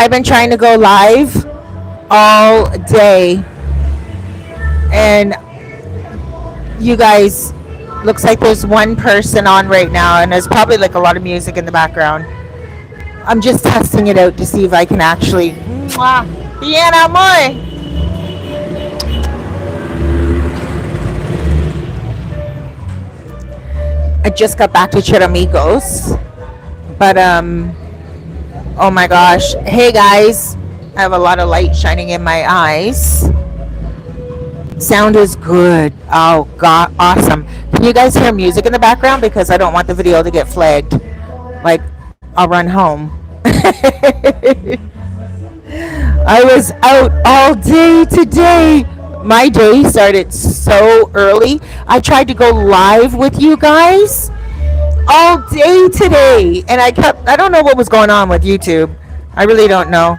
I've been trying to go live all day, and you guys, looks like there's one person on right now, and there's probably like a lot of music in the background. I'm just testing it out to see if I can actually. Bien, amor. I just got back to Charamicos, but oh my gosh. Hey guys, I have a lot of light shining in my eyes. Sound is good. Oh god, awesome. Can you guys hear music in the background? Because I don't want the video to get flagged. Like, I'll run home. I was out all day today. My day started so early. I tried to go live with you guys all day today, and I don't know what was going on with YouTube. I really don't know.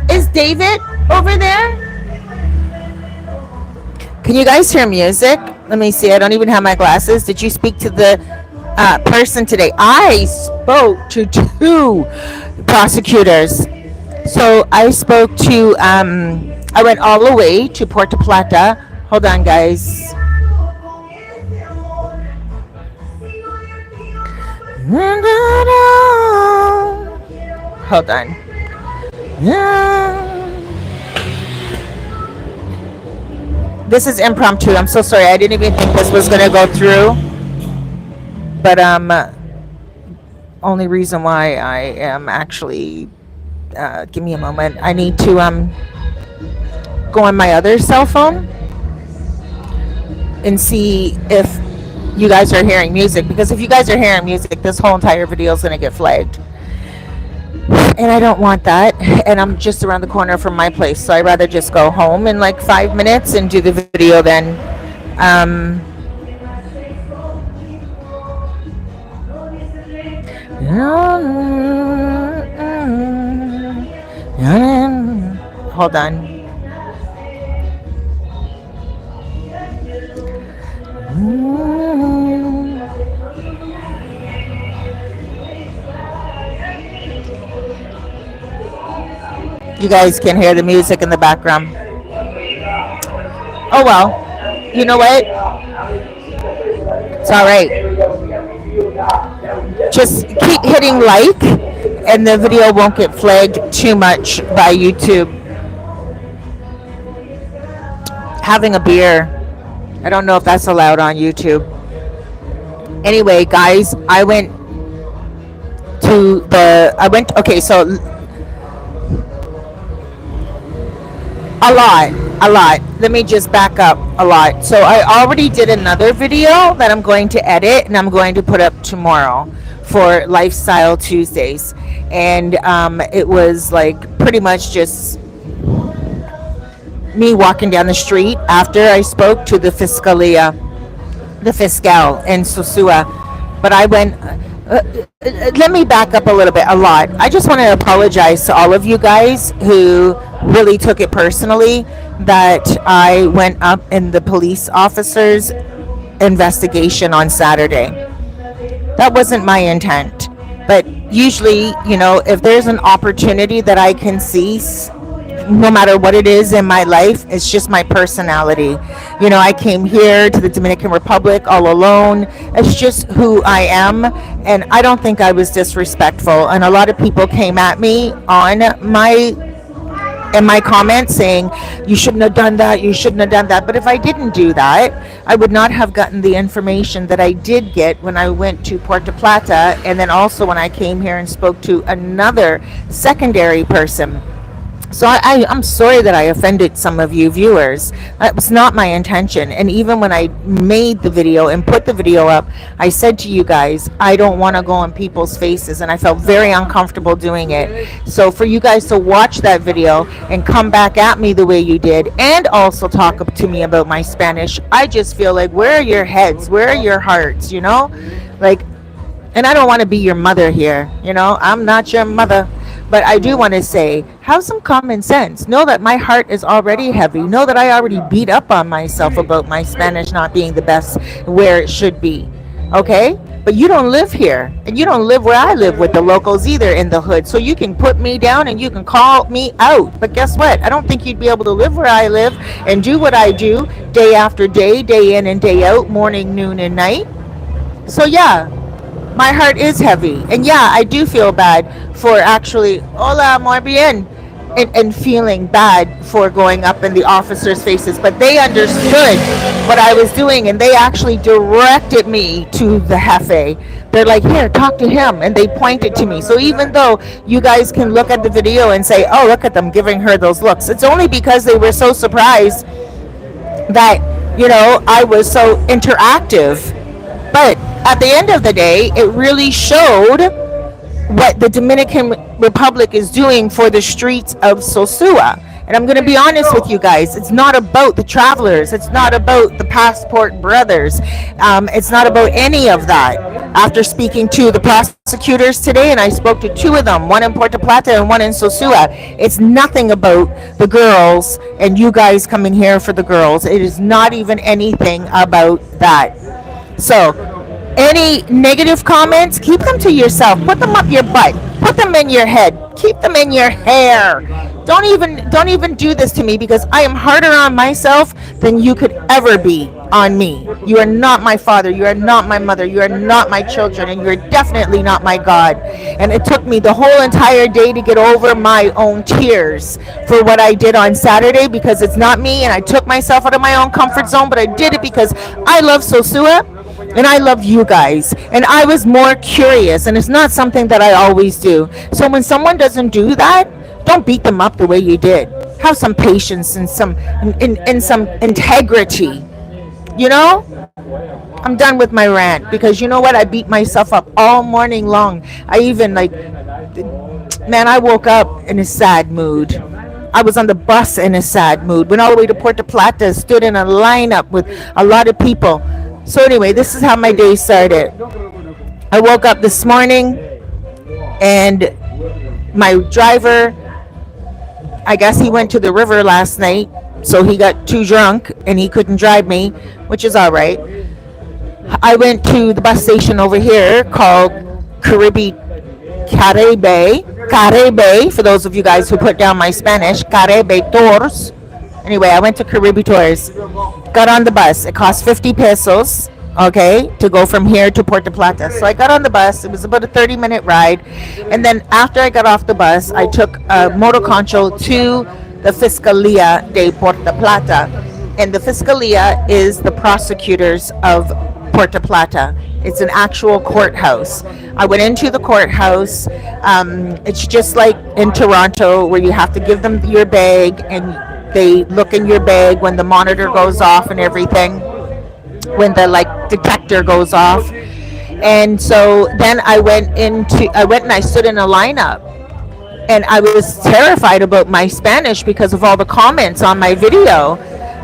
Is David over there? Can you guys hear music? Let me see. I don't even have my glasses. Did you speak to the person today? I spoke to 2 prosecutors. So I spoke to, I went all the way to Puerto Plata. Hold on, guys. Hold on. This is impromptu. I'm so sorry. I didn't even think this was going to go through. But only reason why I am actually give me a moment. I need to go on my other cell phone and see if you guys are hearing music, because if you guys are hearing music, this whole entire video is going to get flagged, and I don't want that. And I'm just around the corner from my place, so I'd rather just go home in like 5 minutes and do the video then. Hold on. You guys can hear the music in the background. Oh well, you know what? It's all right. Just keep hitting like, and the video won't get flagged too much by YouTube. Having a beer. I don't know if that's allowed on YouTube. Anyway, guys, okay, so a lot. Let me just back up a lot. So I already did another video that I'm going to edit and I'm going to put up tomorrow for Lifestyle Tuesdays. And it was like pretty much just me walking down the street after I spoke to the Fiscal in Sosua. But I went, let me back up a lot. I just want to apologize to all of you guys who really took it personally that I went up in the police officer's investigation on Saturday. That wasn't my intent. But usually, if there's an opportunity that I can seize, no matter what it is in my life, it's just my personality. I came here to the Dominican Republic all alone. It's just who I am, and I don't think I was disrespectful. And a lot of people came at me on my comments saying, you shouldn't have done that, you shouldn't have done that. But if I didn't do that, I would not have gotten the information that I did get when I went to Puerto Plata, and then also when I came here and spoke to another secondary person. So I'm sorry that I offended some of you viewers. That was not my intention. And even when I made the video and put the video up, I said to you guys, I don't want to go in people's faces, and I felt very uncomfortable doing it. So for you guys to watch that video and come back at me the way you did, and also talk to me about my Spanish, I just feel like, where are your heads? Where are your hearts? Like, and I don't want to be your mother here. I'm not your mother. But I do want to say, have some common sense. Know that my heart is already heavy. Know that I already beat up on myself about my Spanish not being the best where it should be. Okay? but you don't live here, and you don't live where I live with the locals either in the hood. So you can put me down and you can call me out. But guess what? I don't think you'd be able to live where I live and do what I do day after day in and day out, morning, noon, and night. So yeah, my heart is heavy. And yeah, I do feel bad for actually, hola, muy bien, and feeling bad for going up in the officers' faces. But they understood what I was doing, and they actually directed me to the jefe. They're like, here, talk to him. And they pointed to me. So even though you guys can look at the video and say, oh, look at them giving her those looks, it's only because they were so surprised that, I was so interactive. But at the end of the day, it really showed what the Dominican Republic is doing for the streets of Sosua. And I'm going to be honest with you guys. It's not about the travelers. It's not about the passport brothers. It's not about any of that. After speaking to the prosecutors today, and I spoke to two of them, one in Puerto Plata and one in Sosua, it's nothing about the girls and you guys coming here for the girls. It is not even anything about that. So any negative comments, keep them to yourself. Put them up your butt. Put them in your head. Keep them in your hair. Don't even do this to me, because I am harder on myself than you could ever be on me. You are not my father. You are not my mother. You are not my children, and you're definitely not my God. And it took me the whole entire day to get over my own tears for what I did on Saturday, because it's not me, and I took myself out of my own comfort zone, but I did it because I love Sosua. And I love you guys. And I was more curious. And it's not something that I always do. So when someone doesn't do that, don't beat them up the way you did. Have some patience and some integrity. I'm done with my rant, because you know what? I beat myself up all morning long. I even I woke up in a sad mood. I was on the bus in a sad mood. Went all the way to Puerto Plata, stood in a lineup with a lot of people. So anyway, this is how my day started. I woke up this morning, and my driver, I guess he went to the river last night, so he got too drunk and he couldn't drive me, which is all right. I went to the bus station over here called Cabarete, for those of you guys who put down my Spanish, Cabarete. Anyway, I went to Cabarete, got on the bus. It cost 50 pesos, okay, to go from here to Puerto Plata. So I got on the bus. It was about a 30-minute ride. And then after I got off the bus, I took a motoconcho to the Fiscalia de Puerto Plata. And the Fiscalia is the prosecutors of Puerto Plata. It's an actual courthouse. I went into the courthouse. It's just like in Toronto, where you have to give them your bag, and they look in your bag when the monitor goes off and everything, when the detector goes off. And so then I went and I stood in a lineup, and I was terrified about my Spanish because of all the comments on my video.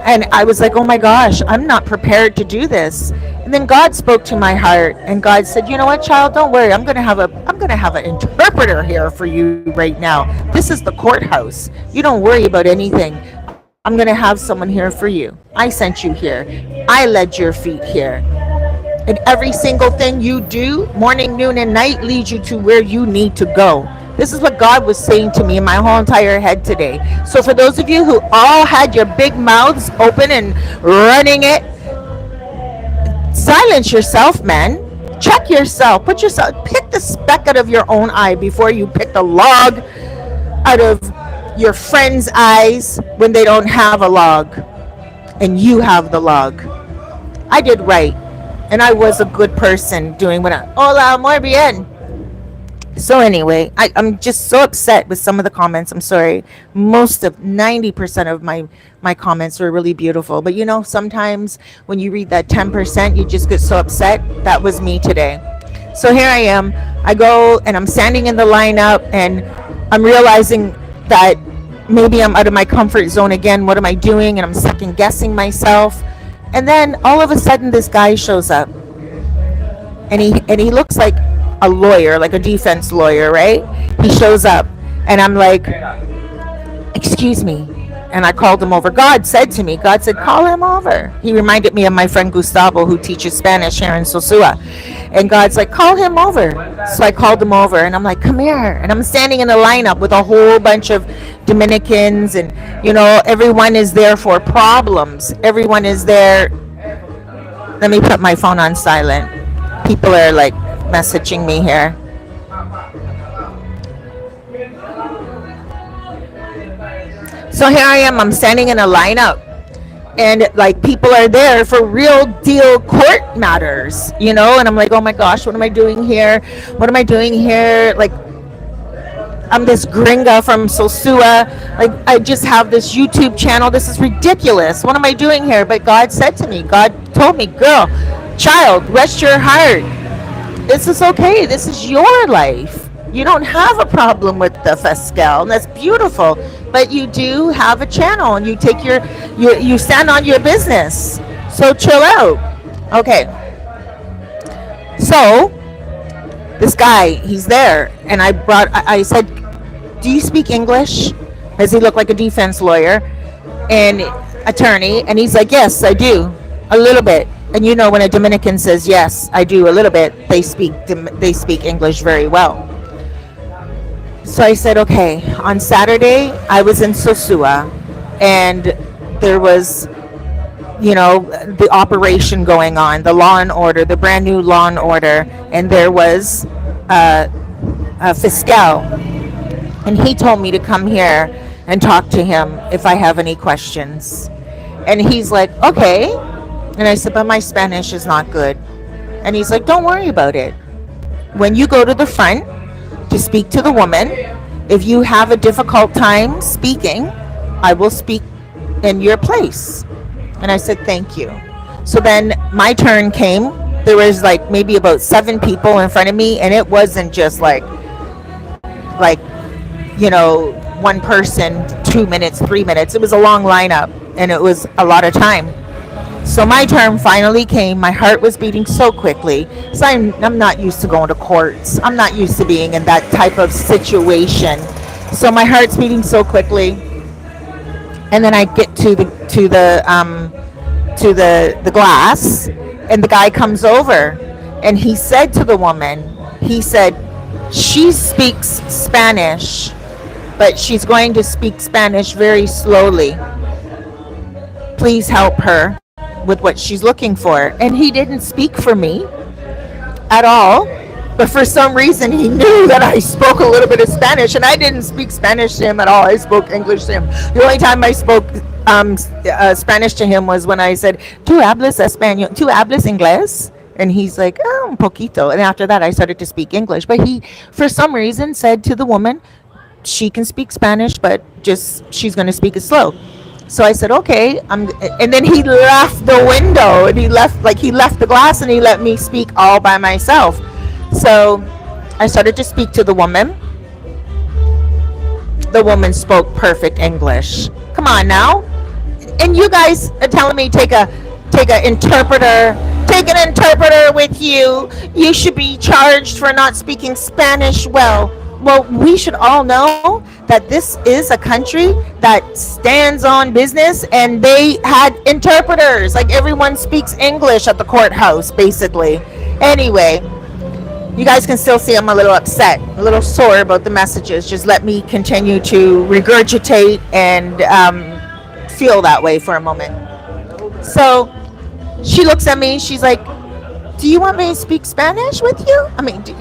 And I was like, oh my gosh, I'm not prepared to do this. And then God spoke to my heart, and God said, you know what, child, don't worry. I'm going to have an interpreter here for you right now. This is the courthouse. You don't worry about anything. I'm going to have someone here for you. I sent you here. I led your feet here. And every single thing you do, morning, noon, and night, leads you to where you need to go. This is what God was saying to me in my whole entire head today. So for those of you who all had your big mouths open and running it, silence yourself, man. Check yourself. Pick the speck out of your own eye before you pick the log out of your friend's eyes when they don't have a log and you have the log. I did right, and I was a good person doing hola, muy bien. So anyway, I'm just so upset with some of the comments. I'm sorry. 90% of my comments were really beautiful. But sometimes when you read that 10%, you just get so upset. That was me today. So here I am. I go and I'm standing in the lineup, and I'm realizing that maybe I'm out of my comfort zone again. What am I doing? And I'm second guessing myself. And then all of a sudden this guy shows up, and he looks like a lawyer, like a defense lawyer, right? He shows up, and I'm like, excuse me. And I called him over. God said, call him over. He reminded me of my friend Gustavo, who teaches Spanish here in Sosua. And God's like, call him over. So I called him over and I'm like, come here. And I'm standing in a lineup with a whole bunch of Dominicans, and everyone is there for problems. Everyone is there. Let me put my phone on silent. People are like messaging me here. So here I am, I'm standing in a lineup, and like people are there for real deal court matters, and I'm like, oh my gosh, what am I doing here? What am I doing here? Like, I'm this gringa from Sosua. Like, I just have this YouTube channel. This is ridiculous. What am I doing here? But God said to me, God told me, girl, child, rest your heart. This is okay. This is your life. You don't have a problem with the Fiscal, and that's beautiful. But you do have a channel, and you stand on your business. So chill out. Okay. So this guy, he's there, and I said, do you speak English? Does he look like a defense lawyer and attorney? And he's like, yes, I do, a little bit. And when a Dominican says yes, I do a little bit, they speak English very well. So I said, okay. On Saturday, I was in Sosua, and there was the operation going on, the law and order, the brand new law and order, and there was a Fiscal, and he told me to come here and talk to him if I have any questions. And he's like, okay. And I said, but my Spanish is not good. And he's like, don't worry about it. When you go to the front to speak to the woman, if you have a difficult time speaking, I will speak in your place. And I said, thank you. So then my turn came. There was like maybe about 7 people in front of me, and it wasn't just like one person, 2 minutes, 3 minutes. It was a long lineup, and it was a lot of time. So my turn finally came. My heart was beating so quickly. So I'm not used to going to courts. I'm not used to being in that type of situation. So my heart's beating so quickly. And then I get to the glass, and the guy comes over, and he said to the woman, he said, she speaks Spanish, but she's going to speak Spanish very slowly. Please help her with what she's looking for. And he didn't speak for me at all, but for some reason he knew that I spoke a little bit of Spanish, and I didn't speak Spanish to him at all. I spoke English to him. The only time I spoke Spanish to him was when I said, ¿Tú hablas español? ¿Tú hablas inglés? And he's like, oh, un poquito. And after that, I started to speak English. But he, for some reason, said to the woman, she can speak Spanish, but just she's going to speak it slow. So I said, okay. And then he left the window, and he left the glass, and he let me speak all by myself. So I started to speak to the woman. The woman spoke perfect English. Come on now. And you guys are telling me take an interpreter. Take an interpreter with you. You should be charged for not speaking Spanish well. Well, we should all know that this is a country that stands on business, and they had interpreters. Like, everyone speaks English at the courthouse, basically. Anyway, you guys can still see I'm a little upset, a little sore about the messages. Just let me continue to regurgitate and feel that way for a moment. So she looks at me, she's like, do you want me to speak Spanish with you? I mean, do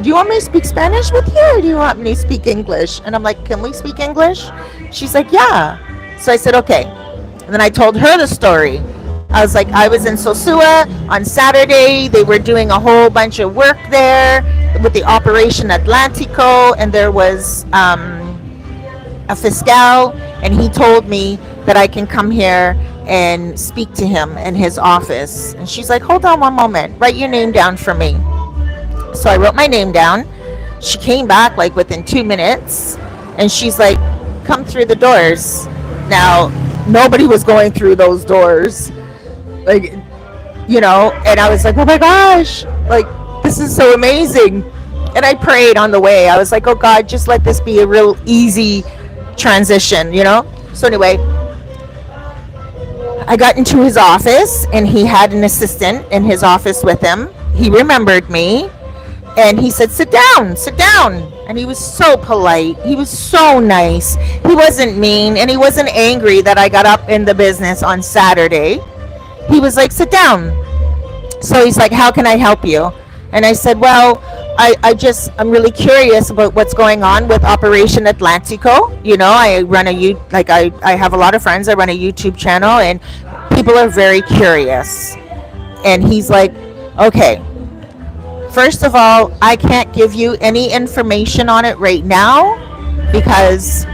you want me to speak Spanish with you, or do you want me to speak English? And I'm like, can we speak English? She's like, yeah. So I said, okay. And then I told her the story. I was like, I was in Sosua on Saturday. They were doing a whole bunch of work there with the Operation Atlantico, and there was a Fiscal, and he told me that I can come here and speak to him in his office. And she's like, hold on one moment, write your name down for me. So I wrote my name down. She came back like within 2 minutes, and she's like, come through the doors. Now, nobody was going through those doors, like, and I was like, oh my gosh, like, this is so amazing. And I prayed on the way. I was like, oh God, just let this be a real easy transition, So anyway, I got into his office, and he had an assistant in his office with him. he remembered me, and he said, sit down, sit down. And he was so polite. He was so nice. He wasn't mean, and he wasn't angry that I got up in the business on Saturday. He was like, sit down. So he's like, how can I help you? And I said, well, I'm really curious about what's going on with Operation Atlantico. You know, I have a lot of friends. I run a YouTube channel, and people are very curious. And he's like, okay, first of all, I can't give you any information on it right now because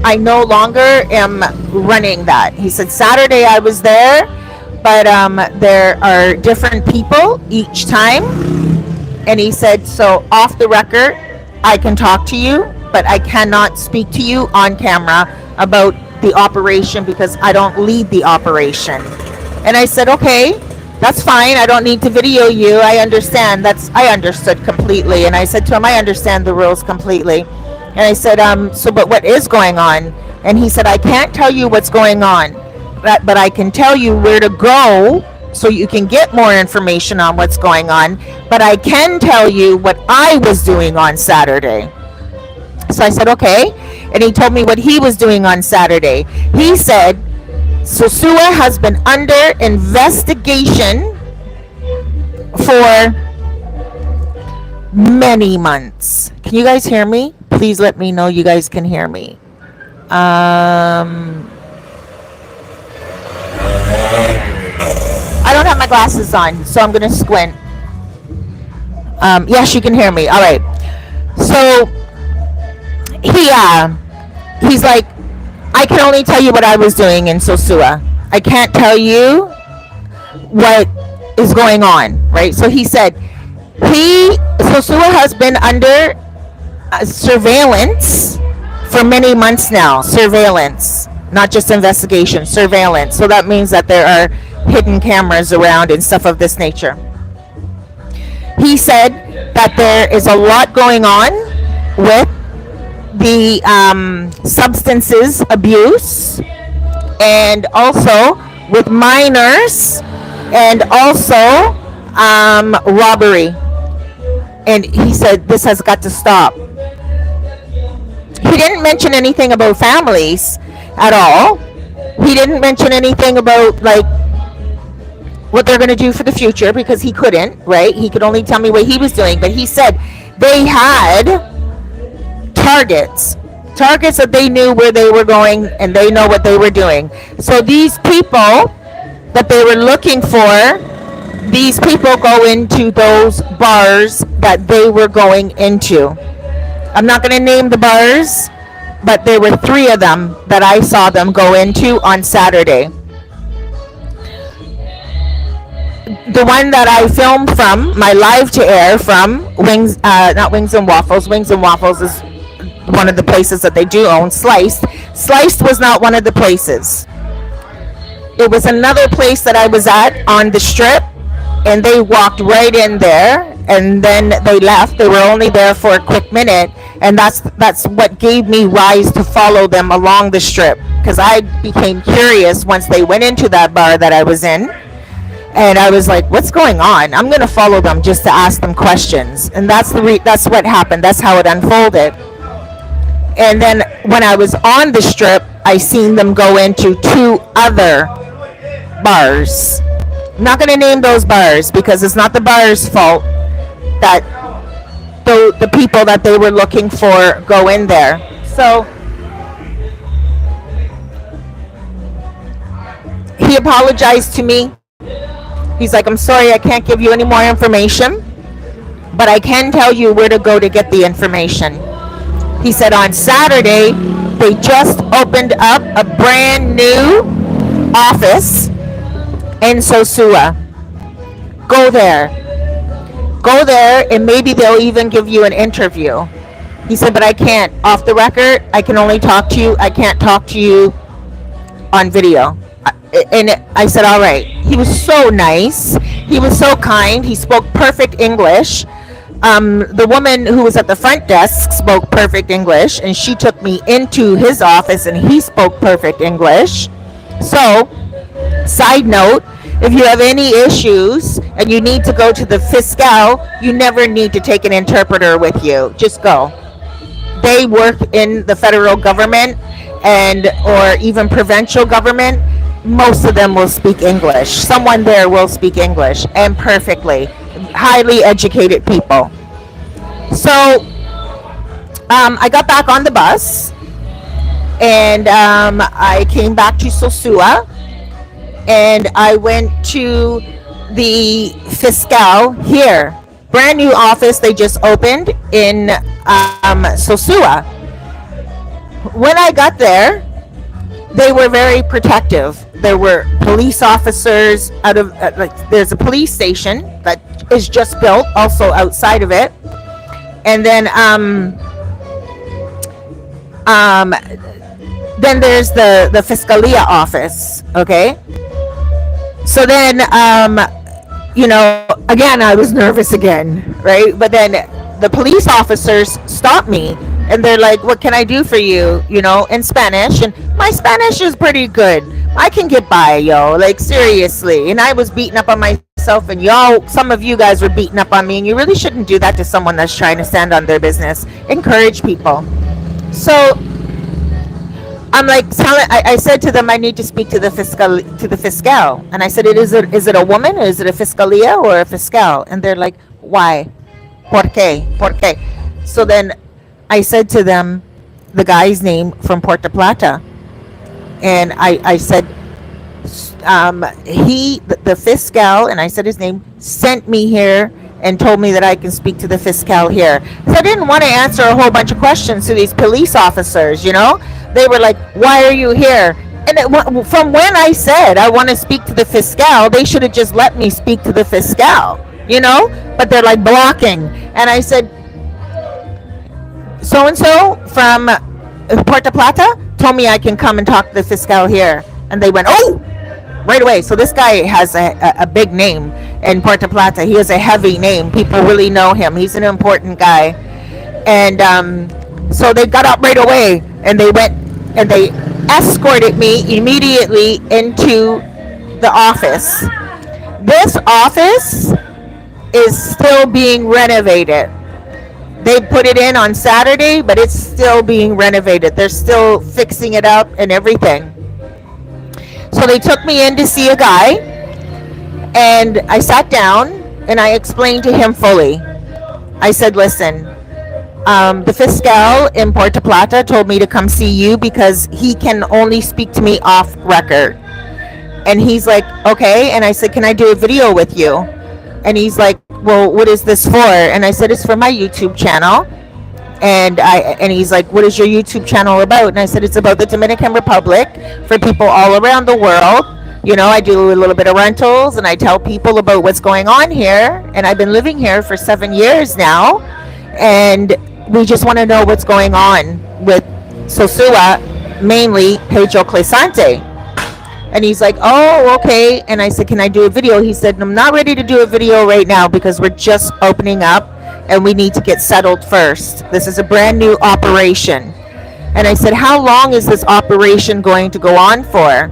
I no longer am running that. He said, Saturday I was there, but there are different people each time. And he said, so off the record, I can talk to you, but I cannot speak to you on camera about the operation because I don't lead the operation. And I said, okay, that's fine. I don't need to video you. I understand. I understood completely. And I said to him, I understand the rules completely. And I said, but what is going on? And he said, I can't tell you what's going on, but I can tell you where to go so you can get more information on what's going on. But I can tell you what I was doing on Saturday. So I said, okay. And he told me what he was doing on Saturday. He said, Sosua has been under investigation for many months. Can you guys hear me? Please let me know you guys can hear me. I don't have my glasses on, so I'm going to squint. Yes, you can hear me. All right. So he's like, I can only tell you what I was doing in Sosua. I can't tell you what is going on, right? So he said, Sosua has been under surveillance for many months now. Surveillance, not just investigation, surveillance. So that means that there are hidden cameras around and stuff of this nature. He said that there is a lot going on with the substances abuse, and also with minors, and also robbery. And he said this has got to stop. He didn't mention anything about families at all. He didn't mention anything about like what they're going to do for the future because he couldn't, right? He could only tell me what he was doing. But he said they had targets that they knew where they were going, and they know what they were doing. So these people that they were looking for, these people go into those bars that they were going into. I'm not going to name the bars, but there were 3 of them that I saw them go into on Saturday. The one that I filmed from, my live to air from Wings, not Wings and Waffles. Wings and Waffles is one of the places that they do own. Sliced was not one of the places. It was another place that I was at on the strip, and they walked right in there, and then they left. They were only there for a quick minute, and that's what gave me rise to follow them along the strip, because I became curious once they went into that bar that I was in. And I was like, what's going on? I'm going to follow them just to ask them questions. And that's what happened. That's how it unfolded. And then when I was on the strip, I seen them go into 2 other bars. I'm not going to name those bars because it's not the bar's fault that the people that they were looking for go in there. So he apologized to me. He's like, I'm sorry, I can't give you any more information, but I can tell you where to go to get the information. He said on Saturday, they just opened up a brand new office in Sosua. Go there, and maybe they'll even give you an interview. He said, but I can't. Off the record, I can only talk to you. I can't talk to you on video. And I said, all right. He was so nice. He was so kind. He spoke perfect English. The woman who was at the front desk spoke perfect English, and she took me into his office, and he spoke perfect English. So, side note, if you have any issues and you need to go to the Fiscal, you never need to take an interpreter with you. Just go. They work in the federal government and or even provincial government. Most of them will speak English. Someone there will speak English and perfectly. Highly educated people. So I got back on the bus and I came back to Sosua and I went to the Fiscal here. Brand new office they just opened in Sosua. When I got there, they were very protective. There were police officers out of there's a police station that is just built also outside of it, and then there's the Fiscalia office. Okay, so then again I was nervous again, right? But then the police officers stopped me and they're like, what can I do for you, in Spanish? And my Spanish is pretty good. I can get by, like seriously. And I was beating up on myself and some of you guys were beating up on me, and you really shouldn't do that to someone that's trying to stand on their business. Encourage people. So I'm like, I said to them, I need to speak to the fiscal, and I said, is it a woman, or is it a fiscalia or a fiscal? And they're like, why? ¿Por qué? ¿Por qué? So then I said to them the guy's name from Puerto Plata, and I said, the fiscal, and I said his name, sent me here and told me that I can speak to the fiscal here. So I didn't want to answer a whole bunch of questions to these police officers, They were like, why are you here? And from when I said I want to speak to the fiscal, they should have just let me speak to the fiscal, But they're like blocking. And I said, so-and-so from Puerto Plata told me I can come and talk to the fiscal here. And they went, oh, right away. So this guy has a big name in Puerto Plata. He has a heavy name. People really know him. He's an important guy. And so they got up right away and they went and they escorted me immediately into the office. This office is still being renovated. They put it in on Saturday, but it's still being renovated. They're still fixing it up and everything. So they took me in to see a guy, and I sat down and I explained to him fully. I said, listen, the fiscal in Puerto Plata told me to come see you because he can only speak to me off record. And he's like, okay. And I said, can I do a video with you? And he's like, well, what is this for? And I said, it's for my YouTube channel. And he's like, what is your YouTube channel about? And I said, it's about the Dominican Republic for people all around the world. I do a little bit of rentals and I tell people about what's going on here. And I've been living here for 7 years now. And we just want to know what's going on with Sosua, mainly Pedro Clesante. And he's like, oh, okay. And I said, can I do a video? He said, I'm not ready to do a video right now because we're just opening up and we need to get settled first. This is a brand new operation. And I said, how long is this operation going to go on for?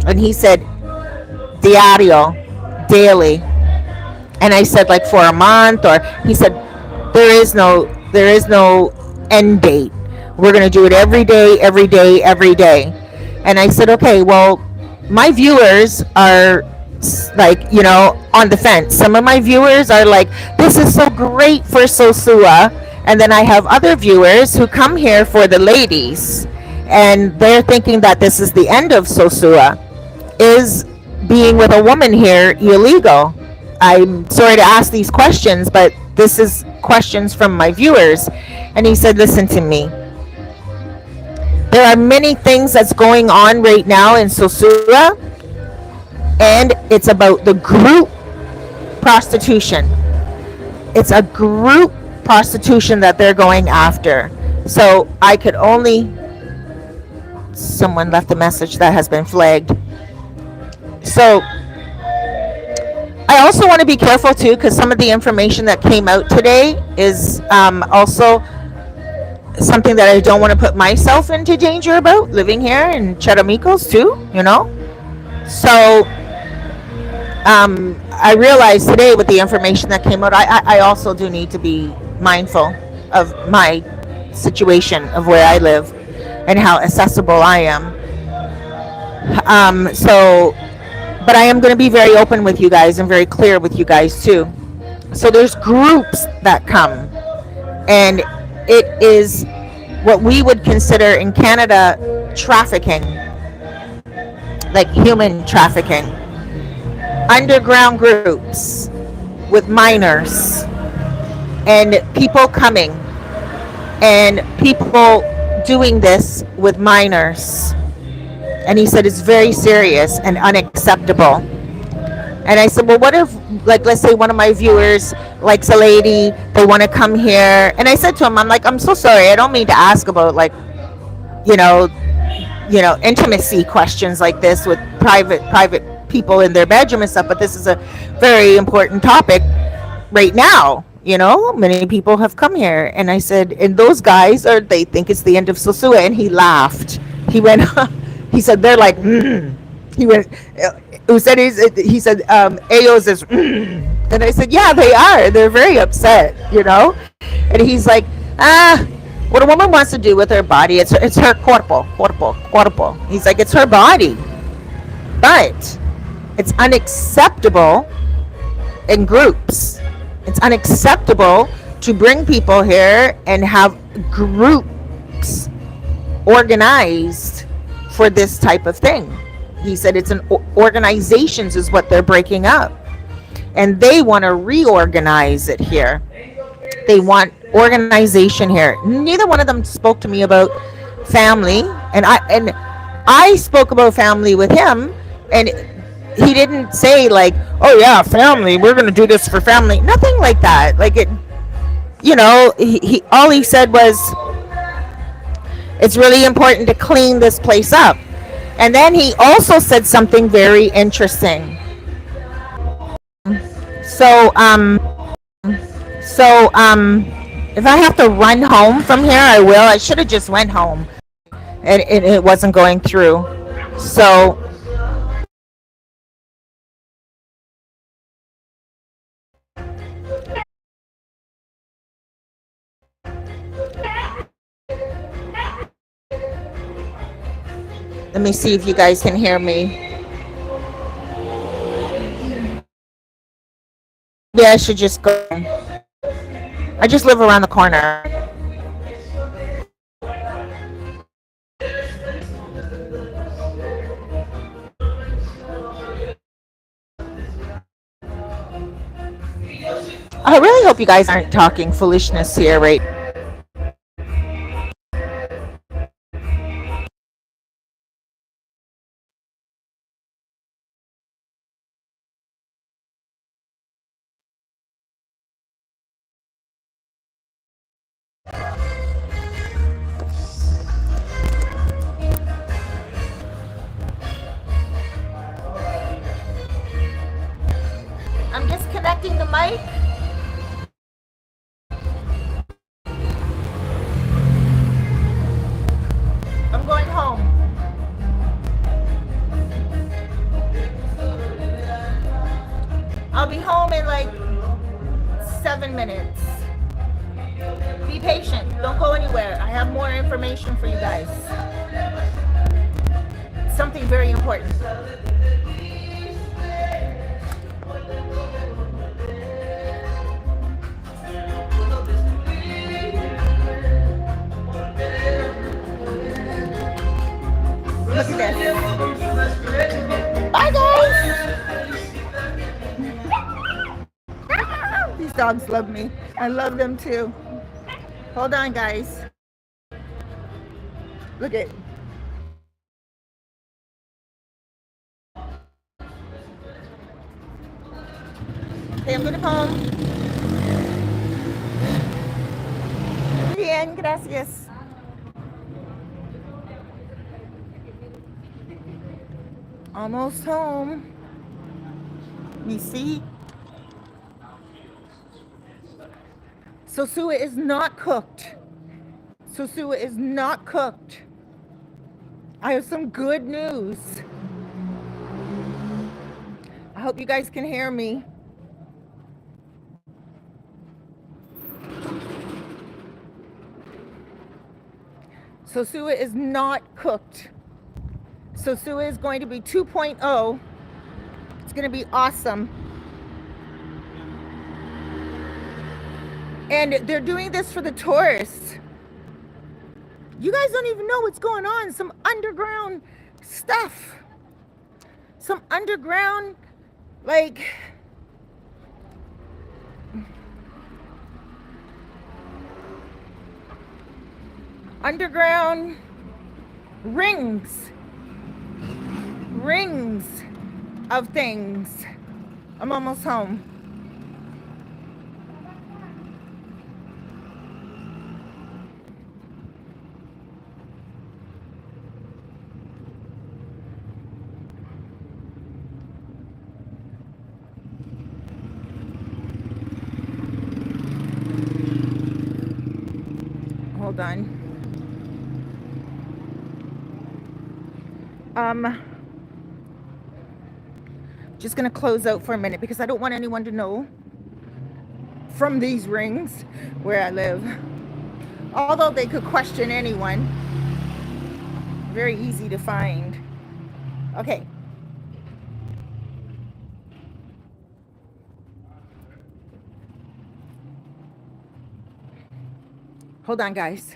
And he said, diario, daily. And I said, like for a month? Or he said, there is no end date. We're going to do it every day, every day, every day. And I said, okay, well, my viewers are like, on the fence. Some of my viewers are like, this is so great for Sosua. And then I have other viewers who come here for the ladies. And they're thinking that this is the end of Sosua. Is being with a woman here illegal? I'm sorry to ask these questions, but this is questions from my viewers. And he said, listen to me. There are many things that's going on right now in Sosua, and it's about the group prostitution. It's a group prostitution that they're going after. So I could only... Someone left a message that has been flagged. So I also want to be careful too, because some of the information that came out today is also something that I don't want to put myself into danger about, living here in Charamicos too, So I realized today with the information that came out, I also do need to be mindful of my situation of where I live and how accessible I am. So, but I am going to be very open with you guys and very clear with you guys too. So there's groups that come, and it is what we would consider in Canada trafficking, like human trafficking, underground groups with minors and people coming and people doing this with minors. And he said it's very serious and unacceptable. And I said, well, what if, like, let's say one of my viewers likes a lady, they want to come here. And I said to him, I'm like, I'm so sorry. I don't mean to ask about, like, you know, intimacy questions like this with private people in their bedroom and stuff. But this is a very important topic right now. Many people have come here. And I said, and those guys they think it's the end of Sosua. And he laughed. He went, he said, they're like, He went, he said, Aos is, and I said, yeah, they are. They're very upset, And he's like, what a woman wants to do with her body, it's her cuerpo. He's like, it's her body. But it's unacceptable in groups. It's unacceptable to bring people here and have groups organized for this type of thing. He said it's organizations is what they're breaking up, and they want to reorganize it here. They want organization here. Neither one of them spoke to me about family, and I spoke about family with him, and he didn't say like, oh yeah, family, we're going to do this for family. Nothing like that. Like it, he all he said was, it's really important to clean this place up. And then he also said something very interesting. So, if I have to run home from here, I will. I should have just went home, and it wasn't going through. So, let me see if you guys can hear me. Maybe I should just go. I just live around the corner. I really hope you guys aren't talking foolishness here, right? I'm disconnecting the mic. I'm going home. I'll be home in like 7 minutes. Be patient. Don't go anywhere. I have more information for you guys. Something very important. Look at this. Bye, guys. These dogs love me. I love them too. Hold on, guys. Look at. Okay, I'm gonna home. Bien, gracias. Almost home. You see? Sosua is not cooked. Sosua is not cooked. I have some good news. I hope you guys can hear me. Sosua is not cooked. Sosua is going to be 2.0. It's going to be awesome. And they're doing this for the tourists. You guys don't even know what's going on. Some underground stuff. Some underground, like, underground rings of things. I'm almost home. Hold on. Just gonna close out for a minute because I don't want anyone to know from these rings where I live. Although they could question anyone. Very easy to find. Okay. Hold on, guys.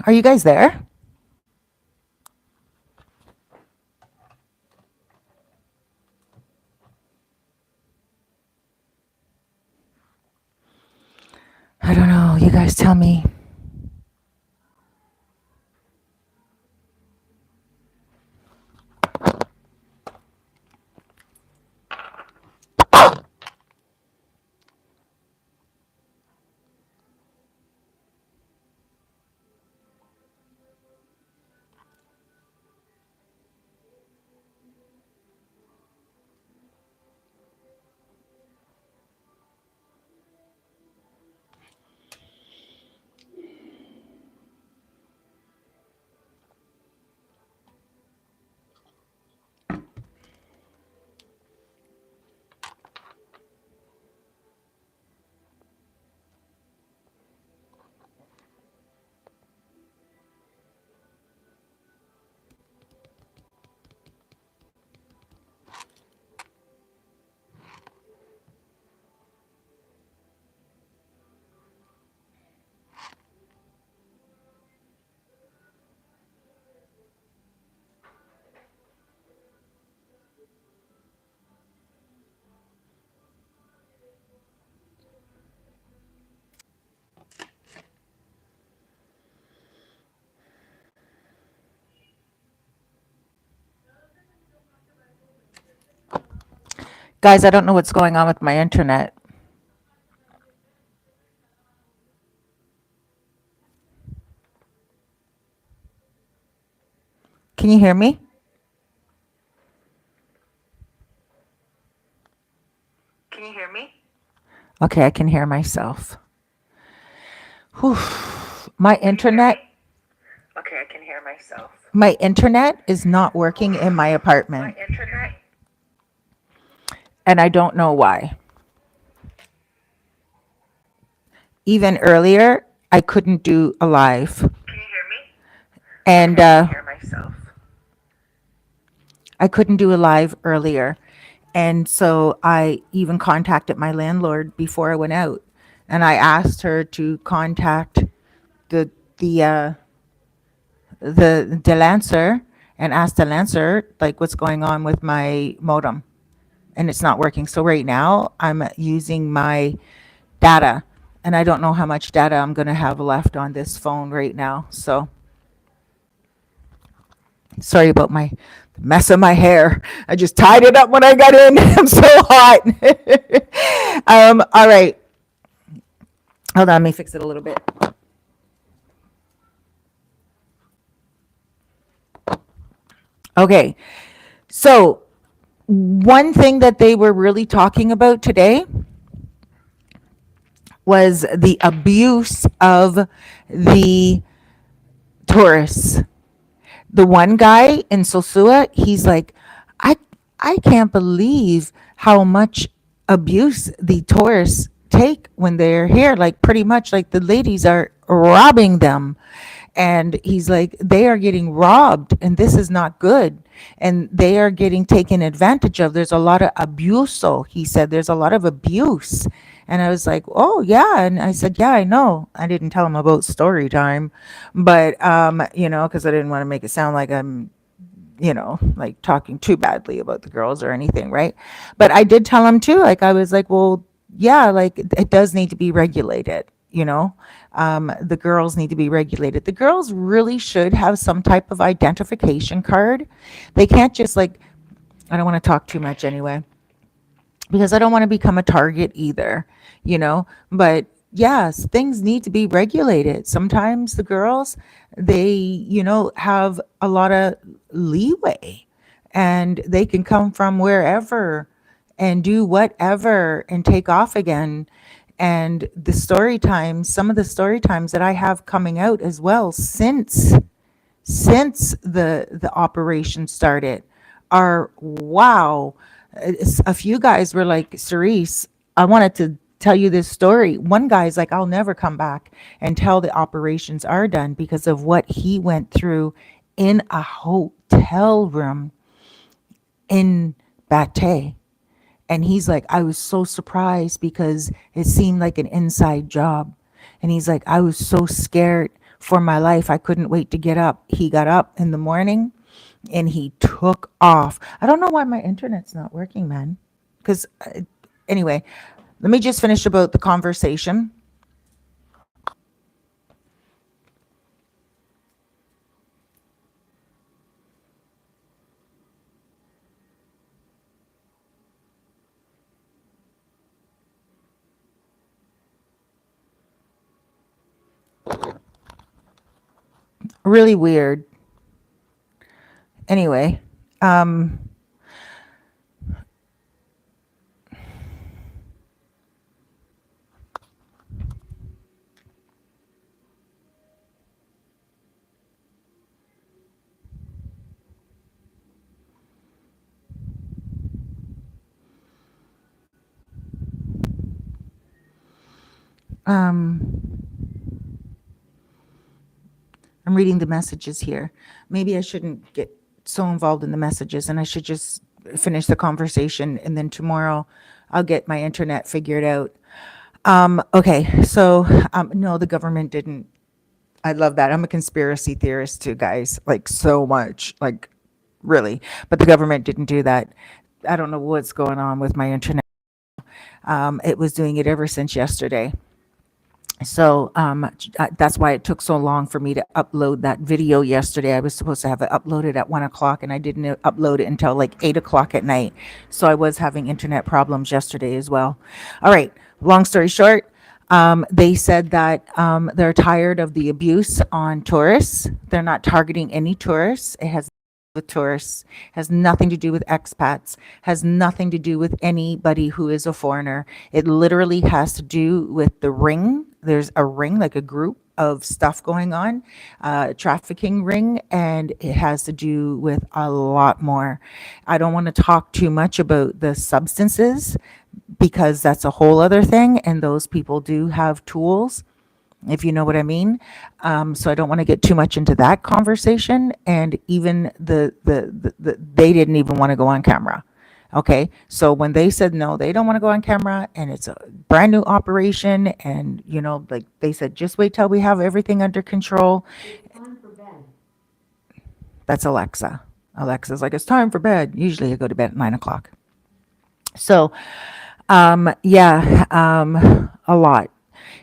Are you guys there? I don't know. You guys tell me. Guys, I don't know what's going on with my internet. Can you hear me? Can you hear me? Okay, I can hear myself. Whew. My internet. Okay, I can hear myself. My internet is not working in my apartment. My internet. And I don't know why. Even earlier, I couldn't do a live. Can you hear me? And I can hear myself. I couldn't do a live earlier. And so I even contacted my landlord before I went out. And I asked her to contact the Lancer and ask the Lancer like what's going on with my modem. And it's not working. So right now I'm using my data and I don't know how much data I'm going to have left on this phone right now. So sorry about my mess of my hair. I just tied it up when I got in. I'm so hot. All right. Hold on, let me fix it a little bit. Okay. So one thing that they were really talking about today was the abuse of the tourists. The one guy in Sosua, he's like, I I can't believe how much abuse the tourists take when they're here. Like pretty much like the ladies are robbing them. And he's like, they are getting robbed and this is not good. And they are getting taken advantage of. There's a lot of abuse. So he said there's a lot of abuse. And I was like, oh yeah. And I said, yeah, I know. I didn't tell him about story time, but because I didn't want to make it sound like I'm like talking too badly about the girls or anything, right? But I did tell him too, like I was like, well, yeah, like it does need to be regulated, you know. The girls need to be regulated. The girls really should have some type of identification card. They can't just like, I don't want to talk too much anyway because I don't want to become a target either, you know. But yes, things need to be regulated. Sometimes the girls, they, have a lot of leeway and they can come from wherever and do whatever and take off again. And the story times, some of the story times that I have coming out as well since the operation started are wow. A few guys were like, Cerise, I wanted to tell you this story. One guy's like, I'll never come back until the operations are done because of what he went through in a hotel room in Bate. And he's like, I was so surprised because it seemed like an inside job. And he's like, I was so scared for my life. I couldn't wait to get up. He got up in the morning and he took off. I don't know why my internet's not working, man. Because anyway, let me just finish about the conversation. Really weird. Anyway, um, um, I'm reading the messages here. Maybe I shouldn't get so involved in the messages and I should just finish the conversation and then tomorrow I'll get my internet figured out. Okay, so no, the government didn't. I love that. I'm a conspiracy theorist too, guys. Like so much, like really. But the government didn't do that. I don't know what's going on with my internet. It was doing it ever since yesterday. So that's why it took so long for me to upload that video yesterday. I was supposed to have it uploaded at 1 o'clock and I didn't upload it until like 8 o'clock at night. So I was having internet problems yesterday as well. All right, long story short, they said that they're tired of the abuse on tourists. They're not targeting any tourists. It has with tourists, has nothing to do with expats, has nothing to do with anybody who is a foreigner. It literally has to do with the ring. There's a ring, like a group of stuff going on, trafficking ring, and it has to do with a lot more. I don't want to talk too much about the substances because that's a whole other thing, and those people do have tools, if you know what I mean. So I don't want to get too much into that conversation. And even they didn't even want to go on camera. Okay. So when they said no, they don't want to go on camera and it's a brand new operation. And, like they said, just wait till we have everything under control. That's Alexa. Alexa's like, it's time for bed. Usually I go to bed at 9 o'clock. So, yeah, a lot.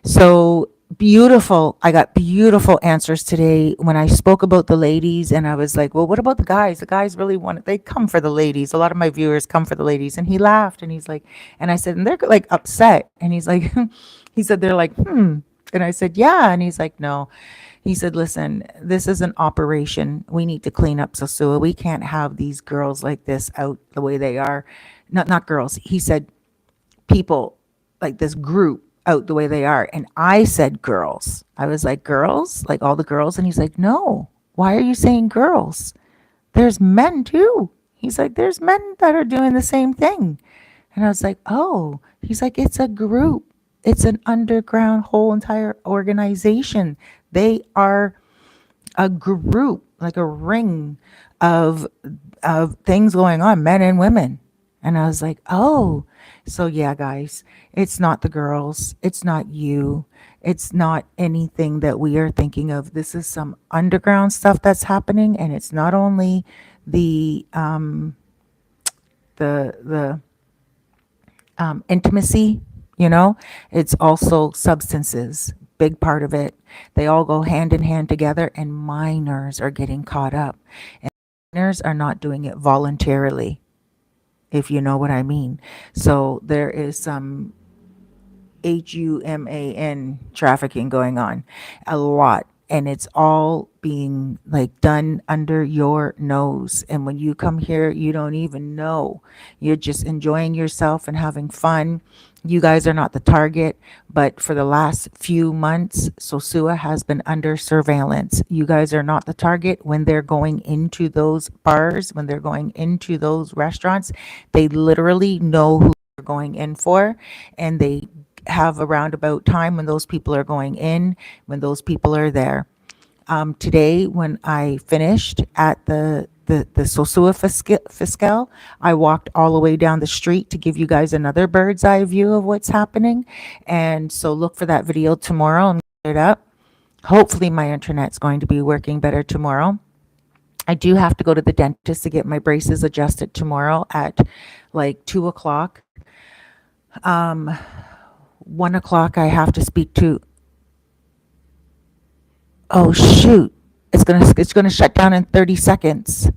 So beautiful. I got beautiful answers today when I spoke about the ladies, and I was like, well, what about the guys? The guys really want it. They come for the ladies. A lot of my viewers come for the ladies. And he laughed and he's like, and I said, and they're like upset. And he's like, he said, they're like, hmm. And I said, yeah. And he's like, no. He said, listen, this is an operation. We need to clean up Sosua. We can't have these girls like this out the way they are. Not girls. He said, people like this group out the way they are. And I said girls. I was like, girls? Like all the girls? And he's like, no. Why are you saying girls? There's men too. He's like, there's men that are doing the same thing. And I was like, oh. He's like, it's a group. It's an underground whole entire organization. They are a group, like a ring of things going on, men and women. And I was like, oh, so yeah, guys, it's not the girls, it's not you, it's not anything that we are thinking of. This is some underground stuff that's happening, and it's not only the the intimacy, you know, it's also substances, big part of it. They all go hand in hand together, and minors are getting caught up. And minors are not doing it voluntarily, if you know what I mean. So there is some HUMAN trafficking going on a lot. And it's all being like done under your nose. And when you come here, you don't even know. You're just enjoying yourself and having fun. You guys are not the target, but for the last few months, Sosua has been under surveillance. You guys are not the target when they're going into those bars, when they're going into those restaurants. They literally know who they're going in for, and they have a roundabout time when those people are going in, when those people are there. Today, when I finished at the Sosua Fiscal, I walked all the way down the street to give you guys another bird's eye view of what's happening. And so look for that video tomorrow and get it up. Hopefully, my internet's going to be working better tomorrow. I do have to go to the dentist to get my braces adjusted tomorrow at like 2 o'clock. 1 o'clock, I have to speak to. Oh shoot! It's gonna shut down in 30 seconds.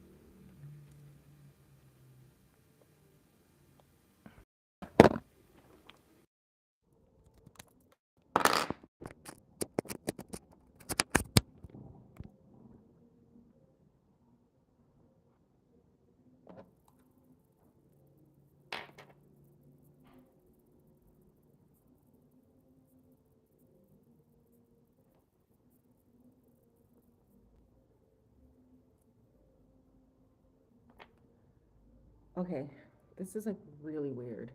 Okay, this is like really weird.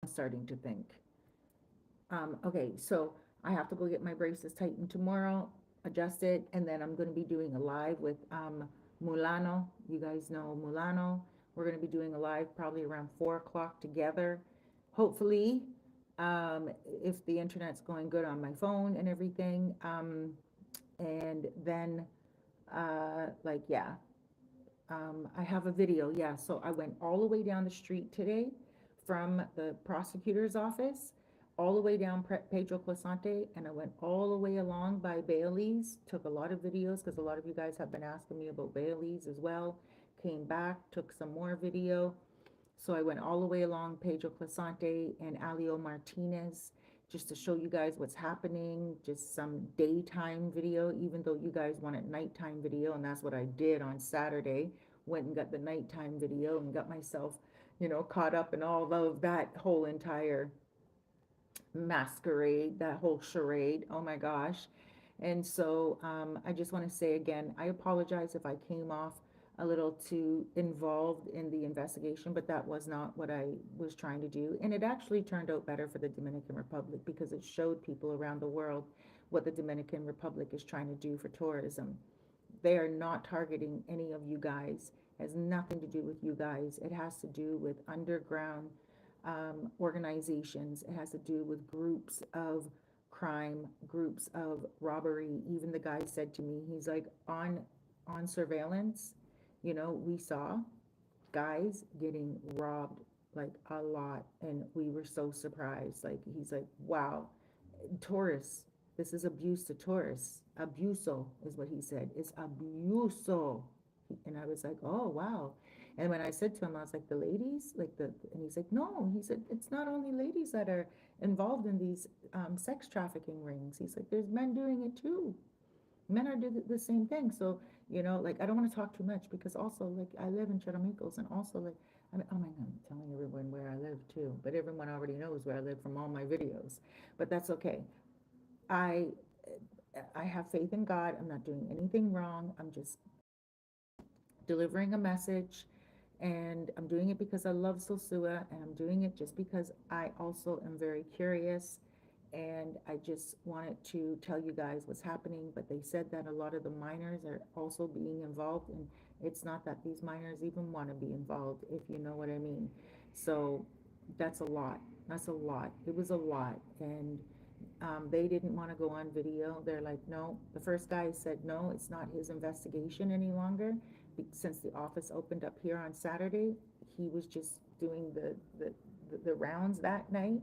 I'm starting to think. Okay, so I have to go get my braces tightened tomorrow, adjusted, and then I'm going to be doing a live with Mulano. You guys know Mulano. We're going to be doing a live probably around 4 o'clock together. Hopefully, if the internet's going good on my phone and everything. And then, like, yeah, I have a video, yeah. So I went all the way down the street today from the prosecutor's office, all the way down Pedro Clasante, and I went all the way along by Bailey's. Took a lot of videos because a lot of you guys have been asking me about Bailey's as well. Came back, took some more video. So I went all the way along Pedro Clasante and Alio Martinez just to show you guys what's happening, just some daytime video, even though you guys wanted nighttime video, and that's what I did on Saturday. Went and got the nighttime video and got myself, caught up in all of that whole entire masquerade, that whole charade. Oh my gosh. And so I just want to say again, I apologize if I came off a little too involved in the investigation, but that was not what I was trying to do. And it actually turned out better for the Dominican Republic because it showed people around the world what the Dominican Republic is trying to do for tourism. They are not targeting any of you guys. It has nothing to do with you guys. It has to do with underground organizations. It has to do with groups of crime, groups of robbery. Even the guy said to me, he's like, on surveillance, we saw guys getting robbed like a lot, and we were so surprised. Like he's like, wow, tourists. This is abuse to tourists. Abuso is what he said. It's abuso. And I was like, oh, wow. And when I said to him, I was like, the ladies, and he's like, no. He said, it's not only ladies that are involved in these sex trafficking rings. He's like, there's men doing it too. Men are doing the same thing. So You know, like I don't want to talk too much because also like I live in Charamicos and also like I mean, oh my God, I'm telling everyone where I live too, but everyone already knows where I live from all my videos. But that's okay. I I have faith in God. I'm not doing anything wrong. I'm just delivering a message, and I'm doing it because I love Sosua, and I'm doing it just because I also am very curious, and I just wanted to tell you guys what's happening. But they said that a lot of the minors are also being involved, and it's not that these minors even want to be involved, if you know what I mean. So that's a lot. That's a lot. It was a lot, and they didn't want to go on video. They're like, no. The first guy said, no, it's not his investigation any longer. Since the office opened up here on Saturday, he was just doing the rounds that night.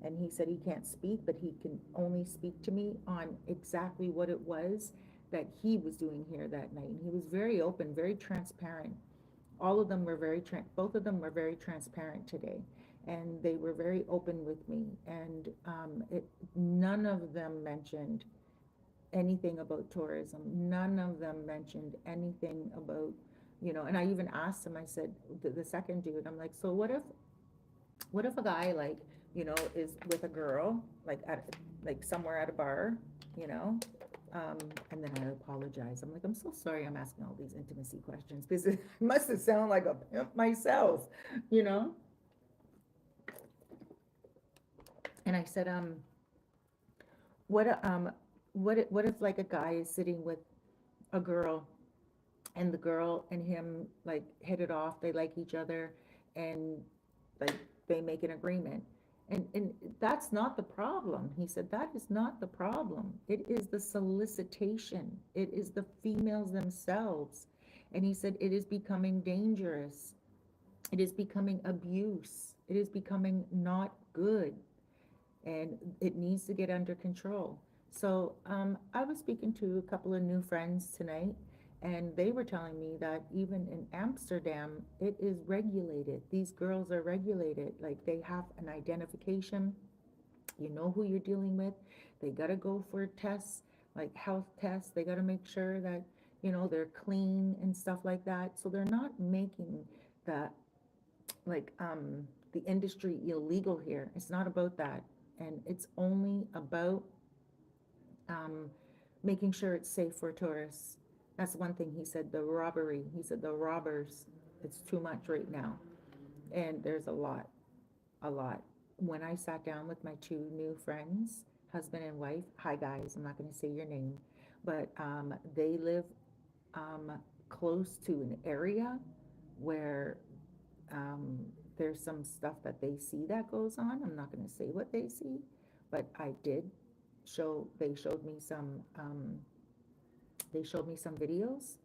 And he said he can't speak, but he can only speak to me on exactly what it was that he was doing here that night. And he was very open, very transparent. All of them were both of them were very transparent today, and they were very open with me. And none of them mentioned anything about tourism. None of them mentioned anything about, and I even asked him, I said, the second dude, I'm like, so what if a guy like, is with a girl, like like somewhere at a bar, you know, and then I apologize. I'm like, I'm so sorry I'm asking all these intimacy questions because it must have sounded like a pimp myself, you know? And I said, what, what if like a guy is sitting with a girl, and the girl and him like hit it off, they like each other, and like they make an agreement. And that's not the problem. He said that is not the problem. It is the solicitation. It is the females themselves. And he said it is becoming dangerous. It is becoming abuse. It is becoming not good, and it needs to get under control. So I was speaking to a couple of new friends tonight, and they were telling me that even in Amsterdam, it is regulated. These girls are regulated. Like they have an identification. You know who you're dealing with. They got to go for tests, like health tests. They got to make sure that, they're clean and stuff like that. So they're not making the like the industry illegal here. It's not about that. And it's only about um making sure it's safe for tourists. That's one thing he said. The robbery, he said the robbers, it's too much right now. And there's a lot. When I sat down with my two new friends, husband and wife, hi guys, I'm not going to say your name, but they live um close to an area where um, there's some stuff that they see that goes on. I'm not going to say what they see, but they showed me some videos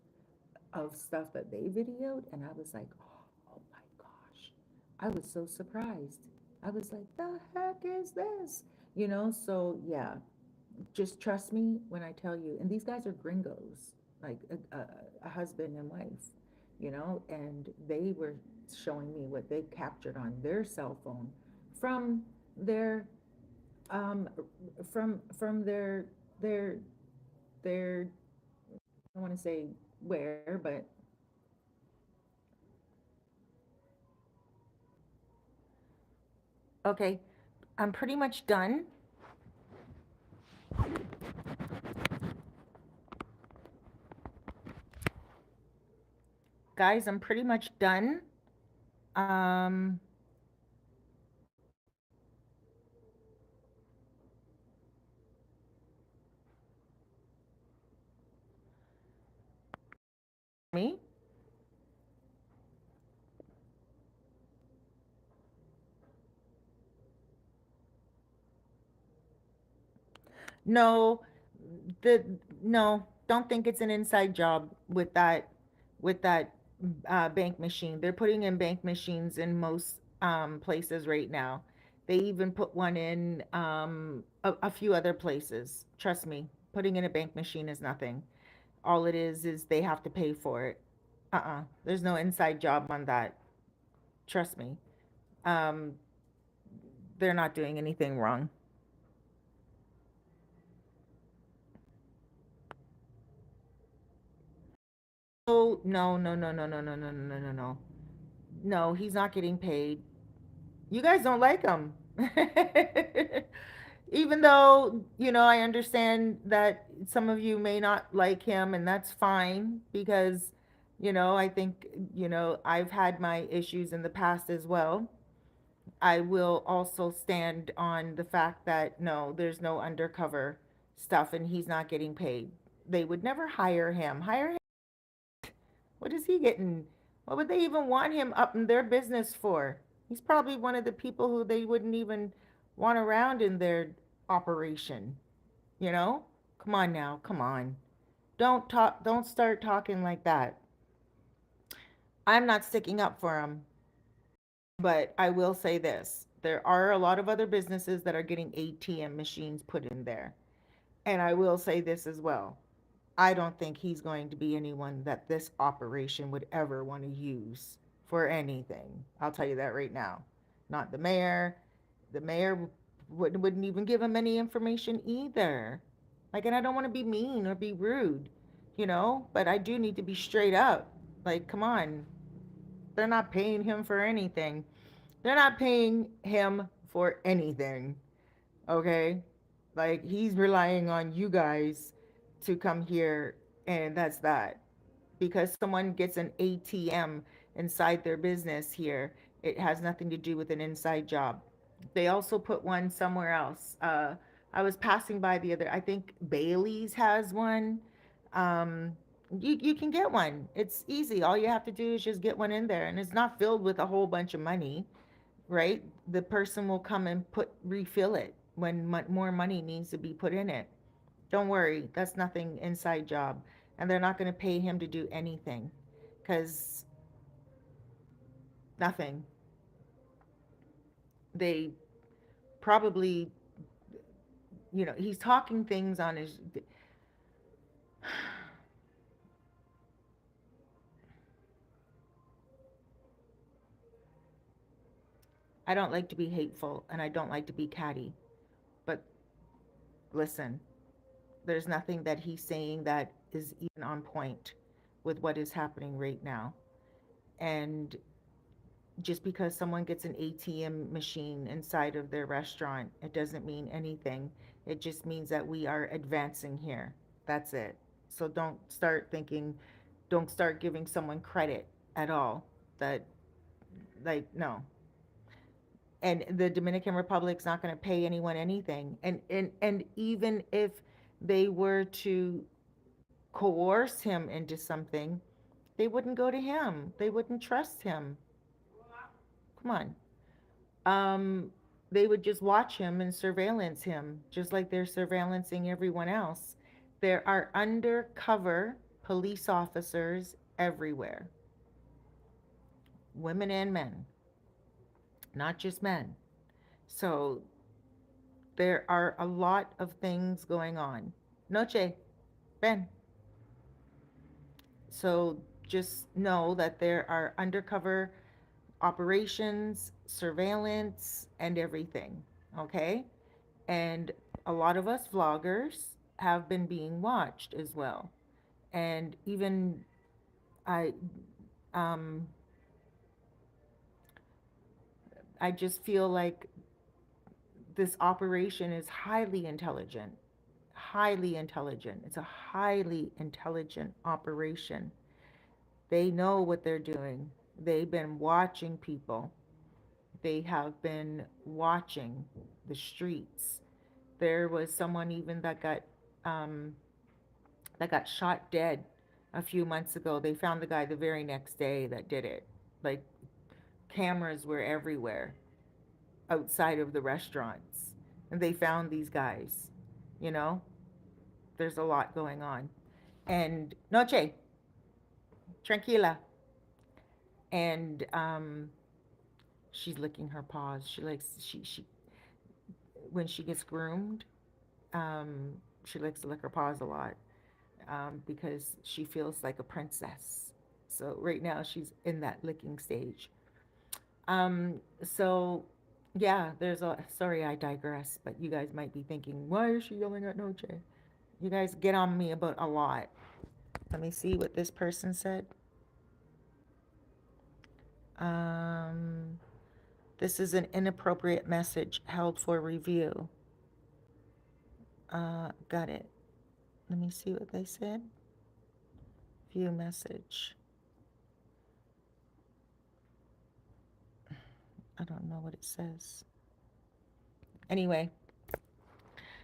of stuff that they videoed, and I was like, oh my gosh, I was so surprised. I was like, the heck is this? So yeah, just trust me when I tell you. And these guys are gringos, like a husband and wife, and they were showing me what they captured on their cell phone from their um from their I don't want to say where, but okay, I'm pretty much done. Guys, I'm pretty much done. Um, me? No, the no, don't think it's an inside job with that bank machine. They're putting in bank machines in most places right now. They even put one in a few other places. Trust me, putting in a bank machine is nothing. All it is they have to pay for it. There's no inside job on that. Trust me. Um, they're not doing anything wrong. Oh, no, no, no, no, no, no, no, no, no, no, no. No, he's not getting paid. You guys don't like him. Even though, I understand that some of you may not like him, and that's fine because, I think, I've had my issues in the past as well. I will also stand on the fact that no, there's no undercover stuff and he's not getting paid. They would never hire him. Hire him. What is he getting? What would they even want him up in their business for? He's probably one of the people who they wouldn't even want around in their operation, you know? Come on now, come on. Don't start talking like that. I'm not sticking up for him, but I will say this. There are a lot of other businesses that are getting ATM machines put in there. And I will say this as well. I don't think he's going to be anyone that this operation would ever want to use for anything. I'll tell you that right now. Not the mayor. The mayor wouldn't even give him any information either. Like, and I don't want to be mean or be rude, but I do need to be straight up. Like, come on. They're not paying him for anything. They're not paying him for anything. Okay? Like, he's relying on you guys to come here, and that's that. Because someone gets an ATM inside their business here, it has nothing to do with an inside job. They also put one somewhere else. I was passing by the other, I think Bailey's has one. Um, you can get one. It's easy. All you have to do is just get one in there, and it's not filled with a whole bunch of money, right? The person will come and refill it when more money needs to be put in it. Don't worry, that's nothing inside job, and they're not going to pay him to do anything, because nothing. They probably, he's talking things on his. I don't like to be hateful and I don't like to be catty, but listen, there's nothing that he's saying that is even on point with what is happening right now. And just because someone gets an ATM machine inside of their restaurant, it doesn't mean anything. It just means that we are advancing here. That's it. So don't start giving someone credit at all. That, like, no. And the Dominican Republic's not going to pay anyone anything. And even if they were to coerce him into something, they wouldn't go to him. They wouldn't trust him. Come on. They would just watch him and surveillance him, just like they're surveillancing everyone else. There are undercover police officers everywhere, women and men, not just men. So there are a lot of things going on. Noche, Ben. So just know that there are undercover operations, surveillance, and everything. Okay? And a lot of us vloggers have been being watched as well. And even I um I just feel like this operation is highly intelligent. Highly intelligent. It's a highly intelligent operation. They know what they're doing. They've been watching people. They have been watching the streets. There was someone even um, that got shot dead a few months ago. They found the guy the very next day that did it. Like, cameras were everywhere outside of the restaurants, and they found these guys. You know, there's a lot going on. And Noche, tranquila. And she's licking her paws. She likes she when she gets groomed, she likes to lick her paws a lot, because she feels like a princess. So right now she's in that licking stage. So yeah, there's a sorry I digress, but you guys might be thinking, why is she yelling at Noche? You guys get on me about a lot. Let me see what this person said. Um, this is an inappropriate message held for review. Got it. Let me see what they said. View message. I don't know what it says. Anyway,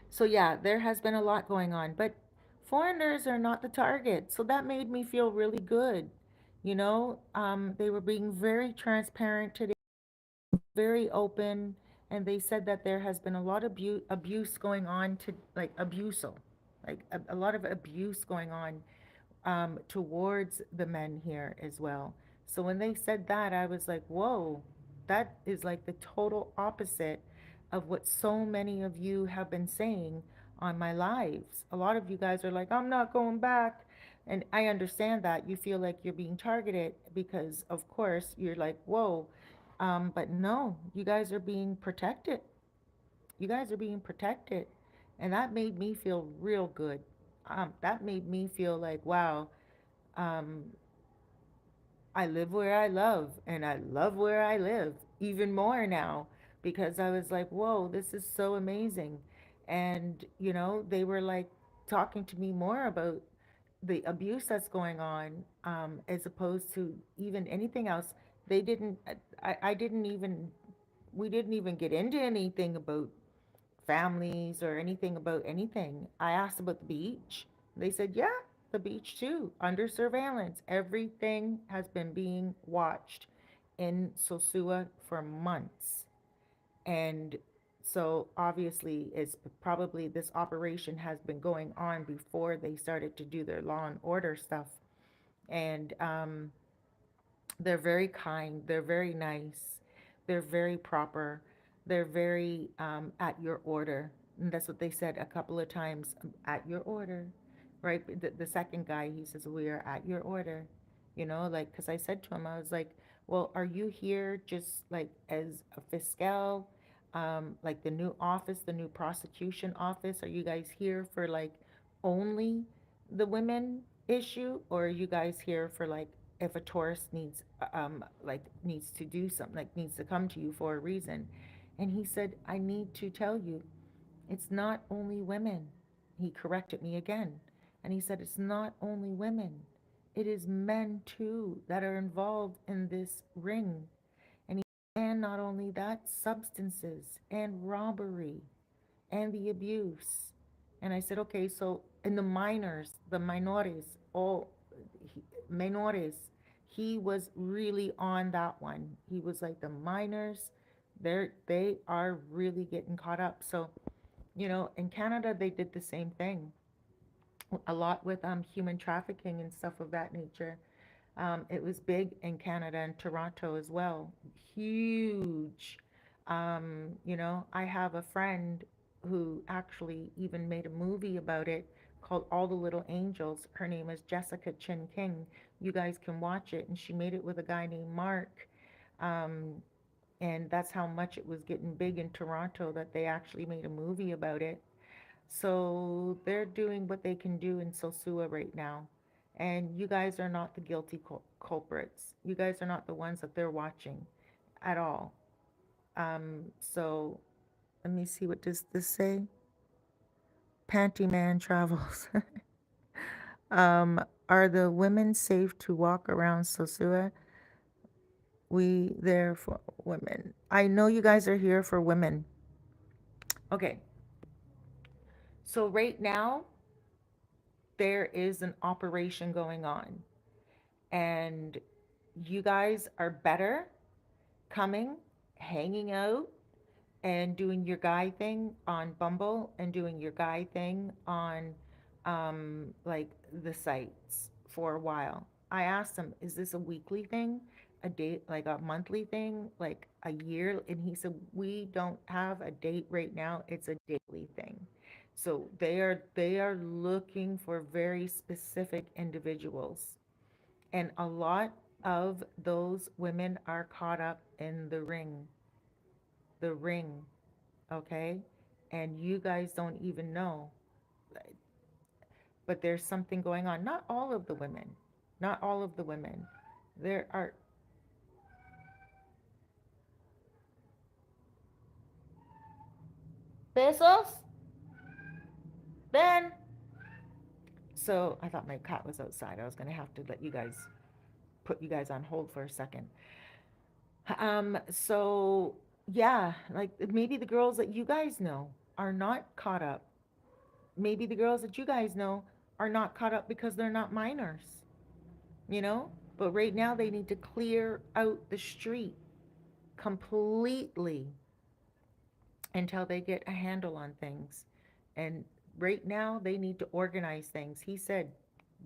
so yeah, there has been a lot going on, but foreigners are not the target. So that made me feel really good. They were being very transparent today, very open, and they said that there has been a lot of abuse going on, to like abusal, like a lot of abuse going on towards the men here as well. So when they said that, I was like, whoa, that is like the total opposite of what so many of you have been saying on my lives. A lot of you guys are like, I'm not going back. And I understand that you feel like you're being targeted because, of course, you're like, whoa. But no, you guys are being protected. You guys are being protected. And that made me feel real good. That made me feel like, wow, um, I live where I love and I love where I live even more now because I was like, whoa, this is so amazing. And, they were like talking to me more about the abuse that's going on, as opposed to even anything else. They didn't, I didn't even, we didn't even get into anything about families or anything about anything. I asked about the beach. They said, yeah, the beach too, under surveillance. Everything has been being watched in Sosua for months. And so obviously, it's probably this operation has been going on before they started to do their law and order stuff. And they're very kind, they're very nice, they're very proper, they're very at your order. And that's what they said a couple of times, at your order, right? The second guy, he says, we are at your order, like, because I said to him, I was like, well, are you here just like as a fiscal, like the new office, the new prosecution office? Are you guys here for like only the women issue, or are you guys here for like if a tourist needs like needs to do something, like needs to come to you for a reason? And he said, I need to tell you, it's not only women. He corrected me again, and he said, it's not only women, it is men too that are involved in this ring. And not only that, substances and robbery and the abuse. And I said, okay, so in the minors, the minores, all menores, he was really on that one. He was like, the minors, they are really getting caught up. So, in Canada, they did the same thing a lot with human trafficking and stuff of that nature. It was big in Canada and Toronto as well. Huge. I have a friend who actually even made a movie about it called All the Little Angels. Her name is Jessica Chin King. You guys can watch it. And she made it with a guy named Mark. Um, and that's how much it was getting big in Toronto that they actually made a movie about it. So they're doing what they can do in Sosua right now. And you guys are not the guilty culprits. You guys are not the ones that they're watching at all. So let me see, what does this say? Panty Man travels. Are the women safe to walk around Sosua? We there for women. I know you guys are here for women. Okay. So right now there is an operation going on, and you guys are better coming, hanging out, and doing your guy thing on Bumble and doing your guy thing on like the sites for a while. I asked him, is this a weekly thing, a date, like a monthly thing, like a year? And he said, we don't have a date right now. It's a daily thing. So they are looking for very specific individuals. And a lot of those women are caught up in the ring, okay? And you guys don't even know. but there's something going on. Not all of the women, not all of the women. There are pesos, Ben. So I thought my cat was outside. I was gonna have to let you guys put you guys on hold for a second. So yeah, like maybe the girls that you guys know are not caught up. Maybe the girls that you guys know are not caught up because they're not minors, you know? But right now they need to clear out the street completely until they get a handle on things. And right now they need to organize things. He said,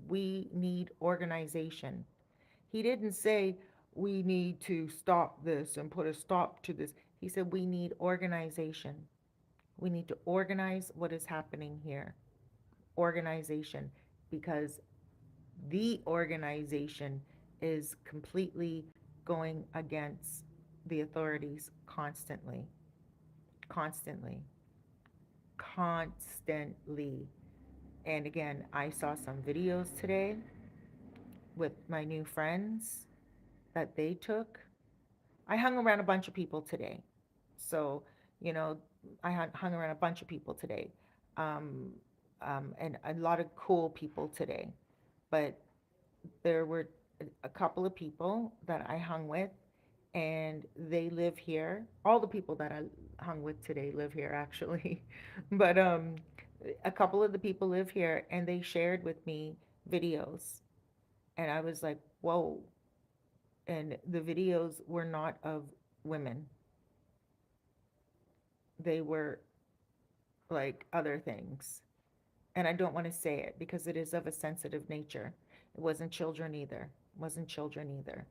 we need organization. He didn't say, we need to stop this and put a stop to this. He said, we need organization. We need to organize what is happening here. Organization. Because the organization is completely going against the authorities constantly. Constantly. Constantly. And again, I saw some videos today with my new friends that they took. I hung around a bunch of people today. So, you know, I hung around a bunch of people today. Um, and a lot of cool people today. But there were a couple of people that I hung with, and they live here. All the people that I hung with today live here, actually. But a couple of the people live here, and they shared with me videos. And I was like, whoa. And the videos were not of women, they were like other things. And I don't want to say it because it is of a sensitive nature. It wasn't children either. It wasn't children either.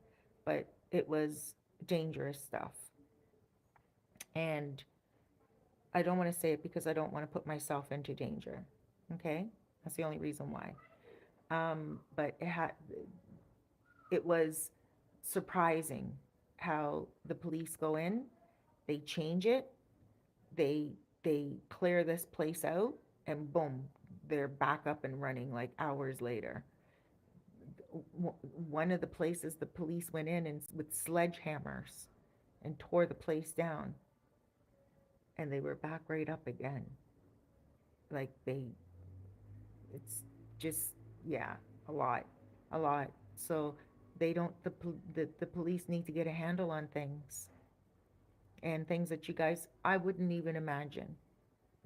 But it was dangerous stuff. And I don't want to say it because I don't want to put myself into danger. Okay? That's the only reason why. But it was surprising how the police go in, they change it, they clear this place out, and boom, they're back up and running like hours later. One of the places the police went in and with sledgehammers and tore the place down, and they were back right up again. Like it's just, yeah, a lot, a lot. So they don't the police need to get a handle on things, and things that you guys, I wouldn't even imagine,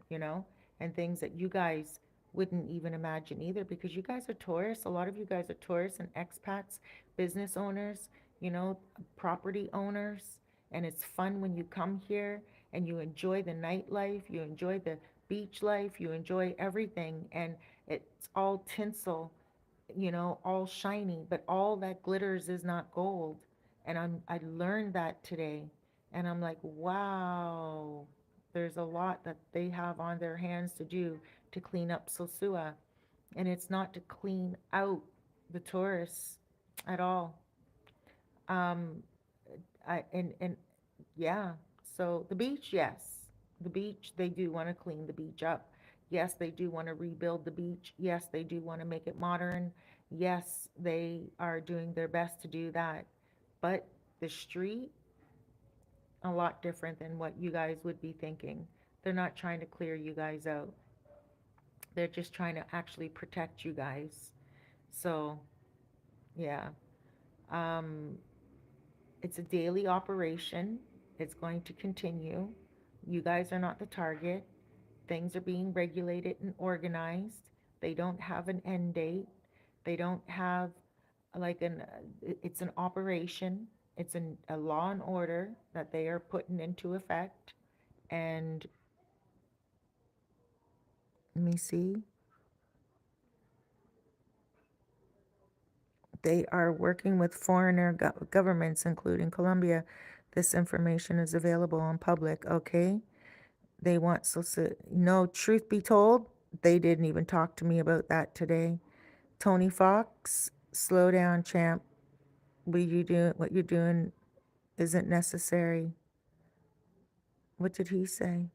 you know, and things that you guys wouldn't even imagine either, because you guys are tourists. A lot of you guys are tourists and expats, business owners, you know, property owners. And it's fun when you come here and you enjoy the nightlife, you enjoy the beach life, you enjoy everything. And it's all tinsel, you know, all shiny, but all that glitters is not gold. And I learned that today. And I'm like, wow, there's a lot that they have on their hands to do to clean up Sosua. And it's not to clean out the tourists at all. Um, and yeah, so the beach, yes. The beach, they do want to clean the beach up. Yes, they do want to rebuild the beach. Yes, they do want to make it modern. Yes, they are doing their best to do that. But the street, a lot different than what you guys would be thinking. They're not trying to clear you guys out. They're just trying to actually protect you guys. So, yeah. Um, it's a daily operation. It's going to continue. You guys are not the target. Things are being regulated and organized. They don't have an end date. They don't have like it's an operation. It's a law and order that they are putting into effect. And let me see. They are working with foreigner governments, including Colombia. This information is available on public. Okay. They want no, truth be told, they didn't even talk to me about that today. Tony Fox, slow down, champ. What you're doing isn't necessary. What did he say?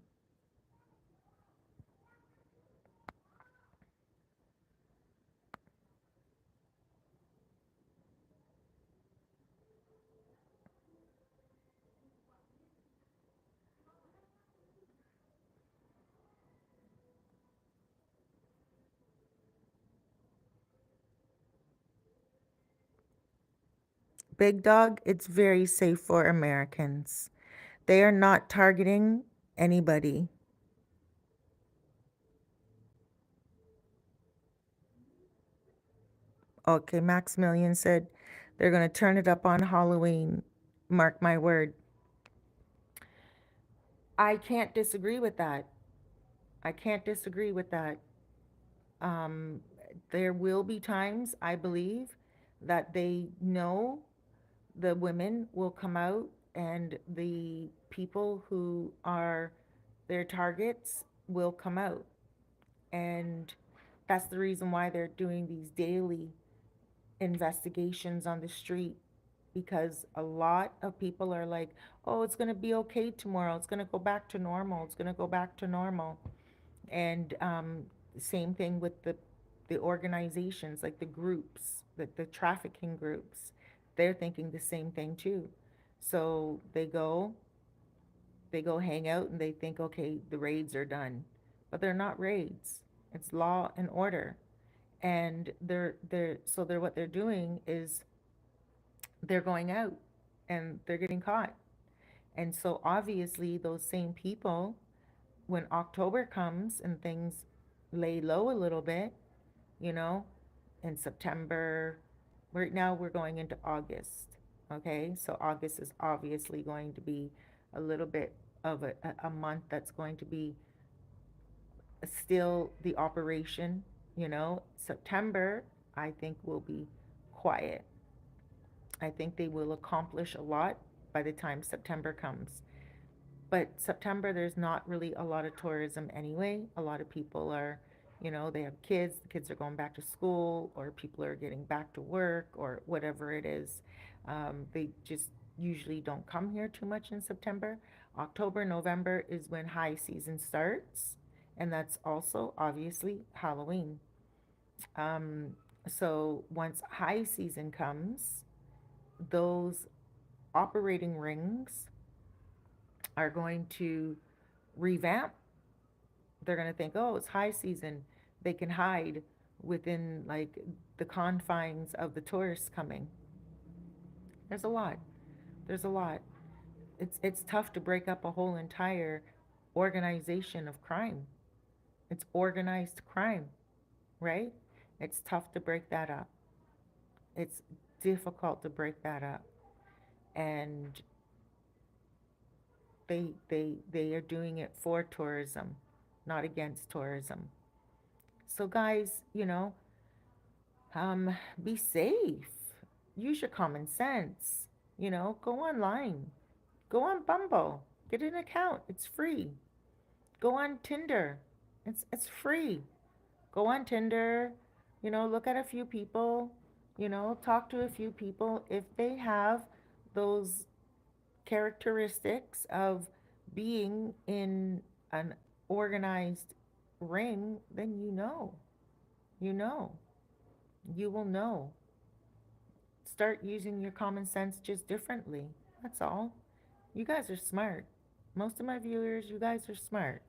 Big Dog, it's very safe for Americans. They are not targeting anybody. Okay, Maximilian said they're going to turn it up on Halloween. Mark my word. I can't disagree with that. I can't disagree with that. Um, there will be times, I believe, that they know the women will come out and the people who are their targets will come out. And that's the reason why they're doing these daily investigations on the street, because a lot of people are like, oh, it's going to be okay tomorrow. It's going to go back to normal. It's going to go back to normal. And same thing with the organizations, like the groups, the trafficking groups. They're thinking the same thing too. So they go hang out and they think, okay, the raids are done. But they're not raids. It's law and order. And they're what they're doing is they're going out and they're getting caught. And so obviously those same people, when October comes and things lay low a little bit, you know, in September, right now we're going into August. Okay, so August is obviously going to be a little bit of a month that's going to be still the operation. September, I think, will be quiet. I think they will accomplish a lot by the time September comes. But September, there's not really a lot of tourism anyway. A lot of people are, they have kids, the kids are going back to school, or people are getting back to work, or whatever it is. They just usually don't come here too much in September. October, November is when high season starts, and that's also obviously Halloween. Um, so once high season comes, those operating rings are going to revamp. They're going to think, oh, it's high season. They can hide within like the confines of the tourists coming. There's a lot. There's a lot. It's tough to break up a whole entire organization of crime. It's organized crime, right? It's tough to break that up. It's difficult to break that up. And they are doing it for tourism, not against tourism. So guys, be safe. Use your common sense. Go online. Go on Bumble. Get an account. It's free. Go on Tinder. It's free. Go on Tinder. Look at a few people. Talk to a few people. If they have those characteristics of being in an organized ring, then you know. You know. You will know. Start using your common sense just differently. That's all. You guys are smart. Most of my viewers, you guys are smart.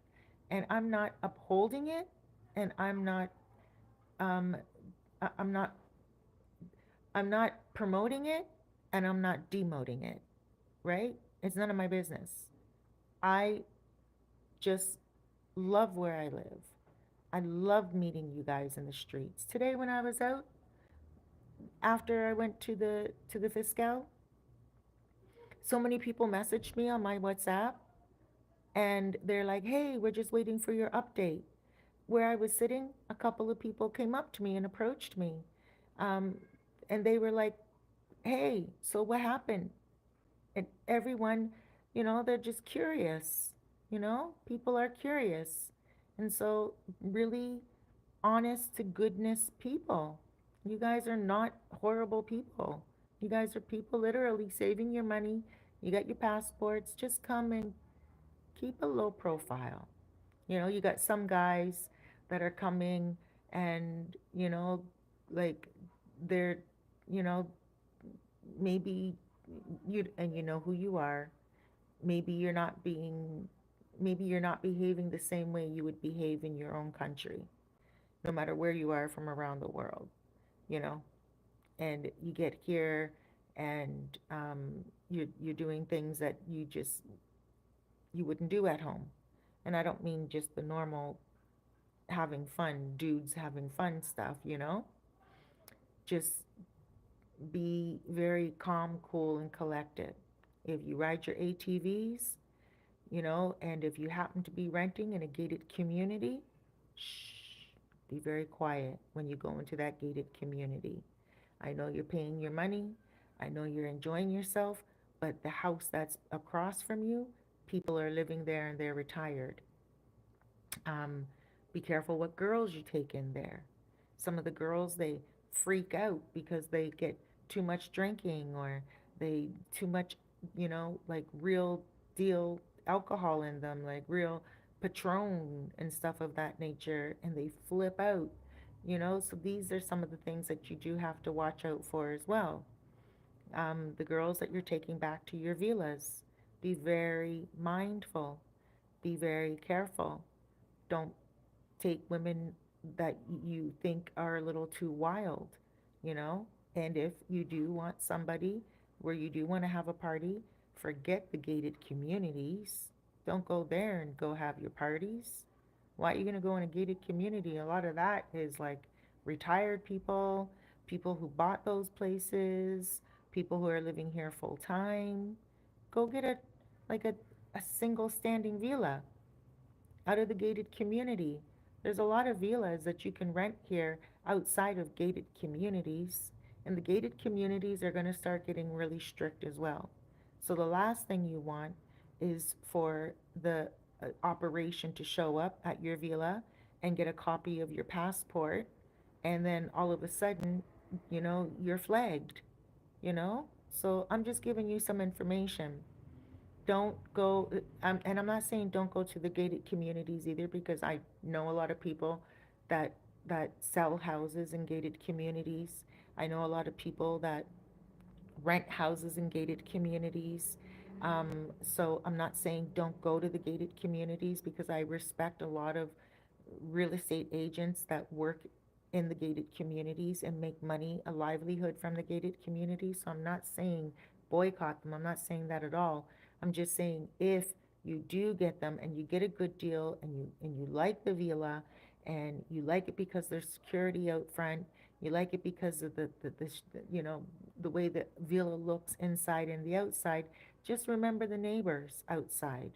And I'm not upholding it, and um I'm not promoting it, and I'm not demoting it, right? It's none of my business. I just love where I live. I love meeting you guys in the streets. Today when I was out, after I went to the Fiscal, so many people messaged me on my WhatsApp and they're like, "Hey, we're just waiting for your update." Where I was sitting, a couple of people came up to me and approached me. Um, and they were like, "Hey, so what happened?" And everyone, they're just curious. People are curious. And so, really honest to goodness people. You guys are not horrible people. You guys are people literally saving your money. You got your passports. Just come and keep a low profile. You got some guys that are coming and, like they're, you know, maybe and you know who you are. Maybe you're not being, maybe you're not behaving the same way you would behave in your own country, no matter where you are from around the world, you know, and you get here and you're doing things that you wouldn't do at home. And I don't mean just the normal having fun, dudes having fun stuff, just be very calm, cool, and collected. If you ride your ATVs, and if you happen to be renting in a gated community, shh, be very quiet when you go into that gated community. I know you're paying your money, I know you're enjoying yourself, but the house that's across from you, people are living there and they're retired. Um, be careful what girls you take in there. Some of the girls, they freak out because they get too much drinking, or they too much, like real deal alcohol in them, like real Patron and stuff of that nature, and they flip out. So these are some of the things that you do have to watch out for as well. The girls that you're taking back to your villas, be very mindful, be very careful. Don't take women that you think are a little too wild, you know? And if you do want somebody where you do want to have a party, forget the gated communities. Don't go there and go have your parties. Why are you going to go in a gated community? A lot of that is like retired people, people who bought those places, people who are living here full time. Go get like a single standing villa out of the gated community. There's a lot of villas that you can rent here outside of gated communities, and the gated communities are going to start getting really strict as well. So the last thing you want is for the operation to show up at your villa and get a copy of your passport, and then all of a sudden, you're flagged, So I'm just giving you some information. Don't go, and I'm not saying don't go to the gated communities either, because I know a lot of people that sell houses in gated communities. I know a lot of people that rent houses in gated communities. So I'm not saying don't go to the gated communities, because I respect a lot of real estate agents that work in the gated communities and make money, a livelihood from the gated communities. So I'm not saying boycott them. I'm not saying that at all. I'm just saying if you do get them and you get a good deal, and you like the villa, and you like it because there's security out front, you like it because of the way the villa looks inside and the outside, just remember the neighbors outside.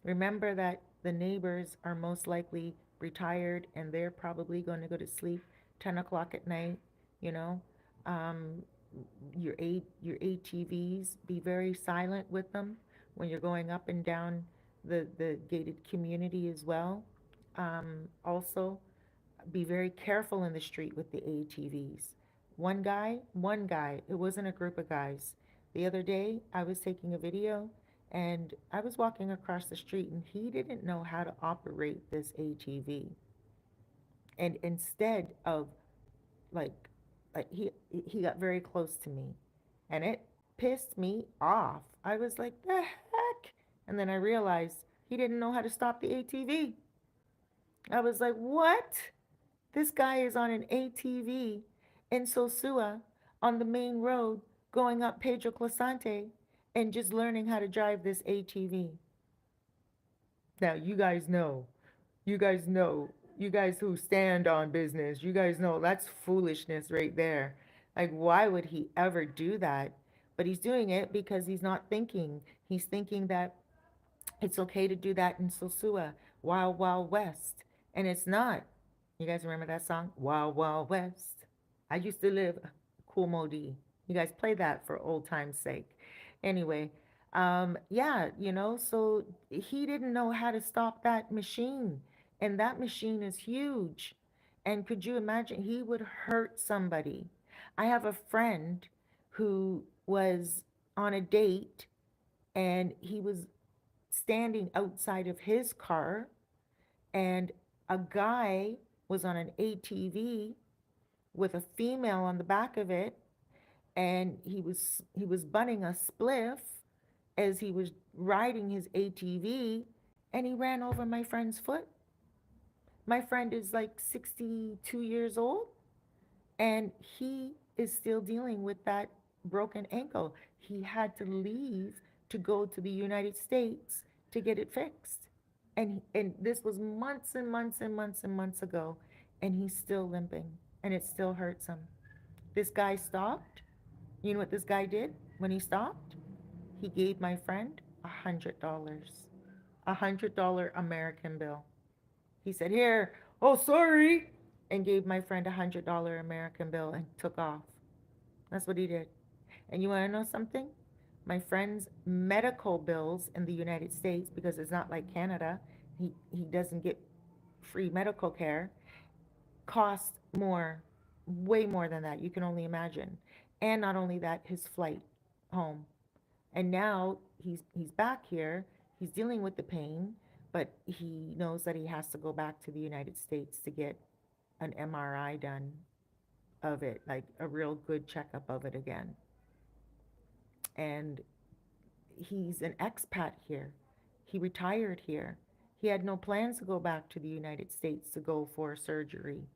Remember that the neighbors are most likely retired, and they're probably going to go to sleep 10 o'clock at night, you know. Um, your ATVs, be very silent with them when you're going up and down the gated community as well. Also, be very careful in the street with the ATVs. One guy, it wasn't a group of guys. The other day, I was taking a video, and I was walking across the street, and he didn't know how to operate this ATV. And instead of like, he got very close to me, and it pissed me off. I was like, the heck? And then I realized he didn't know how to stop the ATV. I was like, what? This guy is on an ATV in Sosua on the main road going up Pedro Clasante and just learning how to drive this ATV. Now, you guys who stand on business, you guys know that's foolishness right there. Like, why would he ever do that? But he's doing it because he's not thinking. He's thinking that it's okay to do that in Sosua, Wild Wild West. And it's not. You guys remember that song? Wild Wild West. I used to live Cool Modi. You guys play that for old time's sake. Anyway, yeah, so he didn't know how to stop that machine. And that machine is huge. And could you imagine? He would hurt somebody. I have a friend who was on a date, and he was standing outside of his car, and a guy was on an ATV with a female on the back of it, and he was bunning a spliff as he was riding his ATV, and he ran over my friend's foot. My friend is like 62 years old, and he is still dealing with that broken ankle. He had to leave to go to the United States to get it fixed. And this was months and months and months and months ago, and he's still limping, and it still hurts him. This guy stopped. You know what this guy did when he stopped? He gave my friend $100, $100 American bill. He said, "Here, oh sorry," and gave my friend $100 American bill and took off. That's what he did. And you want to know something? My friend's medical bills in the United States, because it's not like Canada, he doesn't get free medical care, cost more, way more than that. You can only imagine. And not only that, his flight home. And now he's back here. He's dealing with the pain, but he knows that he has to go back to the United States to get an MRI done of it, like a real good checkup of it again. And he's an expat here. He retired here. He had no plans to go back to the United States to go for surgery.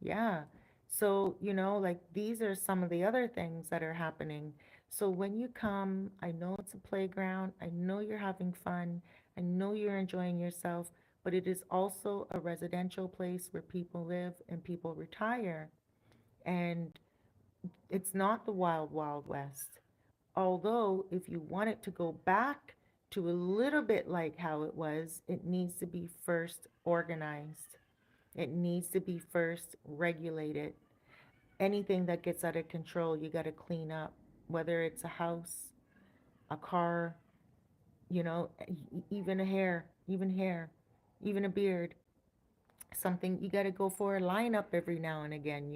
Yeah. So, like these are some of the other things that are happening. So when you come, I know it's a playground. I know you're having fun. I know you're enjoying yourself, but it is also a residential place where people live and people retire. And it's not the wild, wild west. Although, if you want it to go back to a little bit like how it was, it needs to be first organized. It needs to be first regulated. Anything that gets out of control, you got to clean up, whether it's a house, a car, even a hair, even a beard, something you got to go for a lineup every now and again.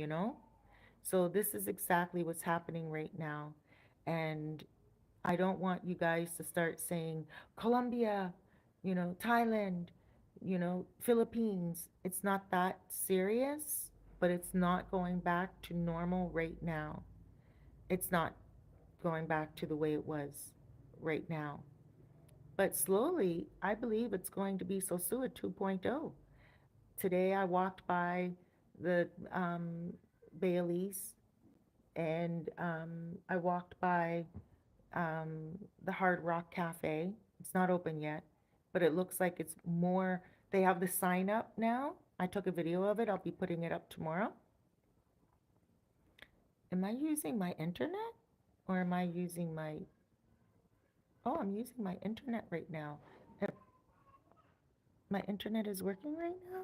So this is exactly what's happening right now. And I don't want you guys to start saying Colombia, Thailand, Philippines. It's not that serious, but it's not going back to normal right now. It's not going back to the way it was right now. But slowly, I believe it's going to be Sosua 2.0. Today, I walked by the Bailey's, and I walked by the Hard Rock Cafe. It's not open yet, but it looks like it's more. They have the sign up now. I took a video of it. I'll be putting it up tomorrow. Am I using my internet or am I using my. Oh, I'm using my internet right now. My internet is working right now.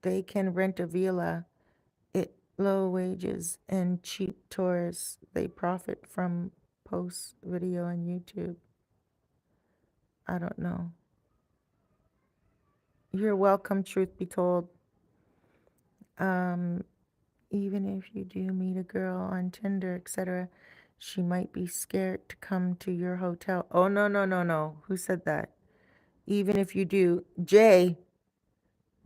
They can rent a villa. It low wages and cheap tourists. They profit from post video on YouTube. I don't know. You're welcome, truth be told. Um, Even if you do meet a girl on Tinder, etc., she might be scared to come to your hotel. Oh, no, no, no, no. Who said that? Even if you do. Jay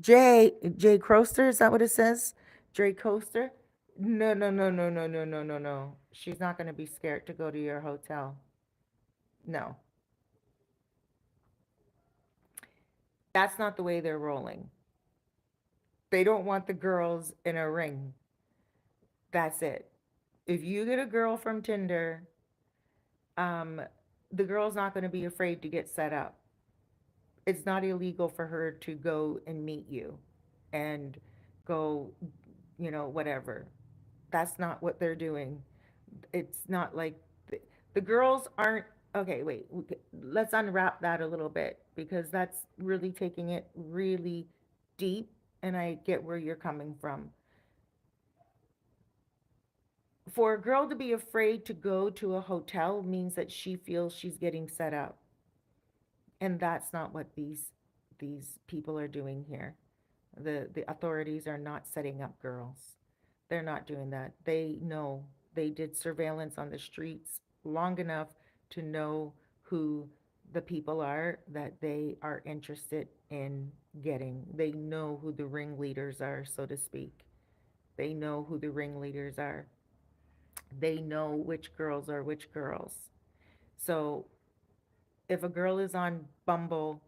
Croster, is that what it says? Jay Coaster? No, no, no, no, no, no, no, no, no. She's not going to be scared to go to your hotel. No, that's not the way they're rolling. They don't want the girls in a ring. That's it. If you get a girl from Tinder, um, the girl's not going to be afraid to get set up. It's not illegal for her to go and meet you and go, whatever. That's not what they're doing. It's not like the girls aren't. Okay, wait. Let's unwrap that a little bit because that's really taking it really deep, and I get where you're coming from. For a girl to be afraid to go to a hotel means that she feels she's getting set up. And that's not what these people are doing here. The authorities are not setting up girls. They're not doing that. They know. They did surveillance on the streets long enough to know who the people are that they are interested in getting. They know who the ringleaders are, so to speak. They know who the ringleaders are. They know which girls are which girls. So if a girl is on Bumble,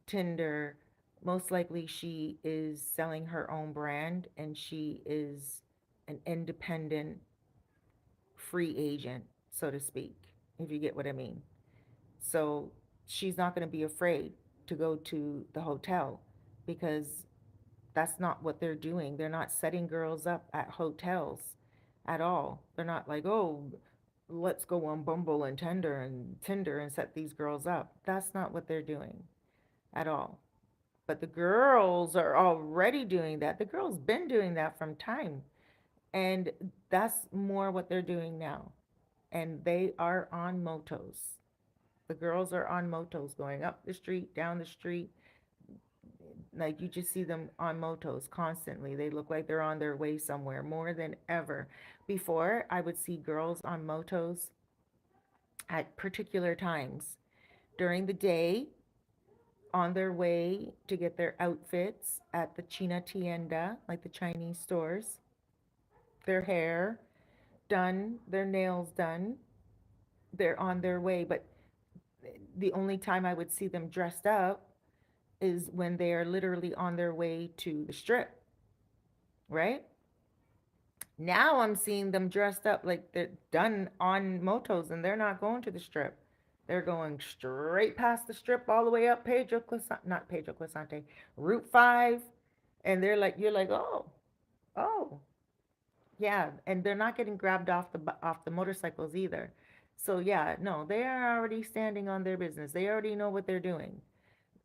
Tinder, most likely she is selling her own brand and she is an independent free agent, so to speak, if you get what I mean. So she's not going to be afraid to go to the hotel because that's not what they're doing. They're not setting girls up at hotels at all. They're not like, oh, let's go on Bumble and Tinder and set these girls up. That's not what they're doing at all. But the girls are already doing that. The girls been doing that from time. And that's more what they're doing now. And they are on motos. The girls are on motos going up the street, down the street. Like you just see them on motos constantly. They look like they're on their way somewhere more than ever. Before, I would see girls on motos at particular times during the day on their way to get their outfits at the China Tienda, like the Chinese stores, their hair done, their nails done. They're on their way. But the only time I would see them dressed up is when they are literally on their way to the strip, right? Now I'm seeing them dressed up like they're done on motos and they're not going to the strip. They're going straight past the strip all the way up Pedro Clisante, not Pedro Clisante, Route 5. And they're like, you're like, oh, oh, yeah. And they're not getting grabbed off the motorcycles either. So yeah, no, they are already standing on their business. They already know what they're doing.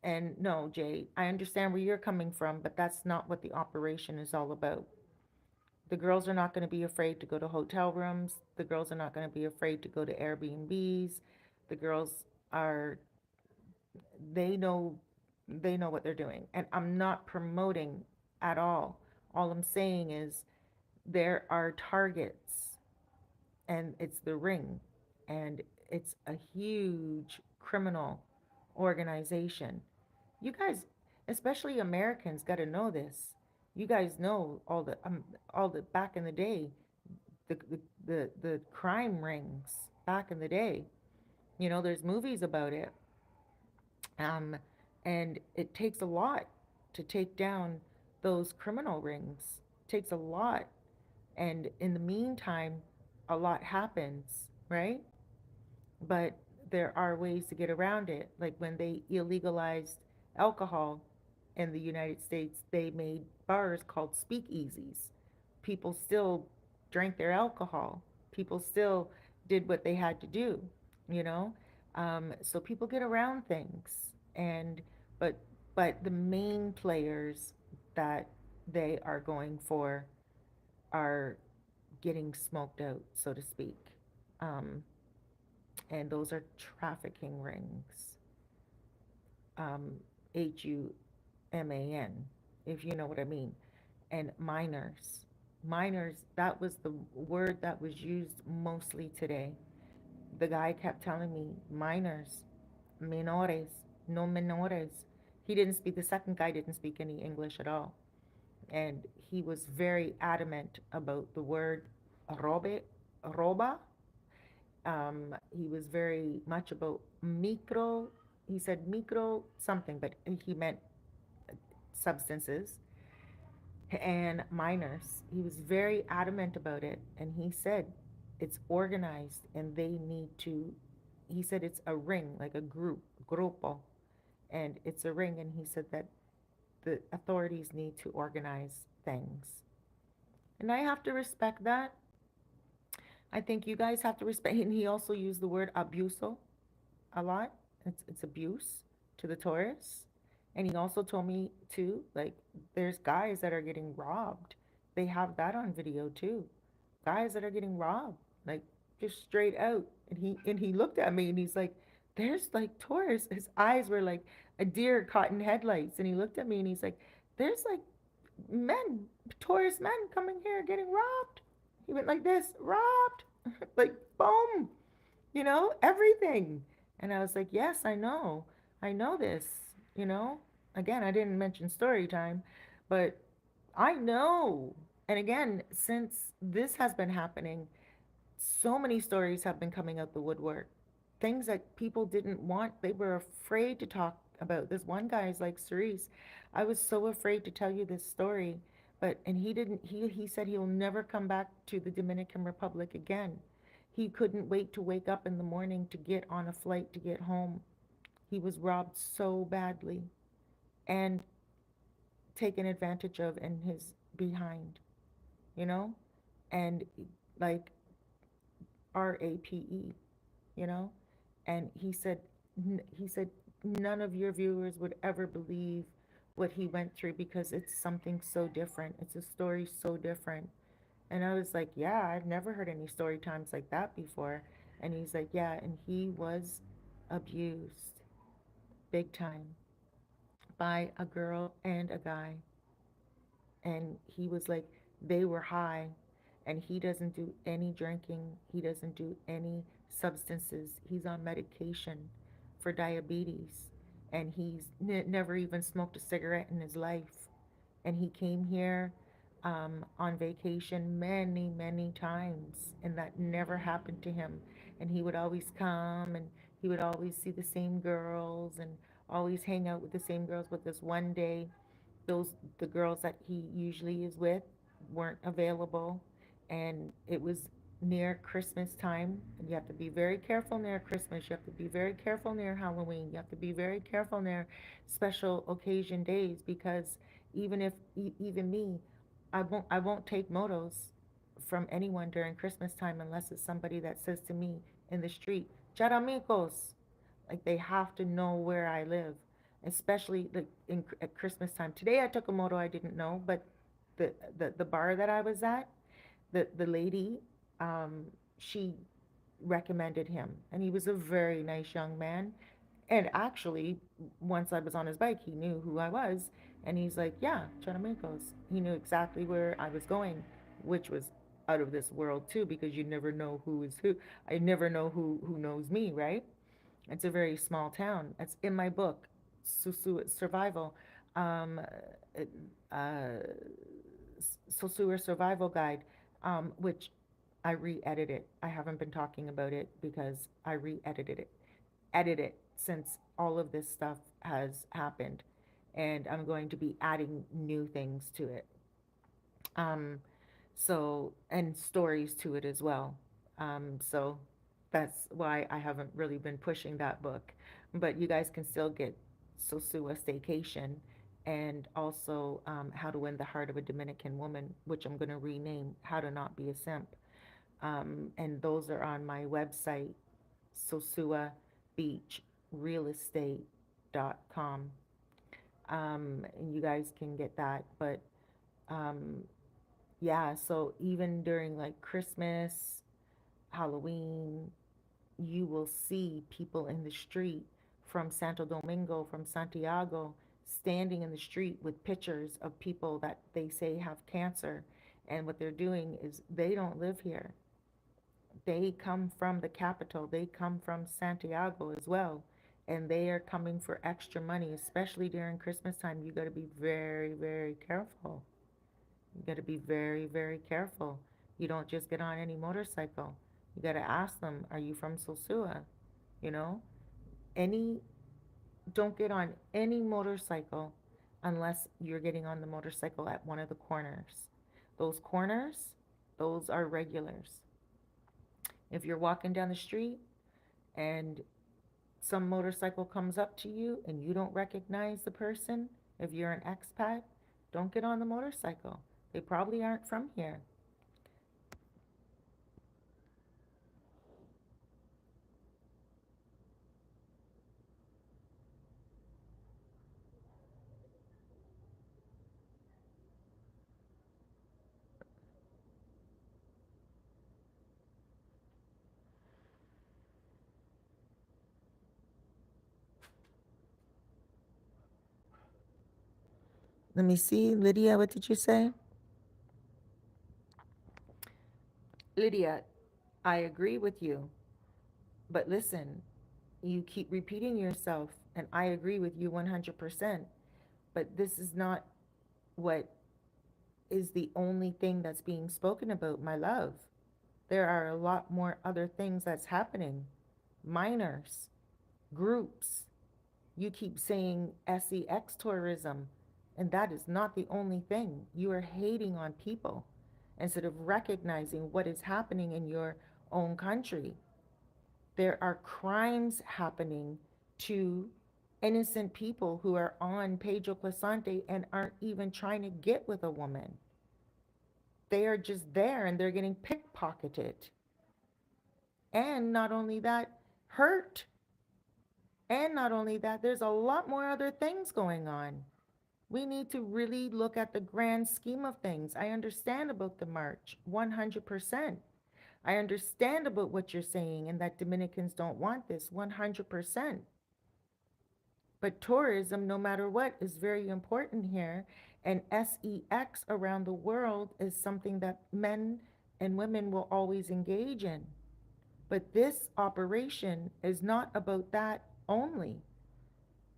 And no, Jay, I understand where you're coming from, but that's not what the operation is all about. The girls are not going to be afraid to go to hotel rooms. The girls are not going to be afraid to go to Airbnbs. The girls are, they know, they know what they're doing. And I'm not promoting at all. All I'm saying is there are targets and it's the ring and it's a huge criminal organization. You guys, especially Americans, got to know this. You guys know all the back in the day, the crime rings back in the day. You know, there's movies about it, um, and it takes a lot to take down those criminal rings. It takes a lot, and in the meantime, a lot happens, right? But there are ways to get around it. Like when they illegalized alcohol in the United States, they made bars called speakeasies. People still drank their alcohol. People still did what they had to do, you know. So people get around things, and but but the main players that they are going for are getting smoked out, so to speak. Um, and those are trafficking rings. HUMAN, if you know what I mean. And minors. Minors, that was the word that was used mostly today. The guy kept telling me, minors, menores, no menores. He didn't speak, the second guy didn't speak any English at all. And he was very adamant about the word robe, roba. He was very much about micro. He said micro something, but he meant substances and minors. He was very adamant about it, and he said it's organized, and they need to. He said it's a ring, like a group, grupo, and it's a ring, and he said that the authorities need to organize things, and I have to respect that. I think you guys have to respect. And he also used the word abuso a lot. It's abuse to the tourists. And he also told me too, like there's guys that are getting robbed. They have that on video too. Guys that are getting robbed, like just straight out. And he looked at me and he's like, "There's like tourists." His eyes were like a deer caught in headlights. And he looked at me and he's like, "There's like men, tourist men coming here getting robbed." He went like this, robbed, like boom, everything. And I was like, yes, I know this, you know. Again, I didn't mention story time, but I know. And again, since this has been happening, so many stories have been coming out the woodwork. Things that people didn't want, they were afraid to talk about. This one guy is like, Cerise, I was so afraid to tell you this story, but and he didn't he said he'll never come back to the Dominican Republic again. He couldn't wait to wake up in the morning to get on a flight to get home. He was robbed so badly and taken advantage of in his behind, you know? And like RAPE, you know? And he said, none of your viewers would ever believe what he went through because it's something so different. It's a story so different. And I was like, yeah, I've never heard any story times like that before. And he's like, yeah, and he was abused big time by a girl and a guy. And he was like, they were high, and he doesn't do any drinking, he doesn't do any substances, he's on medication for diabetes, and he's never even smoked a cigarette in his life. And he came here on vacation many times, and that never happened to him. And he would always come, and he would always see the same girls, and always hang out with the same girls. But this one day, those the girls that he usually is with weren't available, and it was near Christmas time. And you have to be very careful near Christmas, you have to be very careful near Halloween, you have to be very careful near special occasion days, because even if even me, I won't take motos from anyone during Christmas time unless it's somebody that says to me in the street, Charamicos. Like, they have to know where I live, especially at Christmas time. Today I took a moto I didn't know, but the bar that I was at, the lady, um, she recommended him, and he was a very nice young man. And actually, once I was on his bike, he knew who I was, and he's like, "Yeah, Charamicos." He knew exactly where I was going, which was out of this world too, because you never know who is who. I never know who knows me, right? It's a very small town. It's in my book, Sosua Survival, um, uh, Sosua Survival Guide, which I re-edited. I haven't been talking about it because I edited it since all of this stuff has happened, and I'm going to be adding new things to it. Um, so, and stories to it as well. So that's why I haven't really been pushing that book. But you guys can still get Sosua Staycation, and also How to Win the Heart of a Dominican Woman, which I'm going to rename How to Not Be a Simp. And those are on my website, Sosua Beach Real Estate.com. And you guys can get that. But um, yeah, so even during like Christmas, Halloween, you will see people in the street from Santo Domingo, from Santiago, standing in the street with pictures of people that they say have cancer. And what they're doing is they don't live here. They come from the capital, they come from Santiago as well. And they are coming for extra money, especially during Christmas time. You got to be very careful. You got to be very careful. You don't just get on any motorcycle. You got to ask them, are you from Sosua? You know, any, don't get on any motorcycle unless you're getting on the motorcycle at one of the corners. Those corners, those are regulars. If you're walking down the street and some motorcycle comes up to you and you don't recognize the person, if you're an expat, don't get on the motorcycle. They probably aren't from here. Let me see, Lydia, what did you say? Lydia, I agree with you, but listen, you keep repeating yourself, and I agree with you 100%, but this is not what is the only thing that's being spoken about, my love. There are a lot more other things that's happening. Minors, groups. You keep saying sex tourism, and that is not the only thing. You are hating on people instead of recognizing what is happening in your own country. There are crimes happening to innocent people who are on Pedro Clasante and aren't even trying to get with a woman. They are just there and they're getting pickpocketed. And not only that, hurt. And not only that, there's a lot more other things going on. We need to really look at the grand scheme of things. I understand about the march, 100%. I understand about what you're saying and that Dominicans don't want this, 100%. But tourism, no matter what, is very important here. And sex around the world is something that men and women will always engage in. But this operation is not about that only.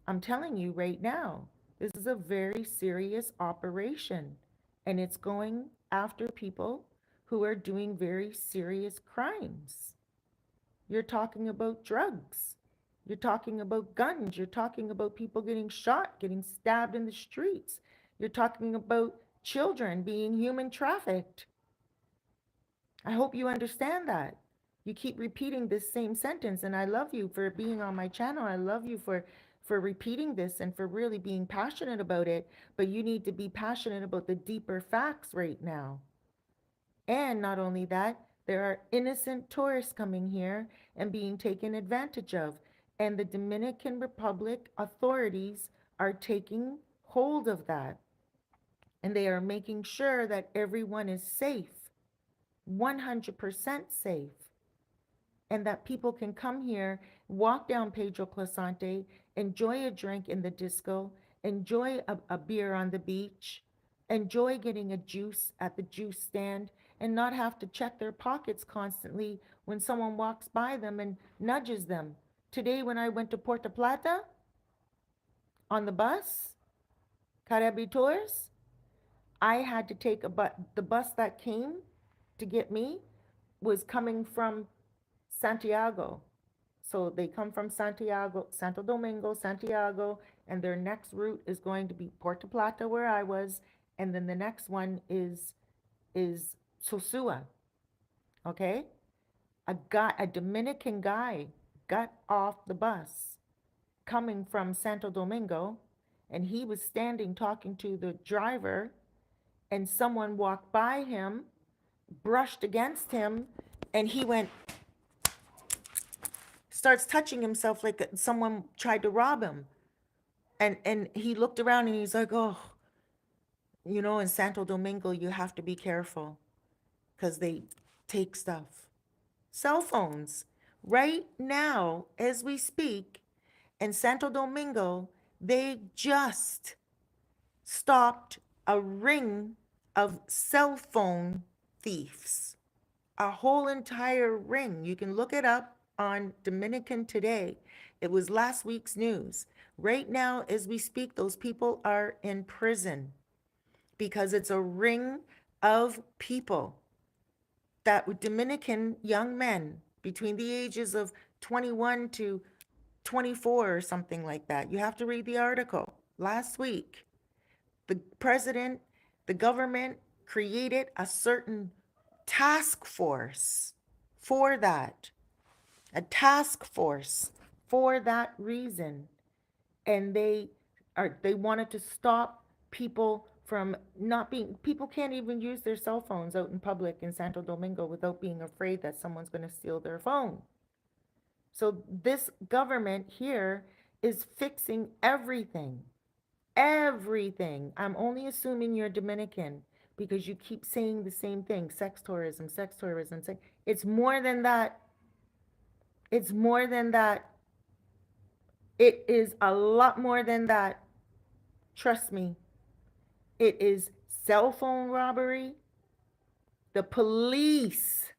I'm telling you right now, this is a very serious operation. And it's going after people who are doing very serious crimes. You're talking about drugs. You're talking about guns. You're talking about people getting shot, getting stabbed in the streets. You're talking about children being human trafficked. I hope you understand that. You keep repeating this same sentence, and I love you for being on my channel. I love you for repeating this and for really being passionate about it, but you need to be passionate about the deeper facts right now. And not only that, there are innocent tourists coming here and being taken advantage of. And the Dominican Republic authorities are taking hold of that. And they are making sure that everyone is safe, 100% safe. And that people can come here, walk down Pedro Clasante, enjoy a drink in the disco, enjoy a beer on the beach, enjoy getting a juice at the juice stand, and not have to check their pockets constantly when someone walks by them and nudges them. Today, when I went to Puerto Plata on the bus, Cabarete, I had to take the bus that came to get me was coming from Santiago. So they come from Santiago, Santo Domingo, Santiago, and their next route is going to be Puerto Plata, where I was, and then the next one is Sosua. Okay? A Dominican guy got off the bus coming from Santo Domingo, and he was standing talking to the driver, and someone walked by him, brushed against him, and he starts touching himself like someone tried to rob him. And he looked around and he's like, oh, in Santo Domingo, you have to be careful because they take stuff. Cell phones. Right now, as we speak, in Santo Domingo, they just stopped a ring of cell phone thieves. A whole entire ring. You can look it up on Dominican Today. It was last week's news. Right now, as we speak, those people are in prison because it's a ring of people that were Dominican young men between the ages of 21 to 24 or something like that. You have to read the article. Last week, the president, the government created a certain task force for that, a task force for that reason. And they wanted to stop people from not being, people can't even use their cell phones out in public in Santo Domingo without being afraid that someone's going to steal their phone. So this government here is fixing everything. Everything. I'm only assuming you're Dominican because you keep saying the same thing, sex tourism, sex tourism. It's more than that. It's more than that. It is a lot more than that. Trust me. It is cell phone robbery. The police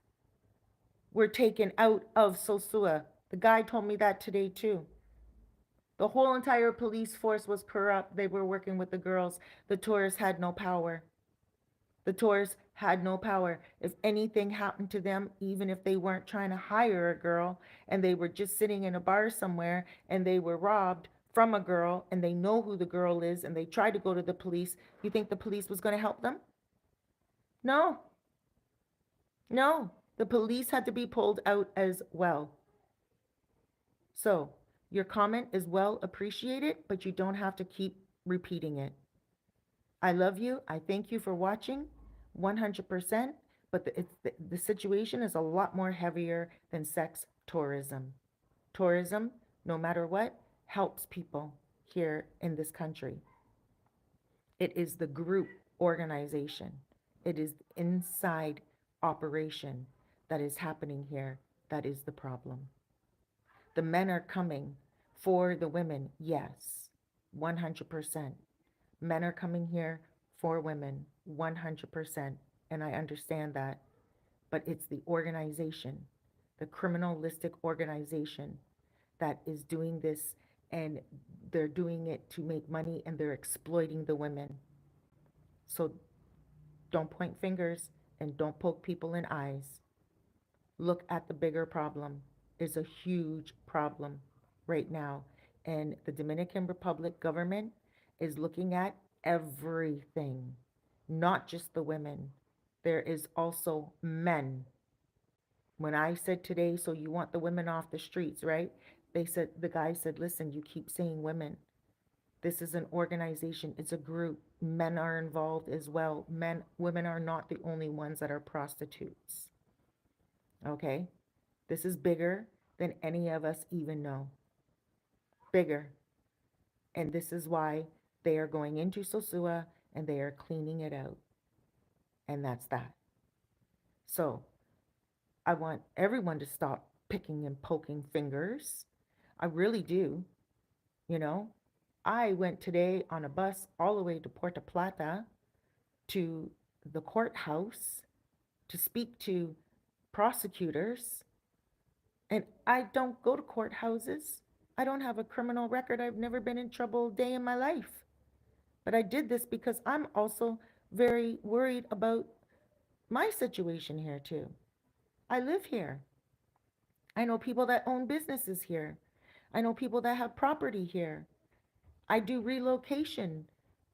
were taken out of Sosua. The guy told me that today too. The whole entire police force was corrupt. They were working with the girls. The tourists had no power. The tourists had no power. If anything happened to them, even if they weren't trying to hire a girl and they were just sitting in a bar somewhere and they were robbed from a girl and they know who the girl is and they tried to go to the police, you think the police was going to help them? No. No. The police had to be pulled out as well. So, your comment is well appreciated, but you don't have to keep repeating it. I love you. I thank you for watching 100%, but the situation is a lot more heavier than sex tourism. Tourism, no matter what, helps people here in this country. It is the group organization, it is inside operation that is happening here that is the problem. The men are coming for the women, yes, 100%. Men are coming here for women, 100%. And I understand that. But it's the organization, the criminalistic organization that is doing this, and they're doing it to make money, and they're exploiting the women. So don't point fingers and don't poke people in eyes. Look at the bigger problem. It's a huge problem right now. And the Dominican Republic government is looking at everything, not just the women. There is also men. When I said today, so you want the women off the streets, right? The guy said, listen, you keep saying women. This is an organization, it's a group. Men are involved as well. Women are not the only ones that are prostitutes. Okay? This is bigger than any of us even know. Bigger. And this is why they are going into Sosua and they are cleaning it out. And that's that. So I want everyone to stop picking and poking fingers. I really do. You know, I went today on a bus all the way to Puerto Plata to the courthouse to speak to prosecutors. And I don't go to courthouses. I don't have a criminal record. I've never been in trouble a day in my life. But I did this because I'm also very worried about my situation here, too. I live here. I know people that own businesses here. I know people that have property here. I do relocation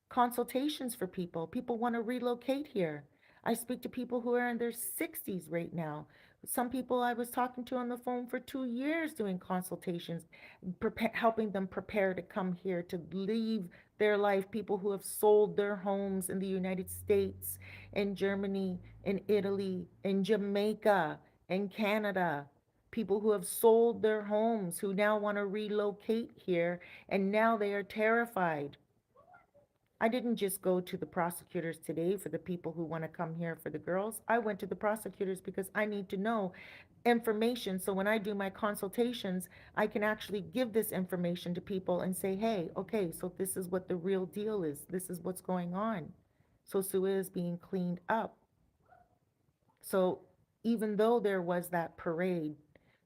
consultations for people. People want to relocate here. I speak to people who are in their 60s right now. Some people I was talking to on the phone for 2 years doing consultations, helping them prepare to come here, to leave their life. People who have sold their homes in the United States, in Germany, in Italy, in Jamaica, in Canada. People who have sold their homes who now want to relocate here, and now they are terrified. I didn't just go to the prosecutors today for the people who want to come here for the girls. I went to the prosecutors because I need to know information so when I do my consultations, I can actually give this information to people and say, hey, okay, so this is what the real deal is. This is what's going on. So Sosua is being cleaned up. So even though there was that parade,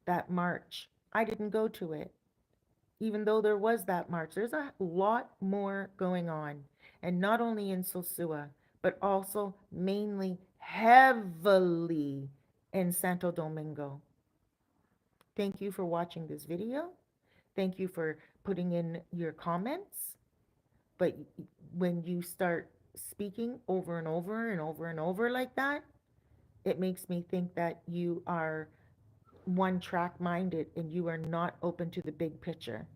that march, I didn't go to it. Even though there was that march, there's a lot more going on. And not only in Sosua, but also mainly heavily in Santo Domingo. Thank you for watching this video. Thank you for putting in your comments. But when you start speaking over and over and over and over like that, it makes me think that you are one track minded and you are not open to the big picture.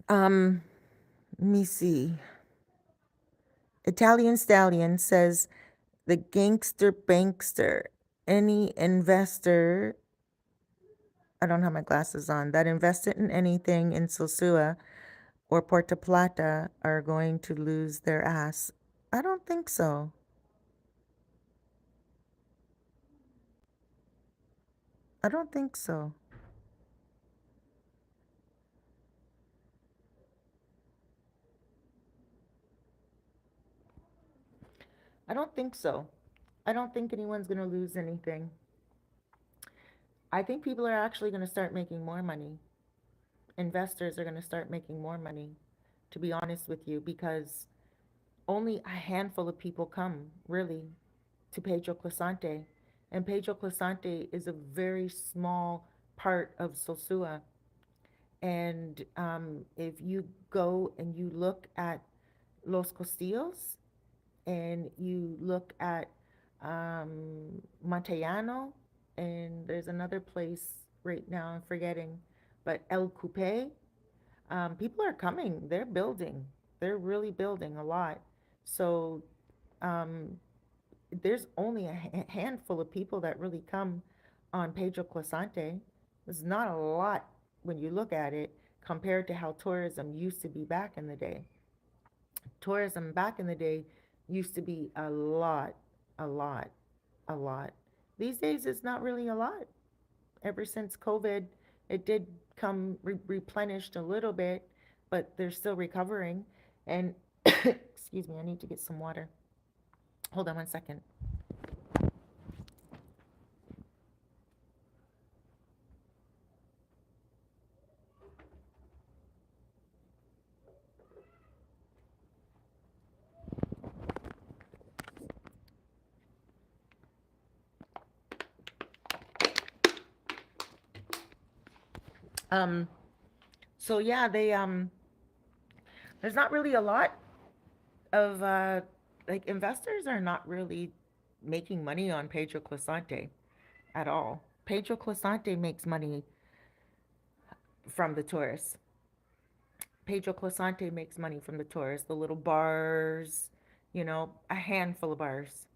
Um, Let me see. Italian Stallion says the gangster bankster, any investor, I don't have my glasses on, that invested in anything in Sosua or Puerto Plata are going to lose their ass. I don't think so. I don't think so. I don't think so. I don't think anyone's going to lose anything. I think people are actually going to start making more money. Investors are going to start making more money, to be honest with you, because only a handful of people come, really, to Pedro Clisante. And Pedro Clisante is a very small part of Sosua. And if you go and you look at Los Castillos and you look at Montellano, and there's another place right now I'm forgetting, but El Coupe, people are coming. They're building. They're really building a lot. So um, there's only a handful of people that really come on Pedro Clisante. There's not a lot when you look at it compared to how tourism used to be back in the day. Tourism back in the day used to be a lot, a lot, a lot. These days, it's not really a lot. Ever since COVID, it did come replenished a little bit, but they're still recovering. And excuse me, I need to get some water. Hold on one second. Um, so yeah, there's not really a lot of like investors are not really making money on Pedro Clisante at all. Pedro Clisante makes money from the tourists. Pedro Clisante makes money from the tourists, the little bars, a handful of bars.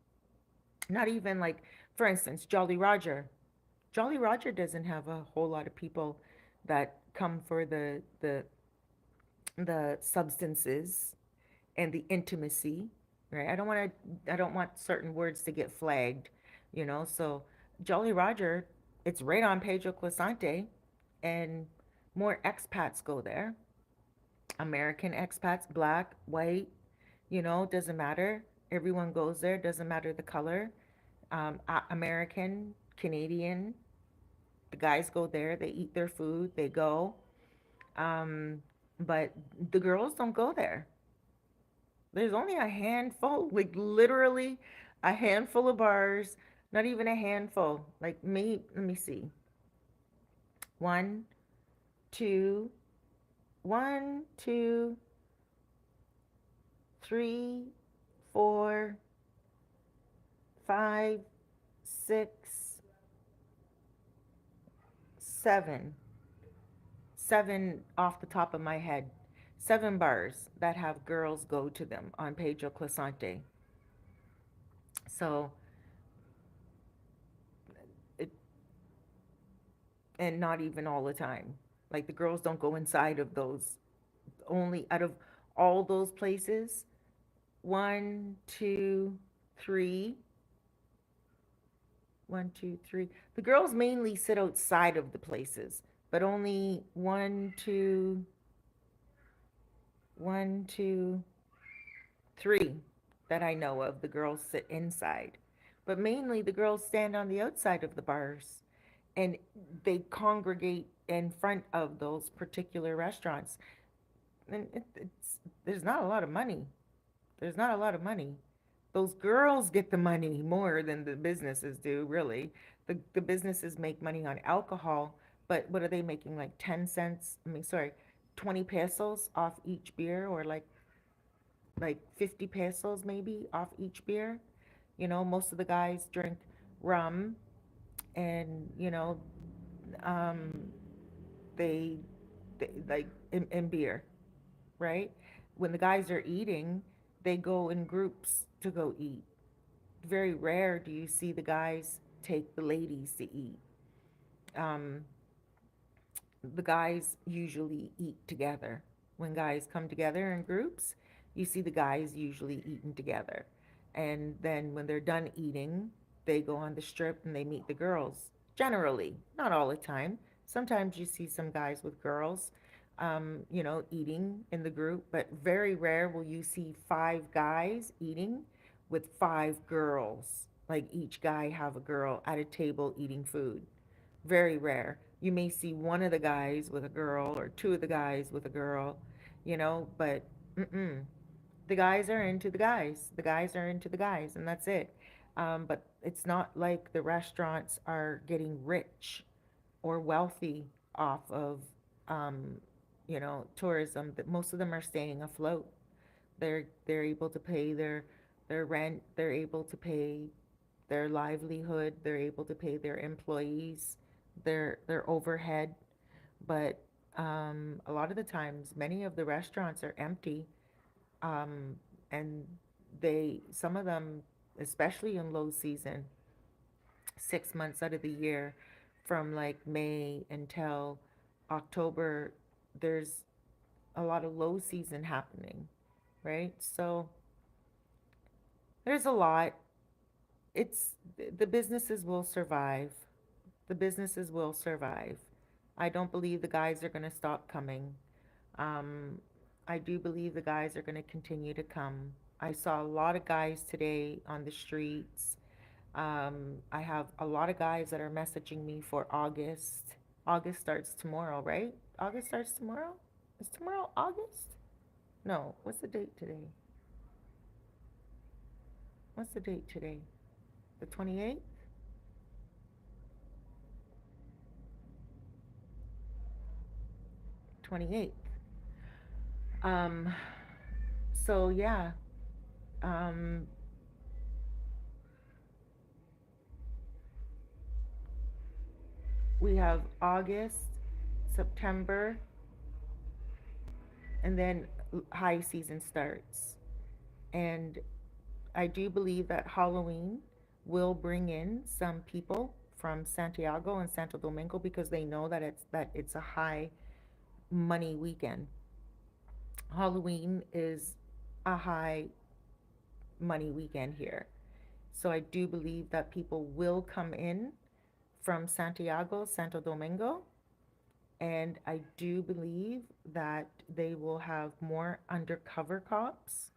Not even like, for instance, Jolly Roger. Jolly Roger doesn't have a whole lot of people that come for the substances and the intimacy, right? I don't want certain words to get flagged. So Jolly Roger, it's right on Pedro Clisante, and more expats go there. American expats, black, white, doesn't matter. Everyone goes there, doesn't matter the color. American, Canadian, the guys go there, they eat their food, they go. Um, but the girls don't go there. There's only a handful, like literally a handful of bars, not even a handful. Like me, let me see. One, two, one, two, three, four, five, six, seven. Seven off the top of my head. Seven bars that have girls go to them on Pedro Clisante. So it, and not even all the time. Like the girls don't go inside of those. Only out of all those places, one, two, three, one, two, three. The girls mainly sit outside of the places, but only one, two, three that I know of. The girls sit inside, but mainly the girls stand on the outside of the bars, and they congregate in front of those particular restaurants. And there's not a lot of money. There's not a lot of money. Those girls get the money more than the businesses do, really. The businesses make money on alcohol, but what are they making? Like 10 cents? I mean, sorry, 20 pesos off each beer, or like 50 pesos maybe off each beer. Most of the guys drink rum, and um, they, they like in beer, right? When the guys are eating, they go in groups to go eat. Very rare do you see the guys take the ladies to eat. Um, the guys usually eat together. When guys come together in groups, you see the guys usually eating together. And then when they're done eating, they go on the strip and they meet the girls. Generally, not all the time. Sometimes you see some guys with girls, eating in the group, but very rare will you see five guys eating with five girls. Like each guy have a girl at a table eating food. Very rare. You may see one of the guys with a girl or two of the guys with a girl, but mm-mm. The guys are into the guys. The guys are into the guys, and that's it. But it's not like the restaurants are getting rich or wealthy off of, um, tourism. That most of them are staying afloat. They're able to pay their rent. They're able to pay their livelihood. They're able to pay their employees, their overhead. But a lot of the times, many of the restaurants are empty, um, and some of them, especially in low season, 6 months out of the year, from like May until October, there's a lot of low season happening, right? So there's a lot. It's the businesses will survive. The businesses will survive. I don't believe the guys are going to stop coming. Um, I do believe the guys are going to continue to come. I saw a lot of guys today on the streets. I have a lot of guys that are messaging me for August. August starts tomorrow, right? August starts tomorrow? Is tomorrow August? No, what's the date today? What's the date today? The 28th? 28th. Um, so yeah, um, we have August, September, and then high season starts. And I do believe that Halloween will bring in some people from Santiago and Santo Domingo because they know that it's a high money weekend. Halloween is a high money weekend here. So I do believe that people will come in from Santiago, Santo Domingo, and I do believe that they will have more undercover cops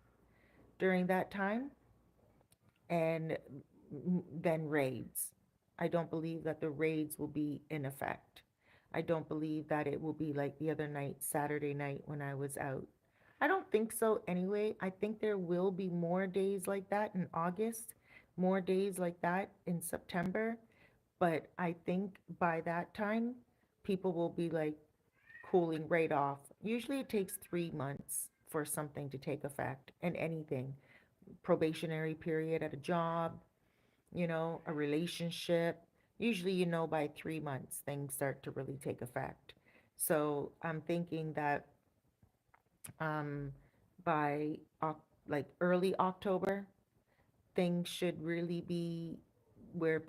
during that time and then raids. I don't believe that the raids will be in effect. I don't believe that it will be like the other night, Saturday night when I was out. I don't think so anyway. I think there will be more days like that in August, more days like that in September, but I think by that time, people will be like cooling right off. Usually it takes 3 months for something to take effect and anything. Probationary period at a job, a relationship. Usually, by 3 months, things start to really take effect. So I'm thinking that um, by like early October, things should really be where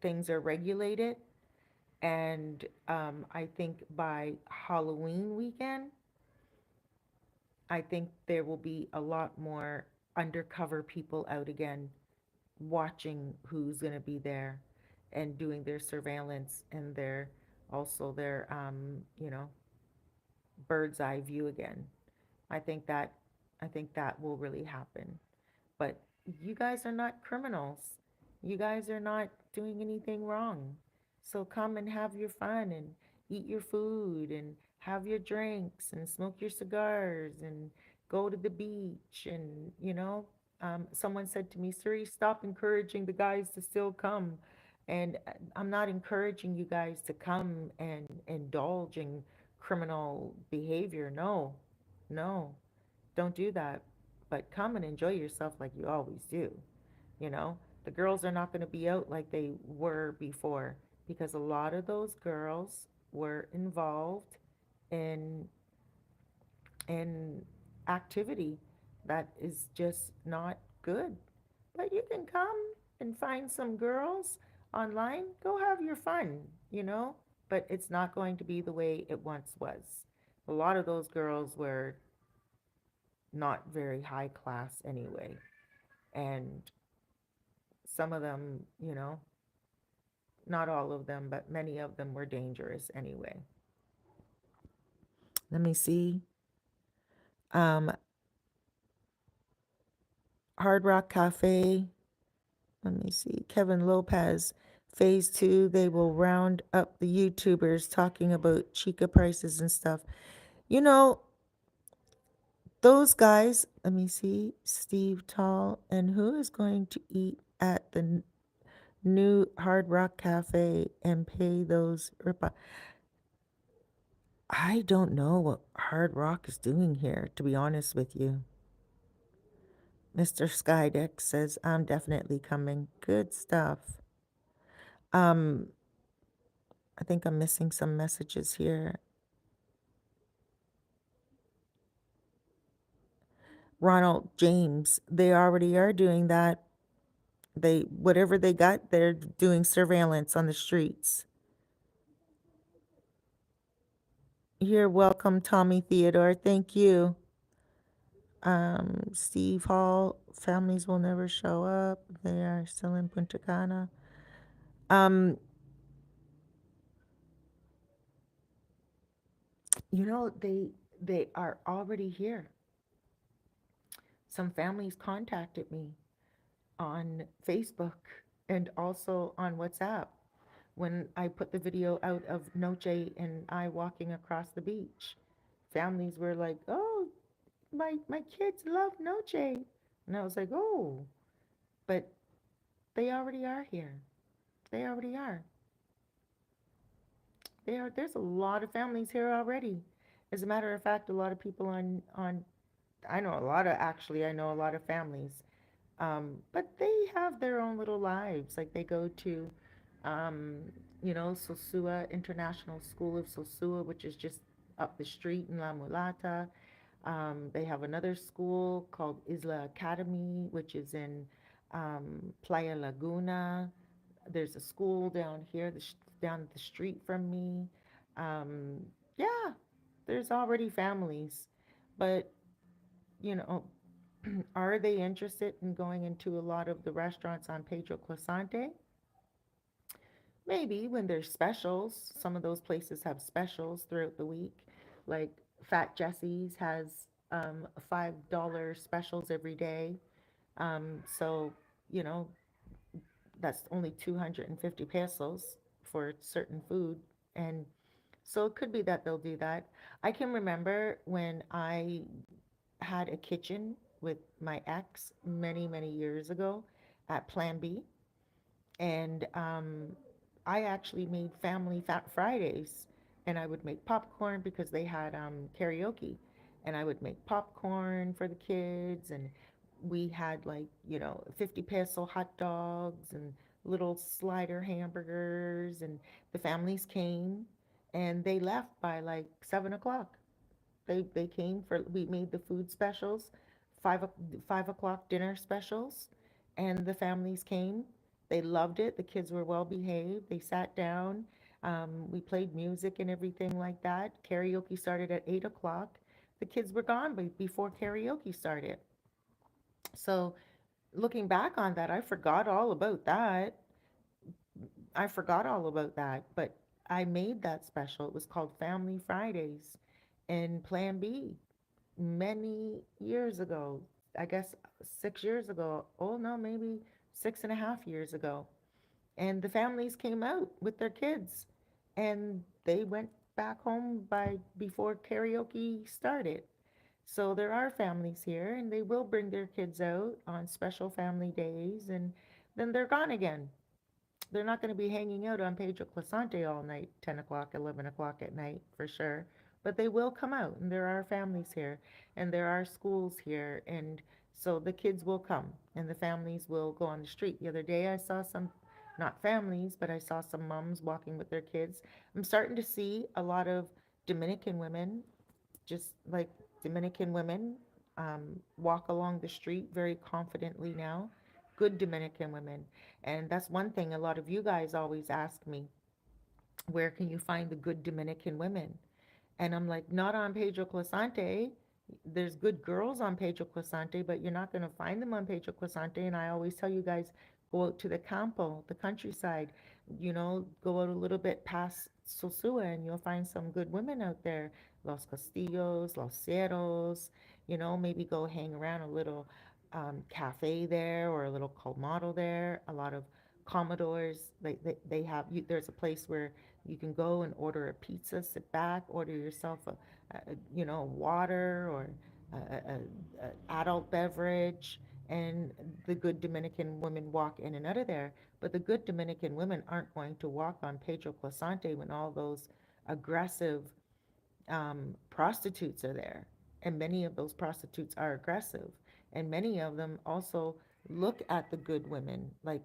things are regulated. And I think by Halloween weekend, I think there will be a lot more undercover people out again watching who's going to be there and doing their surveillance and their bird's eye view again. I think that I think that will really happen. But you guys are not criminals. You guys are not doing anything wrong. So come and have your fun and eat your food and have your drinks and smoke your cigars and go to the beach. And, someone said to me, Siri, stop encouraging the guys to still come. And I'm not encouraging you guys to come and indulge in criminal behavior. No, no, don't do that. But come and enjoy yourself like you always do. You know, the girls are not going to be out like they were before because a lot of those girls were involved in in activity that is just not good. But you can come and find some girls online, go have your fun. But it's not going to be the way it once was. A lot of those girls were not very high class anyway. And some of them, not all of them, but many of them were dangerous anyway. Let me see. Um, Hard Rock Cafe. Let me see. Kevin Lopez. Phase 2, they will round up the YouTubers talking about chica prices and stuff. You know, those guys, let me see. Steve Tall. And who is going to eat at the new Hard Rock Cafe and pay those rip. I don't know what Hard Rock is doing here, to be honest with you. Mr. Skydeck says, I'm definitely coming. Good stuff. Um, I think I'm missing some messages here. Ronald James, they already are doing that. They whatever they got, they're doing surveillance on the streets. You're welcome, Tommy Theodore. Thank you. Steve Hall, families will never show up. They are still in Punta Cana. Um, they are already here. Some families contacted me on Facebook and also on WhatsApp when I put the video out of Noche and I walking across the beach. Families were like, "Oh, my kids love Noche," and I was like, "Oh," but they already are here. They already are. There's a lot of families here already. As a matter of fact, a lot of people on I know a lot of actually I know a lot of families. But they have their own little lives. Like they go to um, Sosua International School of Sosua, which is just up the street in La Mulata. They have another school called Isla Academy, which is in Playa Laguna. There's a school down here, down the street from me. Um, yeah, there's already families, but you know, are they interested in going into a lot of the restaurants on Pedro Clasante? Maybe when there's specials. Some of those places have specials throughout the week. Like Fat Jesse's has $5 specials every day. So, you know, that's only 250 pesos for certain food. And so it could be that they'll do that. I can remember when I had a kitchen with my ex many, many years ago at Plan B. And I actually made family Fat Fridays. And I would make popcorn because they had karaoke. And I would make popcorn for the kids. And we had like, 50 peso hot dogs and little slider hamburgers. And the families came and they left by like 7 o'clock. They came for we made the food specials, 5 o'clock dinner specials, and the families came. They loved it. The kids were well behaved. They sat down. We played music and everything like that. Karaoke started at 8 o'clock. The kids were gone before karaoke started. So looking back on that, I forgot all about that. I forgot all about that, but I made that special. It was called Family Fridays in Plan B many years ago. I guess 6 years ago. Oh no, maybe 6.5 years ago. And the families came out with their kids and they went back home by before karaoke started. So there are families here and they will bring their kids out on special family days and then they're gone again. They're not going to be hanging out on Pedro Clasante all night, 10 o'clock, 11 o'clock at night, for sure. But they will come out, and there are families here, and there are schools here, and so the kids will come, and the families will go on the street. The other day, I saw some, not families, but I saw some moms walking with their kids. I'm starting to see a lot of Dominican women, just like Dominican women, walk along the street very confidently now. Good Dominican women. And that's one thing a lot of you guys always ask me, where can you find the good Dominican women? And I'm like, not on Pedro Clasante. There's good girls on Pedro Clasante, but you're not going to find them on Pedro Clasante. And I always tell you guys, go out to the campo, the countryside, go out a little bit past Sosua and you'll find some good women out there. Los Castillos, Los Cerros, maybe go hang around a little cafe there or a little colmado there. A lot of Commodores, they have, there's a place where you can go and order a pizza, sit back, order yourself water or a adult beverage, and the good Dominican women walk in and out of there. But the good Dominican women aren't going to walk on Pedro Clasante when all those aggressive prostitutes are there. And many of those prostitutes are aggressive. And many of them also look at the good women like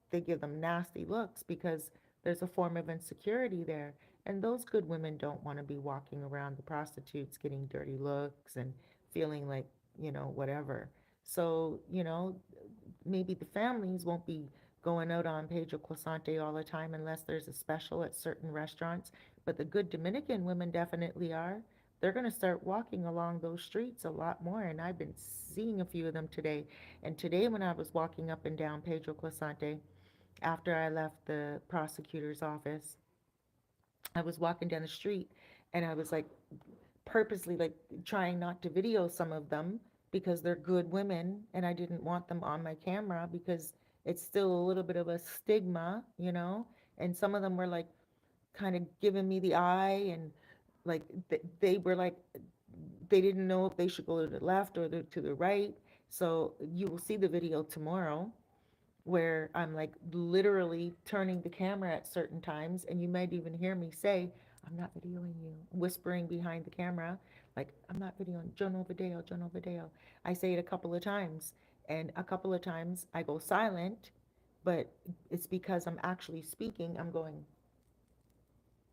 they give them nasty looks because there's a form of insecurity there. And those good women don't want to be walking around the prostitutes getting dirty looks and feeling like, whatever. So, maybe the families won't be going out on Pedro Clasante all the time unless there's a special at certain restaurants. But the good Dominican women definitely are. They're going to start walking along those streets a lot more. And I've been seeing a few of them today. And today, when I was walking up and down Pedro Clasante, after I left the prosecutor's office, I was walking down the street and I was like purposely like trying not to video some of them because they're good women and I didn't want them on my camera because it's still a little bit of a stigma. And some of them were like kind of giving me the eye and like they were like they didn't know if they should go to the left or to the right. So you will see the video tomorrow where I'm like literally turning the camera at certain times, and you might even hear me say, I'm not videoing you, whispering behind the camera, like, I'm not videoing Jono Video, Jono Video. I say it a couple of times, and a couple of times I go silent, but it's because I'm actually speaking. I'm going,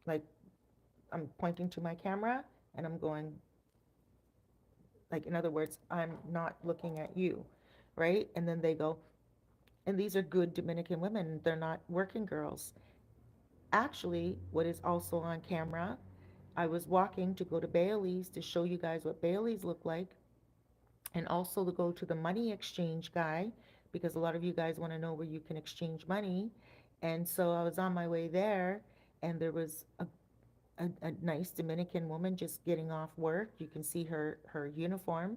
like, I'm pointing to my camera, and I'm going, like, in other words, I'm not looking at you, right? And then they go, and these are good Dominican women, they're not working girls. Actually, what is also on camera, I was walking to go to Bailey's to show you guys what Bailey's look like, and also to go to the money exchange guy because a lot of you guys want to know where you can exchange money. And so I was on my way there, and there was a nice Dominican woman just getting off work. You can see her uniform,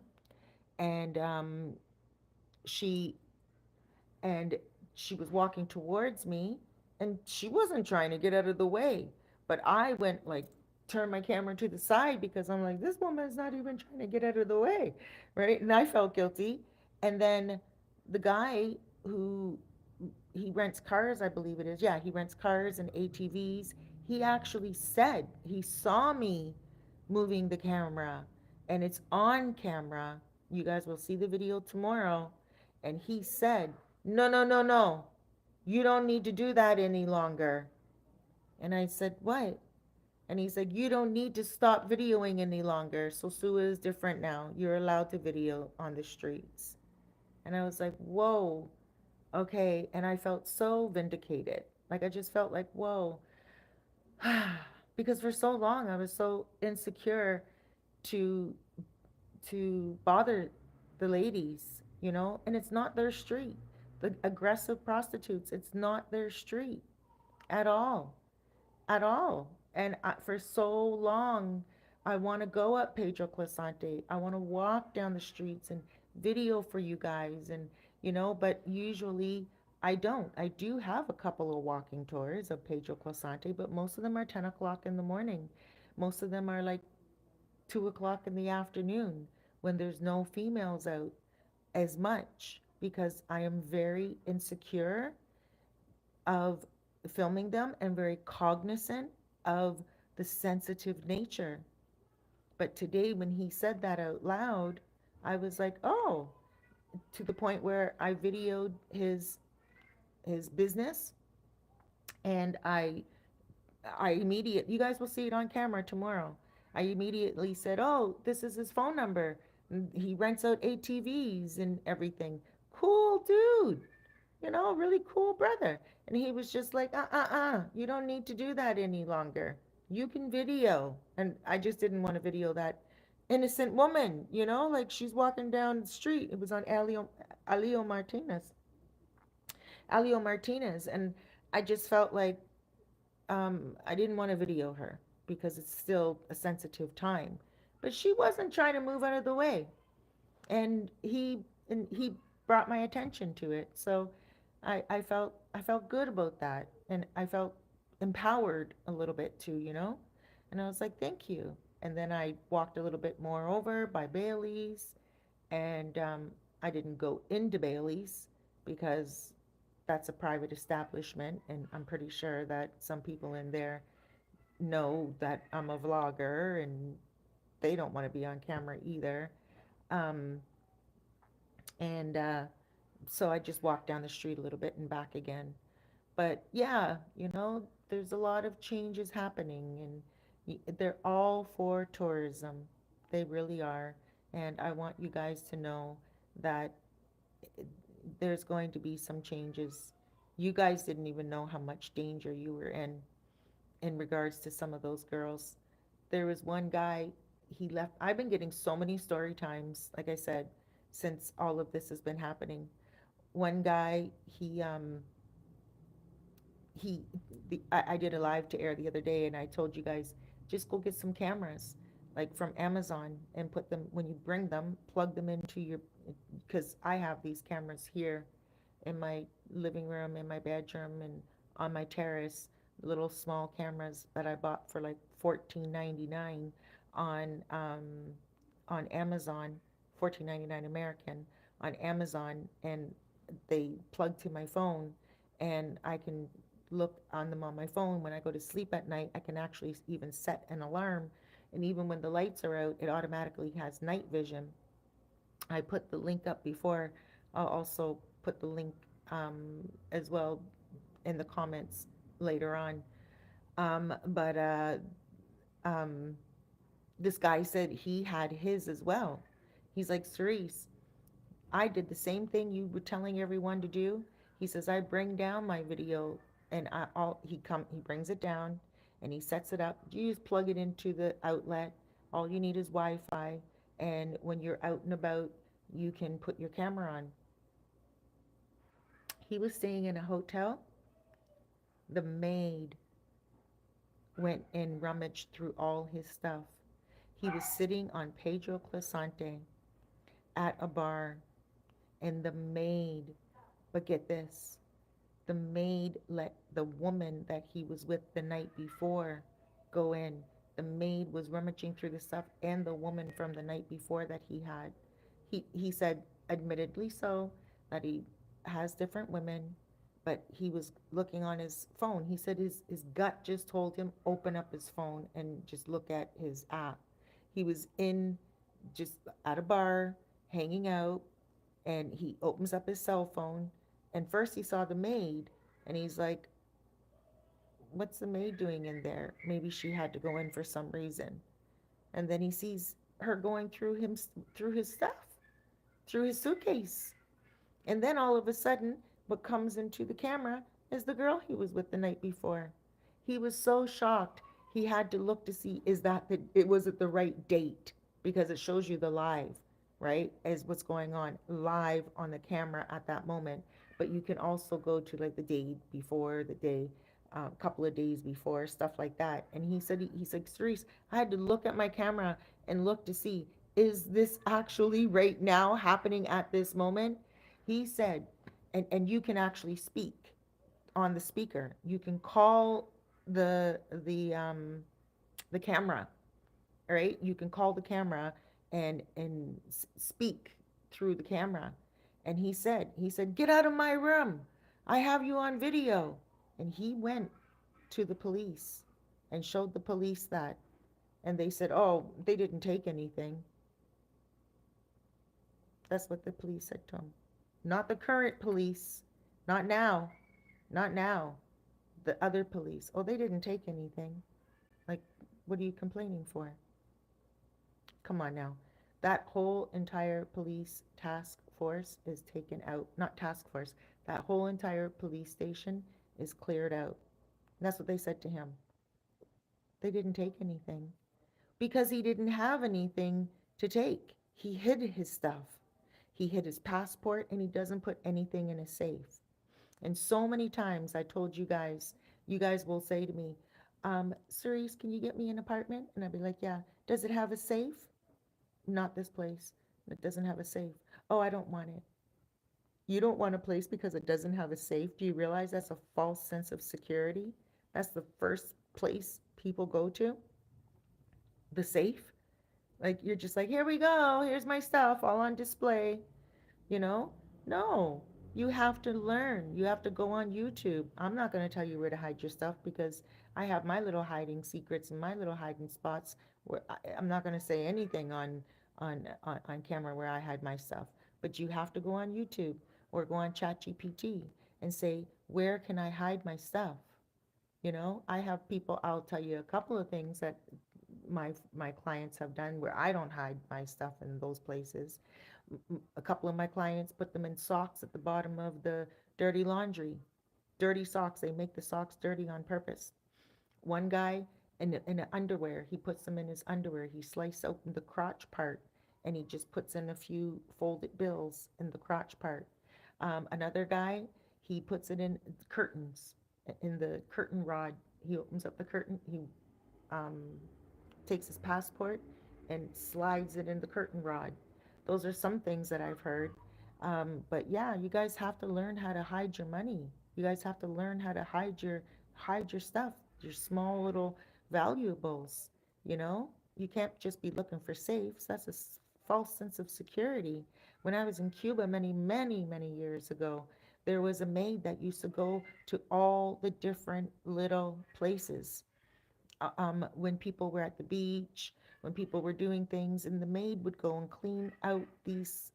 and she and she was walking towards me, and she wasn't trying to get out of the way, but I went like turned my camera to the side because I'm like, this woman is not even trying to get out of the way, right? And I felt guilty. And then the guy who he rents cars, I believe it is, yeah, he rents cars and ATVs. He actually said he saw me moving the camera, and it's on camera. You guys will see the video tomorrow. And he said, no, no, no, no, you don't need to do that any longer. And I said, what? And he said, you don't need to stop videoing any longer. Sosua is different now. You're allowed to video on the streets. And I was like, whoa, okay. And I felt so vindicated. Like, I just felt like, whoa. Because for so long I was so insecure to bother the ladies. And it's not their street. The aggressive prostitutes, it's not their street at all, at all. And for so long, I want to go up Pedro Clasante. I want to walk down the streets and video for you guys, but usually I don't. I do have a couple of walking tours of Pedro Clasante, but most of them are 10 o'clock in the morning. Most of them are like 2 o'clock in the afternoon when there's no females out as much because I am very insecure of filming them and very cognizant of the sensitive nature. But today, when he said that out loud, I was like, oh, to the point where I videoed his business, and I immediately, you guys will see it on camera tomorrow. I immediately said, oh, this is his phone number. He rents out ATVs and everything. Cool dude, really cool brother. And he was just like, you don't need to do that any longer. You can video. And I just didn't want to video that innocent woman, like she's walking down the street. It was on Alio Martinez. Alio Martinez. And I just felt like I didn't want to video her because it's still a sensitive time. But she wasn't trying to move out of the way, and he brought my attention to it. So I felt good about that, and I felt empowered a little bit too. And I was like, thank you. And then I walked a little bit more over by Bailey's, and I didn't go into Bailey's because that's a private establishment, and I'm pretty sure that some people in there know that I'm a vlogger and they don't want to be on camera either. Um, and so I just walked down the street a little bit and back again. But yeah, there's a lot of changes happening, and they're all for tourism. They really are. And I want you guys to know that there's going to be some changes. You guys didn't even know how much danger you were in regards to some of those girls. There was one guy, he left. I've been getting so many story times, like I said, since all of this has been happening. One guy, he I did a live to air the other day, and I told you guys, just go get some cameras like from Amazon and put them, when you bring them, plug them into your, because I have these cameras here in my living room, in my bedroom, and on my terrace, little small cameras that I bought for like 14.99 on on Amazon, 14.99 American on Amazon, and they plug to my phone, and I can look on them on my phone when I go to sleep at night. I can actually even set an alarm, and even when the lights are out, it automatically has night vision. I put the link up before. I'll also put the link as well in the comments later on. But um, this guy said he had his as well. He's like, Cerise, I did the same thing you were telling everyone to do. He says, I bring down my video, and he brings it down and he sets it up. You just plug it into the outlet. All you need is Wi-Fi, and when you're out and about, you can put your camera on. He was staying in a hotel. The maid went and rummaged through all his stuff. He was sitting on Pedro Clisante at a bar, and the maid, but get this, the maid let the woman that he was with the night before go in. The maid was rummaging through the stuff, and the woman from the night before that he had. He said, admittedly so, that he has different women, but he was looking on his phone. He said his gut just told him open up his phone and just look at his app. He was in just at a bar hanging out, and he opens up his cell phone, and first he saw the maid, and he's like, what's the maid doing in there? Maybe she had to go in for some reason. And then he sees her going through his stuff, through his suitcase. And then all of a sudden, what comes into the camera is the girl he was with the night before. He was so shocked. He had to look to see, is that it was at the right date, because it shows you the live, right? Is what's going on live on the camera at that moment. But you can also go to like the day before, the day, a couple of days before, stuff like that. And he's like, Cerise, I had to look at my camera and look to see, is this actually right now happening at this moment? He said, and you can actually speak on the speaker. You can call the the um the camera, right? You can call the camera and speak through the camera. And he said, get out of my room. I have you on video. And he went to the police and showed the police that. And they said, oh, they didn't take anything. That's what the police said to him. Not the current police. Not now. Not now. The other police. Oh, they didn't take anything. Like, what are you complaining for? Come on now. That whole entire police task force is taken out. Not task force. That whole entire police station is cleared out. And that's what they said to him. They didn't take anything because he didn't have anything to take. He hid his stuff. He hid his passport, and he doesn't put anything in a safe. And so many times I told you guys will say to me, Cerise, can you get me an apartment? And I'd be like, yeah. Does it have a safe? Not this place. It doesn't have a safe. Oh, I don't want it. You don't want a place because it doesn't have a safe. Do you realize that's a false sense of security? That's the first place people go to, the safe. Like, you're just like, here we go. Here's my stuff all on display. you know? No. You have to learn. You have to go on YouTube. I'm not going to tell you where to hide your stuff because I have my little hiding secrets and my little hiding spots where I'm not going to say anything on camera where I hide my stuff. But you have to go on YouTube or go on ChatGPT and say, where can I hide my stuff? You know, I have people, I'll tell you a couple of things that my clients have done where I don't hide my stuff in those places. A couple of my clients put them in socks at the bottom of the dirty laundry. Dirty socks, they make the socks dirty on purpose. One guy in underwear, he puts them in his underwear. He slices open the crotch part and he just puts in a few folded bills in the crotch part. Another guy, he puts it in curtains, in the curtain rod. He opens up the curtain, he um, takes his passport and slides it in the curtain rod. Those are some things that I've heard. But yeah, you guys have to learn how to hide your money. You guys have to learn how to hide your stuff, your small little valuables. You know, you can't just be looking for safes. That's a false sense of security. When I was in Cuba many years ago, there was a maid that used to go to all the different little places when people were at the beach, when people were doing things, and the maid would go and clean out these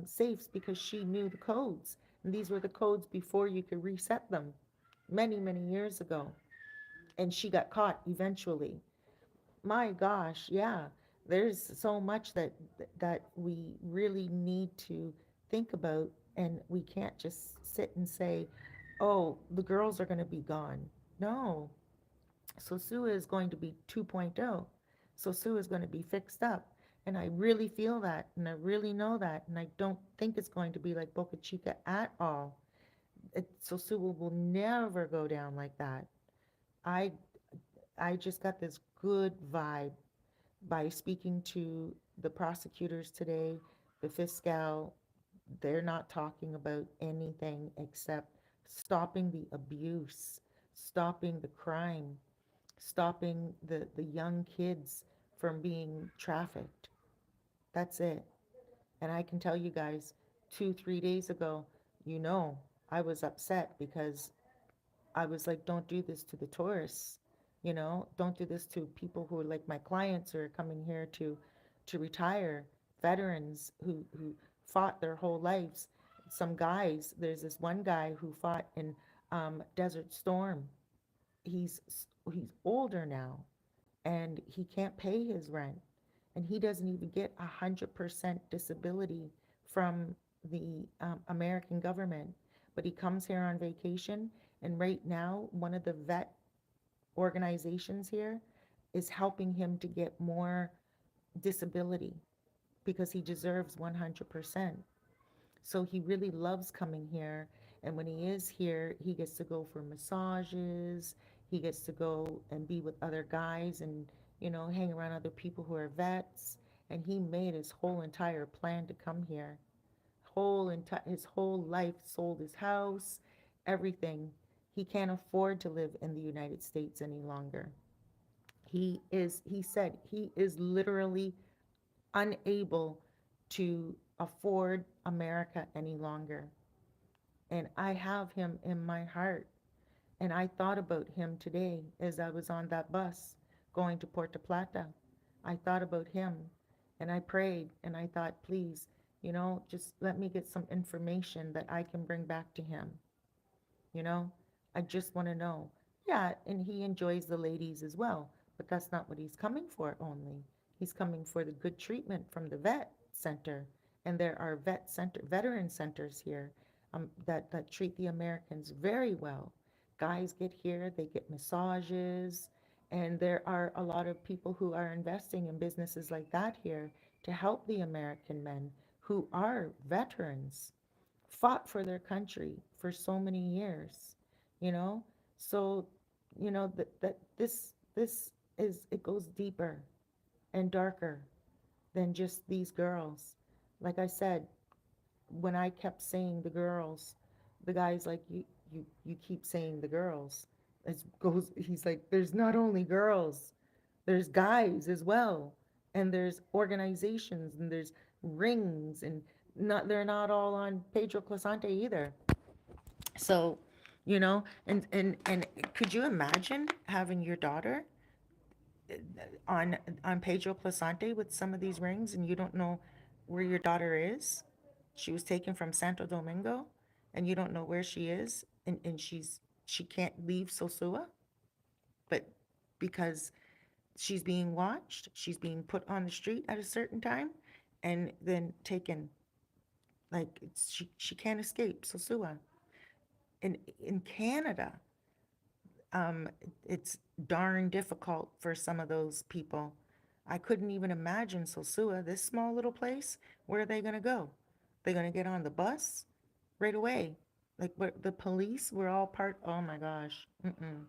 safes because she knew the codes, and these were the codes before you could reset them, many years ago, and she got caught eventually. My gosh, yeah, there's so much that we really need to think about, and we can't just sit and say, "Oh, the girls are going to be gone." No, Sosua is going to be 2.0. Sosua is going to be fixed up. And I really feel that, and I really know that, and I don't think it's going to be like Boca Chica at all. Sosua will never go down like that. I I just got this good vibe by speaking to the prosecutors today, the Fiscal. They're not talking about anything except stopping the abuse, stopping the crime, stopping the young kids from being trafficked. That's it. And I can tell you guys, 2, 3 days ago, you know, I was upset because I was like, don't do this to the tourists. You know, don't do this to people who are like my clients who are coming here to retire, veterans who fought their whole lives. Some guys, there's this one guy who fought in Desert Storm. He's he's older now, and he can't pay his rent, and he doesn't even get 100% disability from the American government. But he comes here on vacation, and right now, one of the vet organizations here is helping him to get more disability because he deserves 100%. So he really loves coming here. And when he is here, he gets to go for massages. He gets to go and be with other guys and, hang around other people who are vets. And he made his whole entire plan to come here. His whole life, sold his house, everything. He can't afford to live in the United States any longer. He said he is literally unable to afford America any longer. And I have him in my heart. And I thought about him today as I was on that bus going to Puerto Plata. I thought about him and I prayed and I thought, please, just let me get some information that I can bring back to him. You know, I just want to know. Yeah, and he enjoys the ladies as well, but that's not what he's coming for only. He's coming for the good treatment from the vet center. And there are veteran centers here that treat the Americans very well. Guys get here, they get massages, and there are a lot of people who are investing in businesses like that here to help the American men who are veterans, fought for their country for so many years, you know? So, that this is it goes deeper and darker than just these girls. Like I said, when I kept saying the girls, the guy's like, you keep saying the girls. He's like, there's not only girls, there's guys as well, and there's organizations, and there's rings, and Not they're not all on Pedro Clasante either. So, and could you imagine having your daughter on on Pedro Placente with some of these rings, and you don't know where your daughter is? She was taken from Santo Domingo, and you don't know where she is, and she can't leave Sosua, but because she's being watched, she's being put on the street at a certain time, and then taken. Like she can't escape Sosua. In Canada, it's darn difficult for some of those people. I couldn't even imagine Sosua, this small little place. Where are they going to go? They're going to get on the bus right away. Like the police were all part. Oh my gosh. Mm-mm.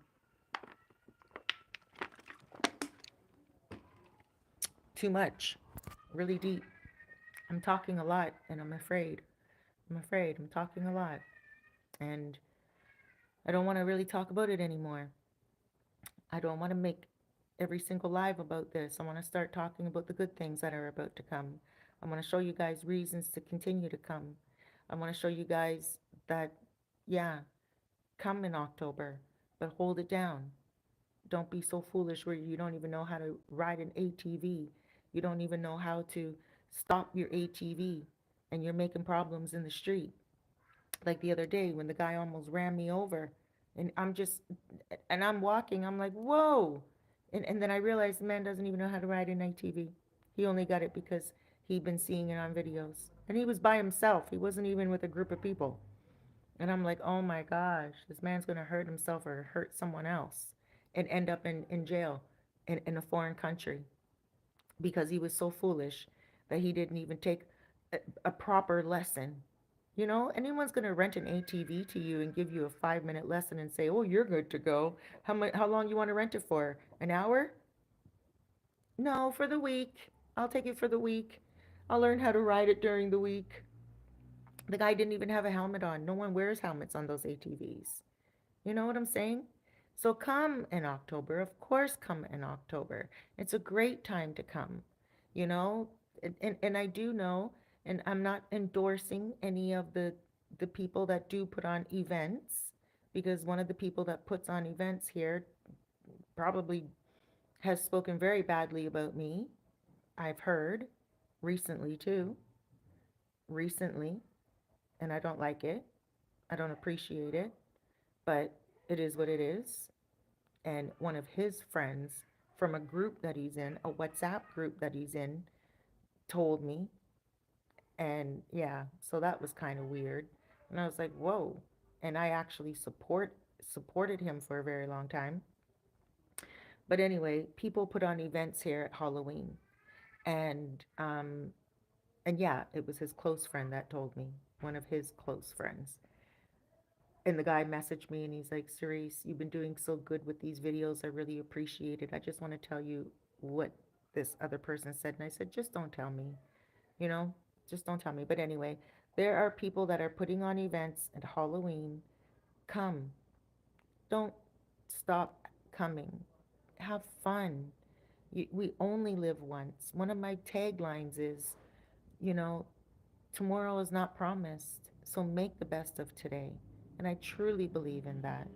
Too much. Really deep. I'm talking a lot and I'm afraid. I'm afraid. I'm talking a lot. And I don't want to really talk about it anymore. I don't want to make every single live about this. I want to start talking about the good things that are about to come. I want to show you guys reasons to continue to come. I want to show you guys that, yeah, come in October, but hold it down. Don't be so foolish where you don't even know how to ride an ATV. You don't even know how to stop your ATV, and you're making problems in the street. Like the other day when the guy almost ran me over, and I'm walking, I'm like, whoa. And then I realized the man doesn't even know how to ride an ATV. He only got it because he'd been seeing it on videos, and he was by himself. He wasn't even with a group of people. And I'm like, oh my gosh, this man's gonna hurt himself or hurt someone else and end up in jail in a foreign country because he was so foolish that he didn't even take a proper lesson. Anyone's going to rent an ATV to you and give you a 5-minute lesson and say, "Oh, you're good to go." How long you want to rent it for? An hour? No, for the week. I'll take it for the week. I'll learn how to ride it during the week. The guy didn't even have a helmet on. No one wears helmets on those ATVs. You know what I'm saying? So come in October. Of course, come in October. It's a great time to come, you know? And I do know, and I'm not endorsing any of the people that do put on events, because one of the people that puts on events here probably has spoken very badly about me. I've heard recently too, recently, and I don't like it. I don't appreciate it, but it is what it is. And one of his friends from a group that he's in, a WhatsApp group that he's in, told me. And yeah, so that was kind of weird. And I was like, whoa. And I actually supported him for a very long time. But anyway, people put on events here at Halloween. And yeah, it was his close friend that told me, one of his close friends. And the guy messaged me and he's like, Cerise, you've been doing so good with these videos. I really appreciate it. I just want to tell you what this other person said. And I said, just don't tell me, you know, just don't tell me. But anyway, there are people that are putting on events at Halloween. Come. Don't stop coming. Have fun. We only live once. One of my taglines is, you know, tomorrow is not promised. So make the best of today. And I truly believe in that.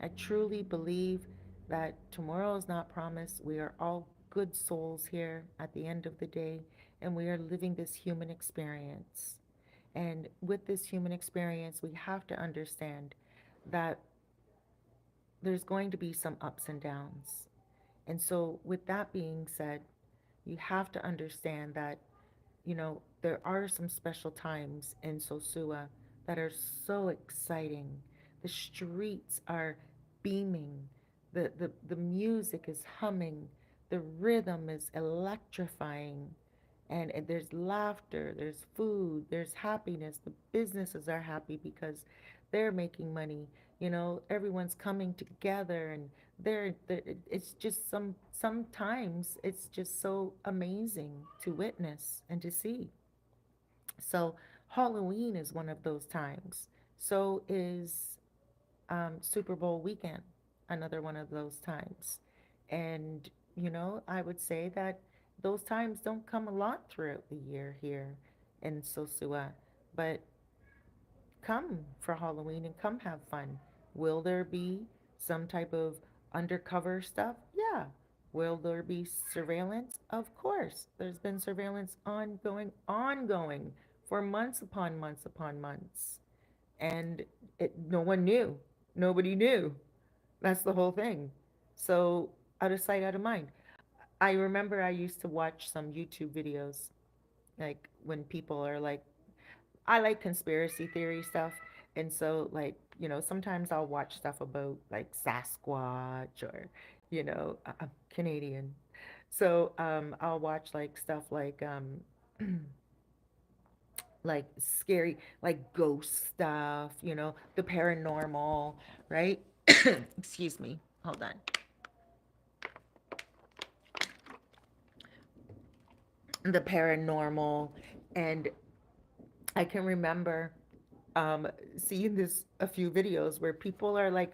I truly believe that tomorrow is not promised. We are all good souls here at the end of the day, and we are living this human experience. And with this human experience, we have to understand that there's going to be some ups and downs. And so, with that being said, you have to understand that, there are some special times in Sosua that are so exciting. The streets are beaming, the music is humming, the rhythm is electrifying, and there's laughter, there's food, there's happiness. The businesses are happy because they're making money. Everyone's coming together, and it's just sometimes it's just so amazing to witness and to see. So Halloween is one of those times. So is Super Bowl weekend, another one of those times. And, I would say that those times don't come a lot throughout the year here. in Sosua. But come for Halloween and come have fun. Will there be some type of undercover stuff? Yeah. Will there be surveillance? Of course. There's been surveillance ongoing for months upon months upon months. And no one knew. Nobody knew. That's the whole thing. So, out of sight, out of mind. I remember I used to watch some YouTube videos, like when people are like, I like conspiracy theory stuff. And so, like, sometimes I'll watch stuff about like Sasquatch or, I'm Canadian. So, I'll watch like stuff like scary, like ghost stuff, the paranormal, right? Excuse me. Hold on. The paranormal. And I can remember seeing this a few videos where people are like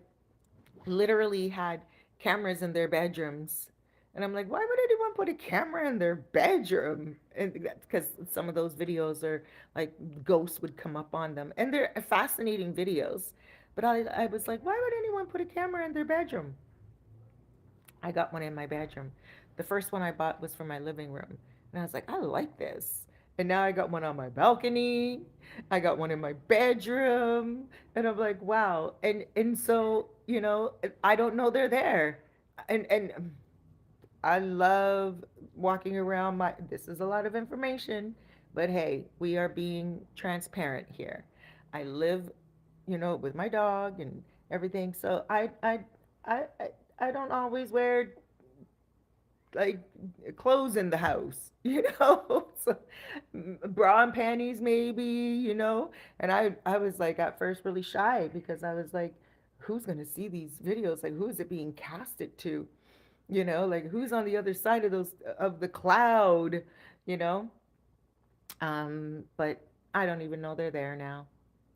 literally had cameras in their bedrooms. And I'm like, why would anyone put a camera in their bedroom? And that's because some of those videos are like ghosts would come up on them. And they're fascinating videos. But I was like, why would anyone put a camera in their bedroom? I got one in my bedroom. The first one I bought was for my living room. And I was like, I like this. And now I got one on my balcony. I got one in my bedroom. And I'm like, wow. And so, I don't know they're there. And I love walking around my this is a lot of information, but hey, we are being transparent here. I live, with my dog and everything. So I I don't always wear like clothes in the house, so bra and panties maybe, and I was like at first really shy because I was like, who's gonna see these videos? Like, who's it being casted to? Like who's on the other side of the cloud, you know? But I don't even know they're there now.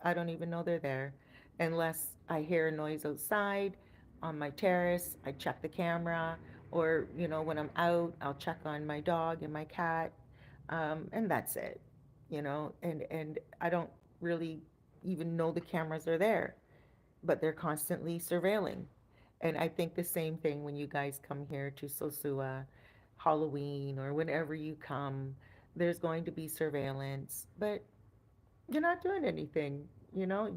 I don't even know they're there unless I hear a noise outside on my terrace. I check the camera, or when I'm out, I'll check on my dog and my cat, and that's it. And I don't really even know the cameras are there, but they're constantly surveilling. And I think the same thing when you guys come here to Sosua, Halloween, or whenever you come, there's going to be surveillance, but you're not doing anything,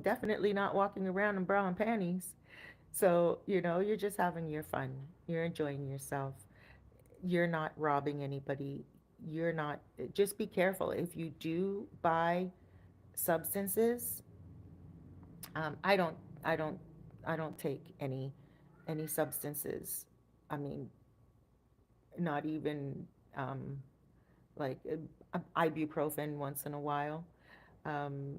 definitely not walking around in bra and panties. So, you're just having your fun. You're enjoying yourself. You're not robbing anybody. You're not, just be careful. If you do buy substances, um, I don't, I don't, I don't take any substances. I mean, not even um, like ibuprofen once in a while. Um,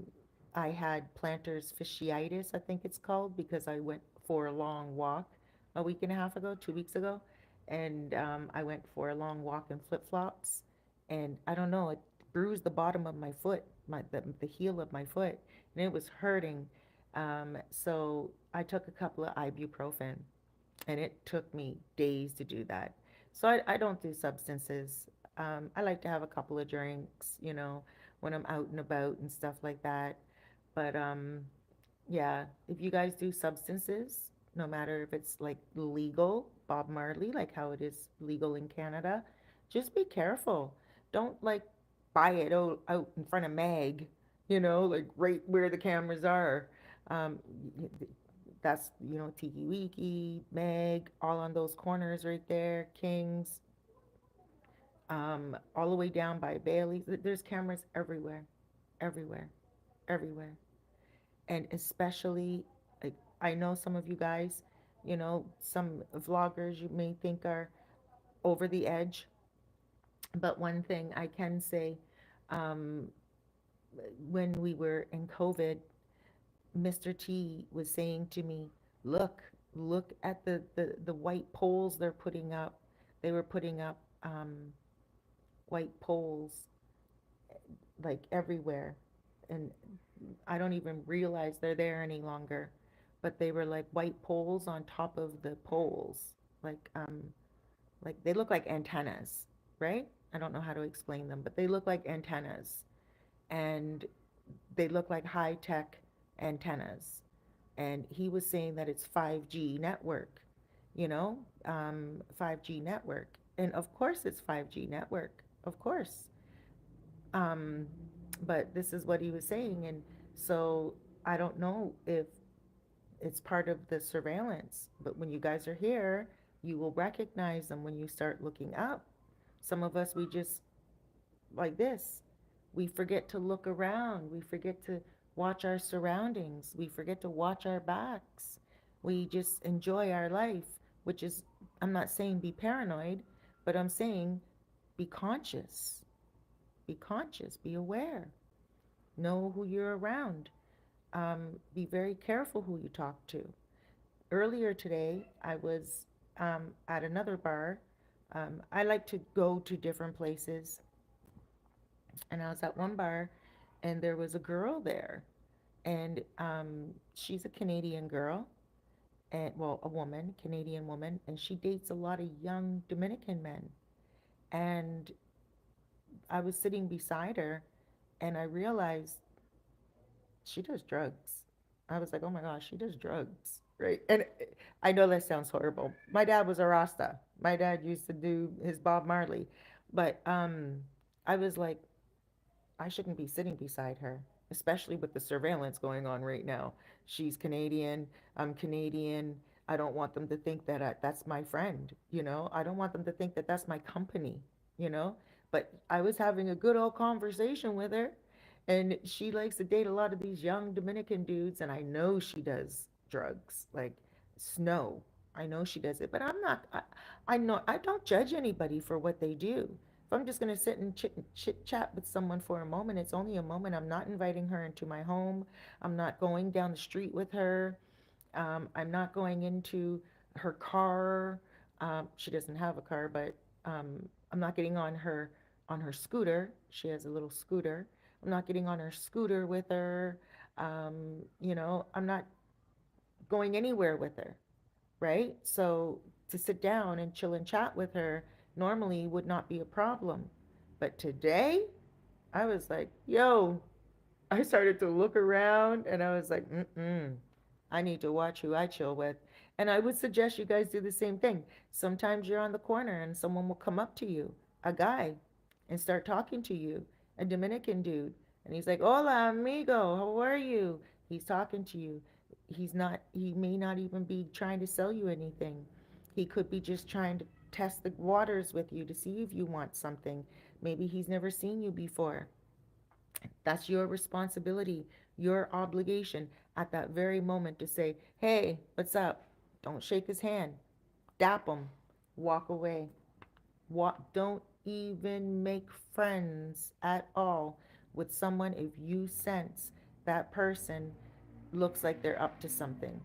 I had plantar fasciitis, I think it's called, because I went for a long walk a week and a half ago, 2 weeks ago, and I went for a long walk in flip flops, and I don't know, it bruised the bottom of my foot, the heel of my foot, and it was hurting. So I took a couple of ibuprofen, and it took me days to do that. So I don't do substances. I like to have a couple of drinks, when I'm out and about and stuff like that. But yeah, if you guys do substances, no matter if it's like legal, Bob Marley, like how it is legal in Canada, just be careful. Don't like buy it out in front of Mag, like right where the cameras are. Um, that's, Tiki Wiki, Meg, all on those corners right there, Kings, all the way down by Bailey's. There's cameras everywhere, everywhere, everywhere. And especially, like, I know some of you guys, some vloggers you may think are over the edge, but one thing I can say, um, when we were in COVID, Mr. T was saying to me, look, look at the white poles they're putting up. They were putting up white poles like everywhere. And I don't even realize they're there any longer. But they were like white poles on top of the poles. Like they look like antennas, right? I don't know how to explain them, but they look like antennas. and they look like high tech antennas. And he was saying that it's 5G network, 5G network. And of course it's 5G network, of course. Um, but this is what he was saying. And so I don't know if it's part of the surveillance, but when you guys are here, you will recognize them when you start looking up. Some of us, we just like this. We forget to look around. We forget to watch our surroundings. We forget to watch our backs. We just enjoy our life, which is, I'm not saying be paranoid, but I'm saying be conscious. Be conscious. Be aware. Know who you're around. Be very careful who you talk to. Earlier today, I was at another bar. I like to go to different places, and I was at one bar, and there was a girl there, and she's a Canadian girl, and well, a woman, Canadian woman, and she dates a lot of young Dominican men. And I was sitting beside her, and I realized she does drugs. I was like, oh my gosh, she does drugs, right? And I know that sounds horrible. My dad was a Rasta. My dad used to do his Bob Marley, but I was like, I shouldn't be sitting beside her, especially with the surveillance going on right now. She's Canadian. I'm Canadian. I don't want them to think that that's my friend, I don't want them to think that that's my company, you know? But I was having a good old conversation with her, and she likes to date a lot of these young Dominican dudes, and I know she does drugs, like snow. I know she does it, but I know I don't judge anybody for what they do. If I'm just going to sit and chit chat with someone for a moment, it's only a moment. I'm not inviting her into my home. I'm not going down the street with her. I'm not going into her car. She doesn't have a car, but I'm not getting on her scooter. She has a little scooter. I'm not getting on her scooter with her. I'm not going anywhere with her, right? So to sit down and chill and chat with her normally would not be a problem. But today, I was like, yo, I started to look around and I was like, mm-mm, I need to watch who I chill with. And I would suggest you guys do the same thing. Sometimes you're on the corner and someone will come up to you, a guy, and start talking to you, a Dominican dude. And he's like, hola, amigo, how are you? He's talking to you. He may not even be trying to sell you anything. He could be just trying to test the waters with you to see if you want something. Maybe he's never seen you before. That's your responsibility, your obligation at that very moment to say, hey, what's up? Don't shake his hand. Dap him. Walk away. Don't even make friends at all with someone if you sense that person looks like they're up to something.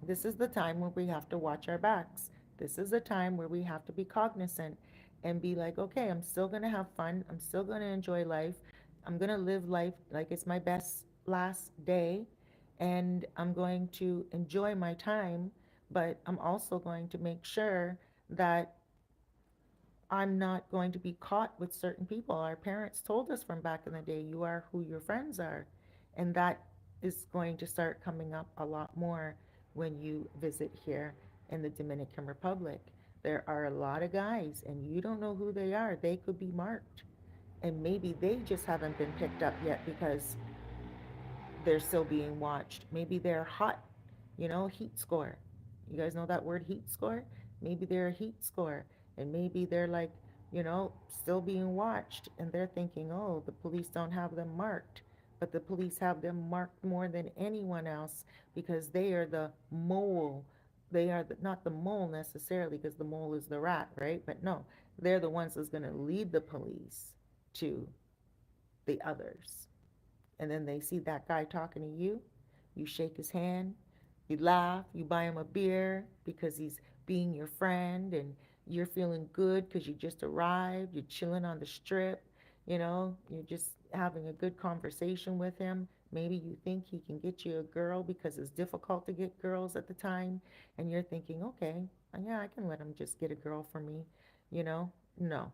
This is the time where we have to watch our backs. This is the time where we have to be cognizant and be like, okay, I'm still going to have fun. I'm still going to enjoy life. I'm going to live life like it's my best last day. And I'm going to enjoy my time. But I'm also going to make sure that I'm not going to be caught with certain people. Our parents told us from back in the day, you are who your friends are. And that is going to start coming up a lot more when you visit here in the Dominican Republic. There are a lot of guys, and you don't know who they are. They could be marked. And maybe they just haven't been picked up yet because they're still being watched. Maybe they're hot, heat score. You guys know that word heat score? Maybe they're a heat score. And maybe they're like, still being watched. And they're thinking, oh, the police don't have them marked. But the police have them marked more than anyone else because they are the mole. They are not the mole necessarily because the mole is the rat, right? But no, they're the ones that's going to lead the police to the others. And then they see that guy talking to you shake his hand, you laugh, you buy him a beer because he's being your friend, and you're feeling good because you just arrived, you're chilling on the strip, you're just having a good conversation with him. Maybe you think he can get you a girl because it's difficult to get girls at the time, and you're thinking, okay, yeah, I can let him just get a girl for me, you know? No,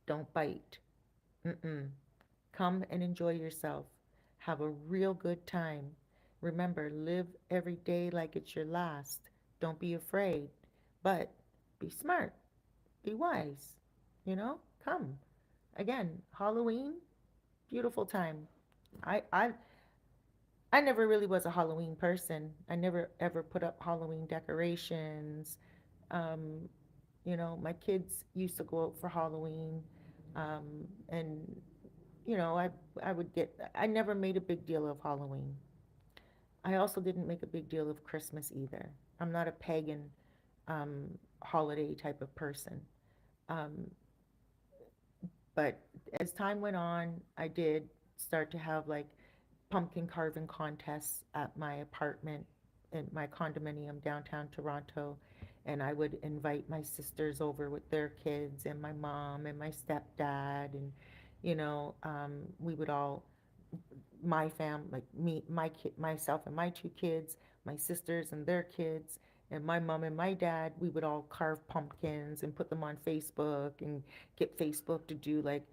don't bite. Mm-mm. Come and enjoy yourself. Have a real good time. Remember, live every day like it's your last. Don't be afraid, but be smart, be wise. Come. Again, Halloween, beautiful time. I I I never really was a Halloween person. I never ever put up Halloween decorations. Um, my kids used to go out for Halloween, and I would get. I never made a big deal of Halloween. I also didn't make a big deal of Christmas either. I'm not a pagan holiday type of person. Um, but as time went on, I did start to have like pumpkin carving contests at my apartment in my condominium downtown Toronto. And I would invite my sisters over with their kids and my mom and my stepdad. And, we would all, my fam, like me, my kid, myself and my two kids, my sisters and their kids, and my mom and my dad, we would all carve pumpkins and put them on Facebook and get Facebook to do like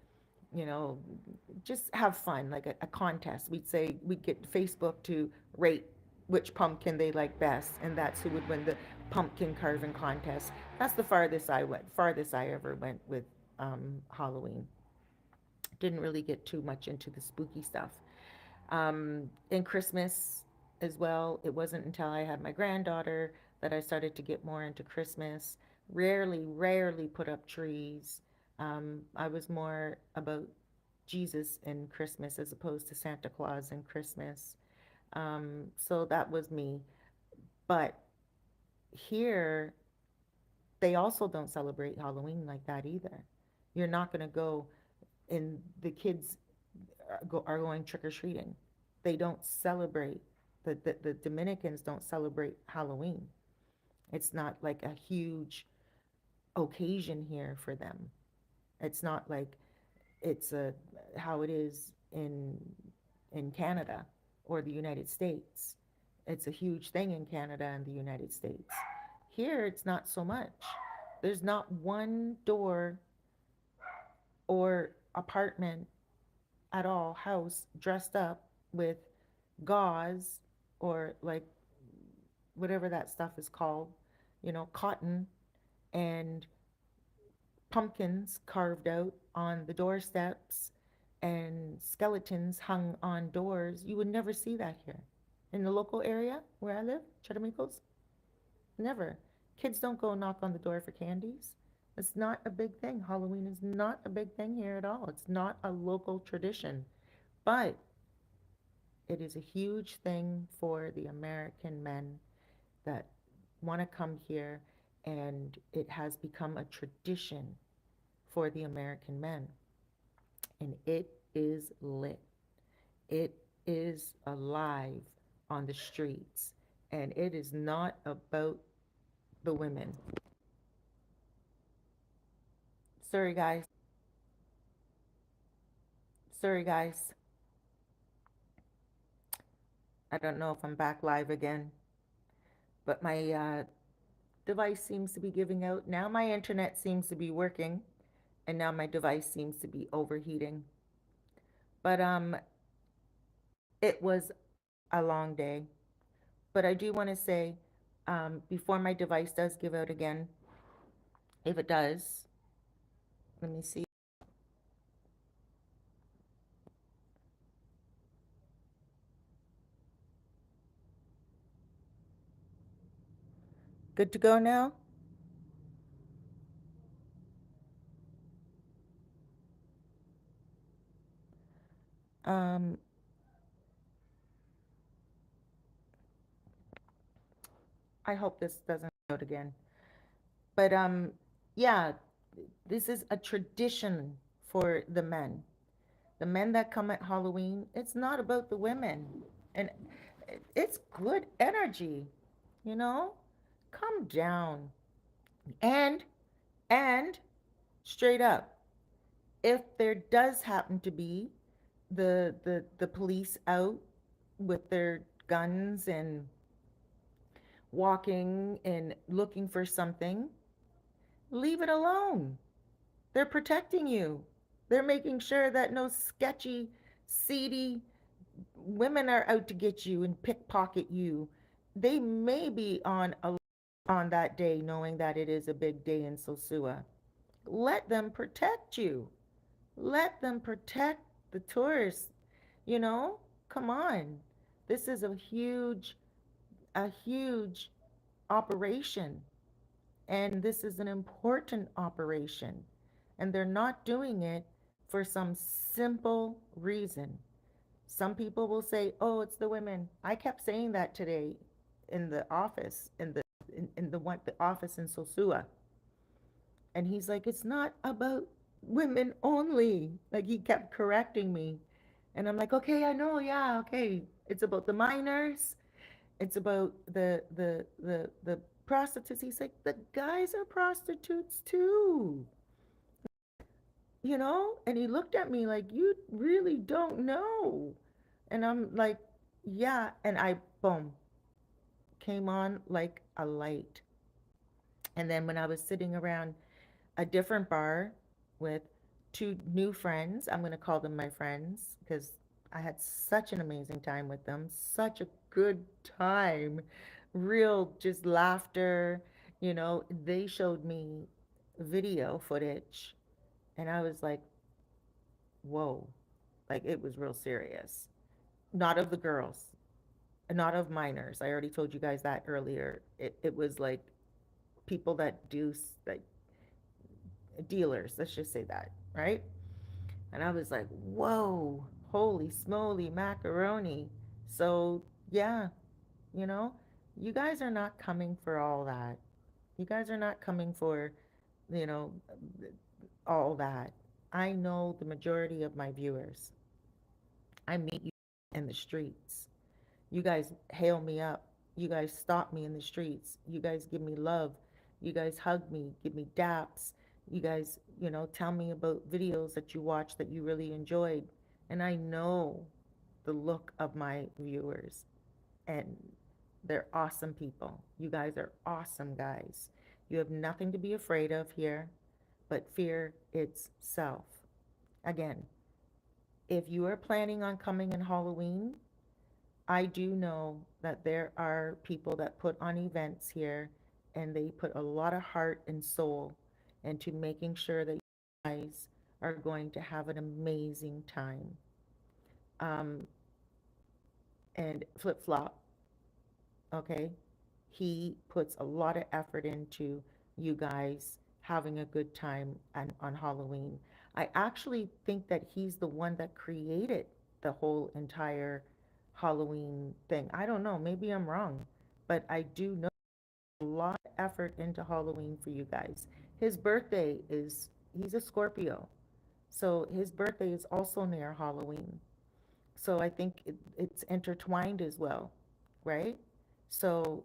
you know, just have fun, like a contest. We'd get Facebook to rate which pumpkin they like best, and that's who would win the pumpkin carving contest. That's the farthest I ever went with Halloween. Didn't really get too much into the spooky stuff. In Christmas as well, it wasn't until I had my granddaughter that I started to get more into Christmas. Rarely put up trees. I was more about Jesus in Christmas as opposed to Santa Claus in Christmas. So that was me. But here, they also don't celebrate Halloween like that either. You're not going to go, and the kids are going trick or treating. They don't celebrate. The Dominicans don't celebrate Halloween. It's not like a huge occasion here for them. It's not like it's a how it is in Canada or the United States. It's a huge thing in Canada and the United States. Here, it's not so much. There's not one door or apartment at all, house dressed up with gauze or like whatever that stuff is called, cotton and pumpkins carved out on the doorsteps and skeletons hung on doors. You would never see that here. In the local area where I live, Charamicos, never. Kids don't go knock on the door for candies. It's not a big thing. Halloween is not a big thing here at all. It's not a local tradition. But it is a huge thing for the American men that want to come here, and it has become a tradition for the American men. And it is lit. It is alive on the streets. And it is not about the women. Sorry, guys. Sorry, guys. I don't know if I'm back live again, but my device seems to be giving out. Now my internet seems to be working, and now my device seems to be overheating. But it was a long day. But I do want to say, before my device does give out again, if it does, let me see. Good to go now? Um, I hope this doesn't out again. But yeah, this is a tradition for the men. The men that come at Halloween, it's not about the women. And it's good energy, you know? Come down. And and straight up, if there does happen to be the police out with their guns and walking and looking for something, leave it alone. They're protecting you. They're making sure that no sketchy, seedy women are out to get you and pickpocket you. They may be on that day knowing that it is a big day in Sosua. Let them protect you. Let them protect the tourists. You know, come on. This is a huge operation. And this is an important operation. And they're not doing it for some simple reason. Some people will say, "Oh, it's the women." I kept saying that today in the office, in the office in Sosua, and he's like, "It's not about women only." Like he kept correcting me, and I'm like, "Okay, I know, yeah, okay. It's about the minors. It's about the prostitutes." He's like, "The guys are prostitutes too." You know? And he looked at me like, "You really don't know." And I'm like, "Yeah." And I, boom, came on like a light. And then when I was sitting around a different bar with two new friends, I'm going to call them my friends because I had such an amazing time with them, such a good time, real just laughter. You know, they showed me video footage, and I was like, whoa, like it was real serious. Not of the girls, not of minors. I already told you guys that earlier. It was like people that do, like, dealers, let's just say that, right? And I was like, whoa, holy smoly macaroni. So, yeah, you know, you guys are not coming for all that. You guys are not coming for, you know, all that. I know the majority of my viewers. I meet you in the streets. You guys hail me up. You guys stop me in the streets. You guys give me love. You guys hug me, give me daps. You guys, tell me about videos that you watch that you really enjoyed. And I know the look of my viewers, and they're awesome people. You guys are awesome guys. You have nothing to be afraid of here but fear itself. Again, if you are planning on coming in Halloween, I do know that there are people that put on events here, and they put a lot of heart and soul into making sure that you guys are going to have an amazing time. Um, and Flip Flop, okay, he puts a lot of effort into you guys having a good time on Halloween. I actually think that he's the one that created the whole entire Halloween thing. I don't know, maybe I'm wrong, but I do know a lot of effort into Halloween for you guys. His birthday is, he's a Scorpio, so his birthday is also near Halloween. So I think it's intertwined as well, right? So,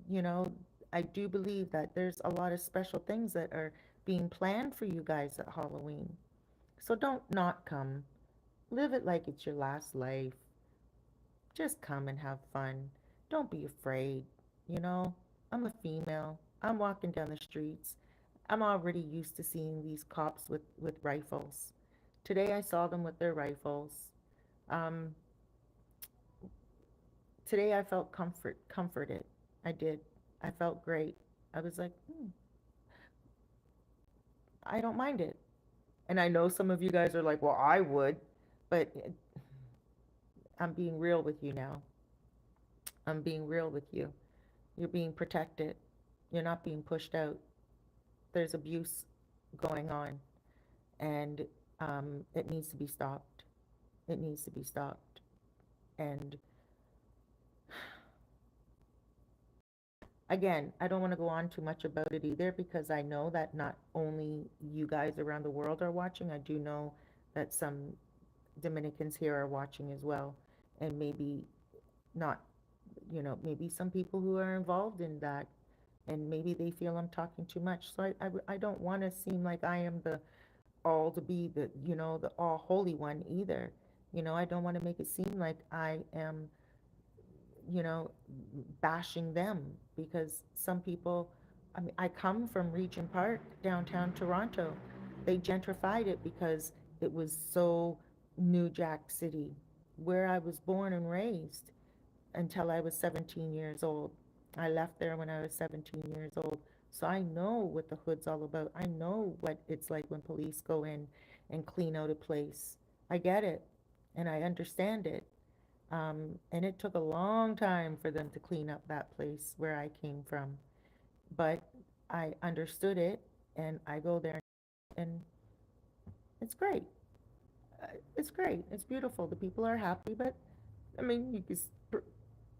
you know, I do believe that there's a lot of special things that are being planned for you guys at Halloween. So don't not come. Live it like it's your last life. Just come and have fun. Don't be afraid. You know, I'm a female. I'm walking down the streets. I'm already used to seeing these cops with rifles. Today I saw them with their rifles. Um, Today I felt comforted. I did. I felt great. I was like, I don't mind it. And I know some of you guys are like, well, I would, but I'm being real with you now. I'm being real with you. You're being protected. You're not being pushed out. There's abuse going on, and it needs to be stopped. It needs to be stopped. And again, I don't want to go on too much about it either because I know that not only you guys around the world are watching, I do know that some Dominicans here are watching as well. And maybe not, maybe some people who are involved in that, and maybe they feel I'm talking too much. So I don't want to seem like I am the all to be the, the all holy one either. I don't want to make it seem like I am, you know, bashing them because some people, I mean, I come from Regent Park, downtown Toronto. they gentrified it because it was so New Jack City, where I was born and raised until I was 17 years old. I left there when I was 17 years old. So I know what the hood's all about. I know what it's like when police go in and clean out a place. I get it and I understand it. And it took a long time for them to clean up that place where I came from. But I understood it and I go there and it's great. It's great. It's beautiful. The people are happy, but I mean,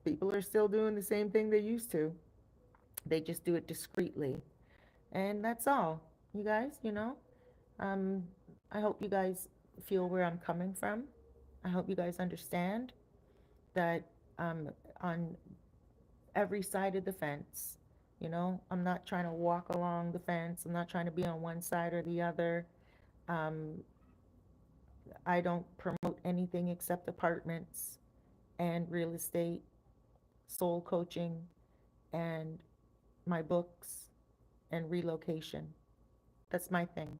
people are still doing the same thing they used to. They just do it discreetly. And that's all. You guys, um, I hope you guys feel where I'm coming from. I hope you guys understand that on every side of the fence. I'm not trying to walk along the fence. I'm not trying to be on one side or the other. Um, I don't promote anything except apartments and real estate, soul coaching, and my books and relocation. That's my thing.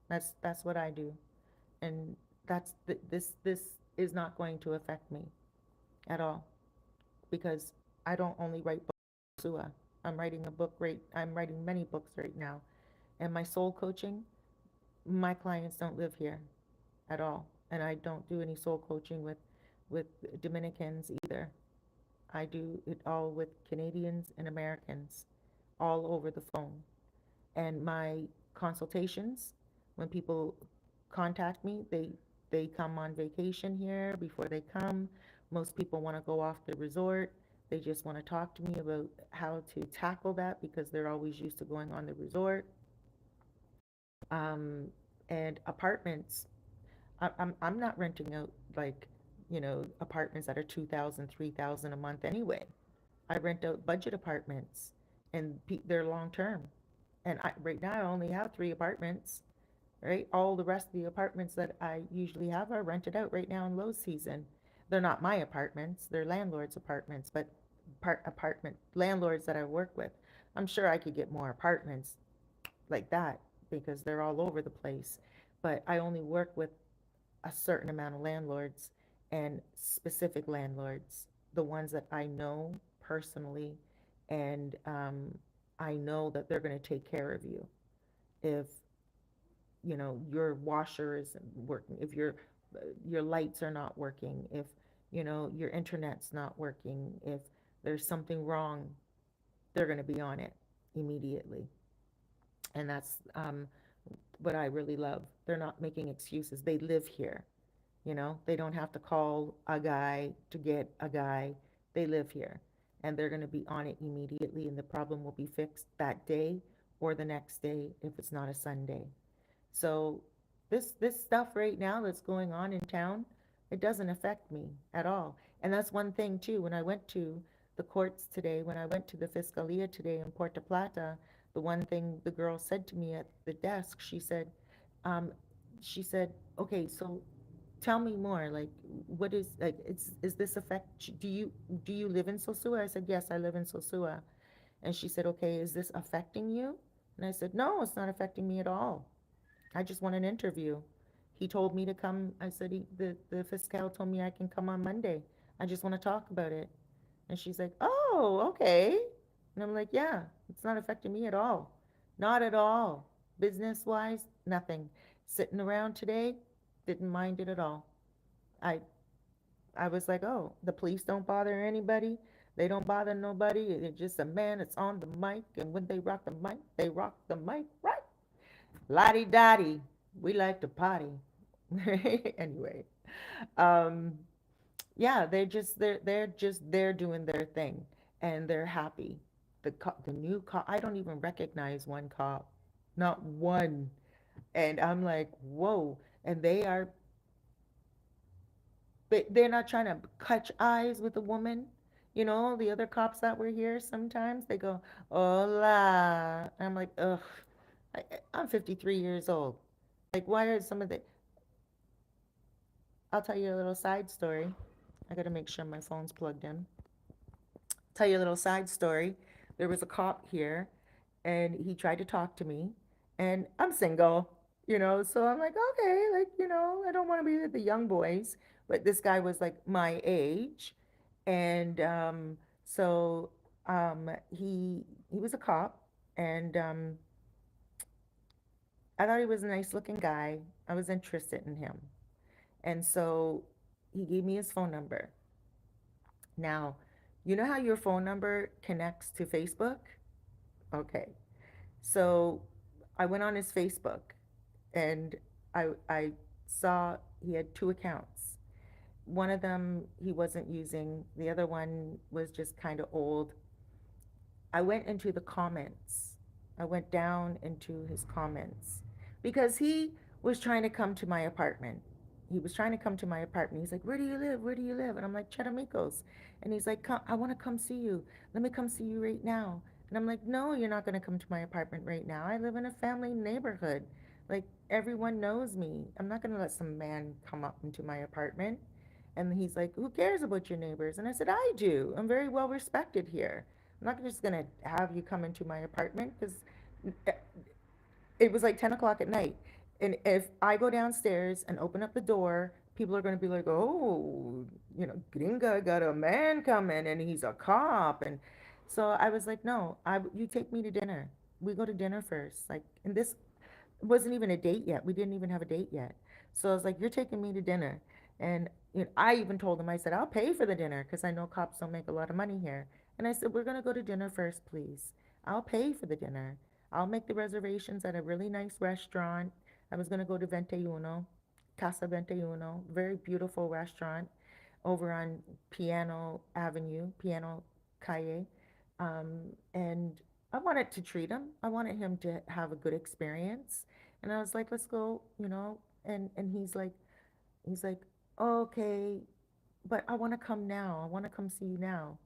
That's what I do, and this is not going to affect me at all because I don't only write books. Sosua. I'm writing many books right now, and my soul coaching. My clients don't live here at all, and I don't do any soul coaching with Dominicans either. I do it all with Canadians and Americans all over the phone. And my consultations, when people contact me, they come on vacation here before they come. Most people want to go off the resort. They just want to talk to me about how to tackle that because they're always used to going on the resort. Um, and apartments, I'm not renting out like, apartments that are 2,000, 3,000 a month anyway. I rent out budget apartments and they're long term. And right now I only have 3 apartments, right? All the rest of the apartments that I usually have are rented out right now in low season. They're not my apartments, they're landlords' apartments, but apartment landlords that I work with. I'm sure I could get more apartments like that because they're all over the place. But I only work with a certain amount of landlords and specific landlords, the ones that I know personally, and I know that they're going to take care of you. If your washer isn't working, if your lights are not working, if your internet's not working, if there's something wrong, they're going to be on it immediately. And that's what I really love. They're not making excuses. They live here. They don't have to call a guy to get a guy. They live here and they're going to be on it immediately, and the problem will be fixed that day or the next day if it's not a Sunday. So this stuff right now that's going on in town, it doesn't affect me at all. And that's one thing too. When I went to the courts today, when I went to the Fiscalia today in Puerto Plata, the one thing the girl said to me at the desk, um, she said, okay, so tell me more. Like, what is like? Is this affect? Do you live in Sosua? I said yes, I live in Sosua. And she said, okay, is this affecting you? And I said, no, it's not affecting me at all. I just want an interview. He told me to come. I said the fiscal told me I can come on Monday. I just want to talk about it. And she's like, oh, okay. And I'm like, yeah, it's not affecting me at all. Not at all. Business wise, nothing. Sitting around today, didn't mind it at all. I I was like, oh, the police don't bother anybody. They don't bother nobody. It's just a man that's on the mic, and when they rock the mic, they rock the mic right. Lottie dottie, we like to party. Anyway, um, yeah, they're doing their thing, and they're happy. The new cop, I don't even recognize one cop, not one, and I'm like, whoa, and they're not trying to catch eyes with a woman. The other cops that were here, sometimes they go, hola. I'm like, ugh, I'm 53 years old. Like, why are some of the, I'll tell you a little side story. I gotta make sure my phone's plugged in. Tell you a little side story. There was a cop here, and he tried to talk to me, and I'm single. So I'm like, okay, like, I don't want to be with the young boys, but this guy was like my age. And so he was a cop, and I thought he was a nice looking guy. I was interested in him. And so he gave me his phone number. Now, you know how your phone number connects to Facebook? Okay. So I went on his Facebook, and I saw he had two accounts. One of them he wasn't using, the other one was just kind of old. I went into the comments. I went down into his comments because he was trying to come to my apartment. He was trying to come to my apartment. He's like, "Where do you live? Where do you live?" And I'm like, "Charamicos." And he's like, "I want to come see you. Let me come see you right now." And I'm like, "No, you're not going to come to my apartment right now. I live in a family neighborhood. Like, everyone knows me. I'm not going to let some man come up into my apartment." And he's like, "Who cares about your neighbors?" And I said, "I do. I'm very well respected here. I'm not just gonna have you come into my apartment because it was like 10 o'clock at night. And if I go downstairs and open up the door, people are going to be like, oh, Gringa got a man coming and he's a cop. And so I was like, no, you take me to dinner. We go to dinner first. Like, and this wasn't even a date yet. We didn't even have a date yet. So I was like, you're taking me to dinner. And I even told him, I said, I'll pay for the dinner because I know cops don't make a lot of money here. And I said, we're going to go to dinner first, please. I'll pay for the dinner. I'll make the reservations at a really nice restaurant. I was going to go to 21, Casa 21, very beautiful restaurant over on Piano Avenue, Piano Calle. And I wanted to treat him. I wanted him to have a good experience. And I was like, let's go. And he's like, okay, but I want to come now. I want to come see you now.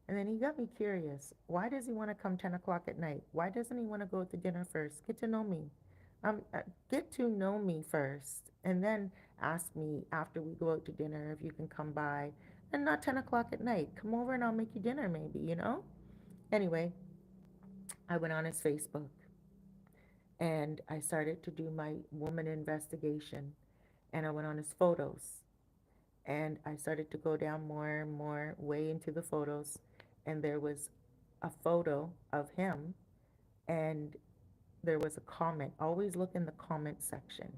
And then he got me curious. Why does he want to come 10 o'clock at night? Why doesn't he want to go to dinner first? Get to know me. Get to know me first. And then ask me after we go out to dinner if you can come by. And not 10 o'clock at night. Come over and I'll make you dinner, maybe. Anyway, I went on his Facebook and I started to do my woman investigation. And I went on his photos. And I started to go down more and more way into the photos. And there was a photo of him, and there was a comment. Always look in the comment section.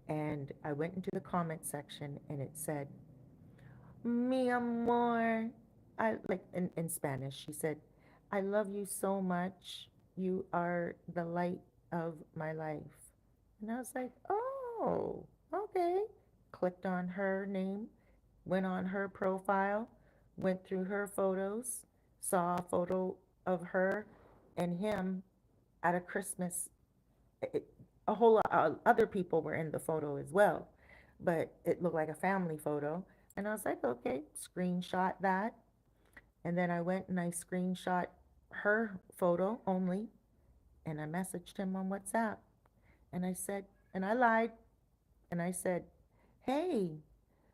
And I went into the comment section, and it said, Mi amor. I like in Spanish. She said, I love you so much. You are the light of my life. And I was like, oh, okay. Clicked on her name, went on her profile, went through her photos, saw a photo of her and him at a Christmas. It, a whole lot other people were in the photo as well, but it looked like a family photo. And I was like, okay, screenshot that. And then I went and I screenshot her photo only, and I messaged him on WhatsApp. And I said, and I lied, and I said, hey,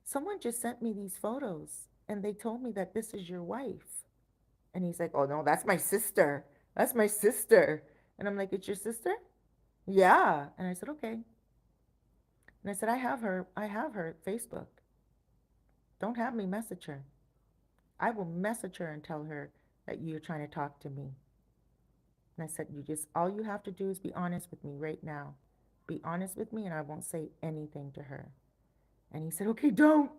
someone just sent me these photos and they told me that this is your wife. And he's like, oh no, that's my sister. That's my sister. And I'm like, it's your sister? Yeah. And I said, okay. And I said, I have her Facebook. Don't have me message her. I will message her and tell her that you're trying to talk to me. And I said, all you have to do is be honest with me right now. Be honest with me and I won't say anything to her. And he said, okay, don't.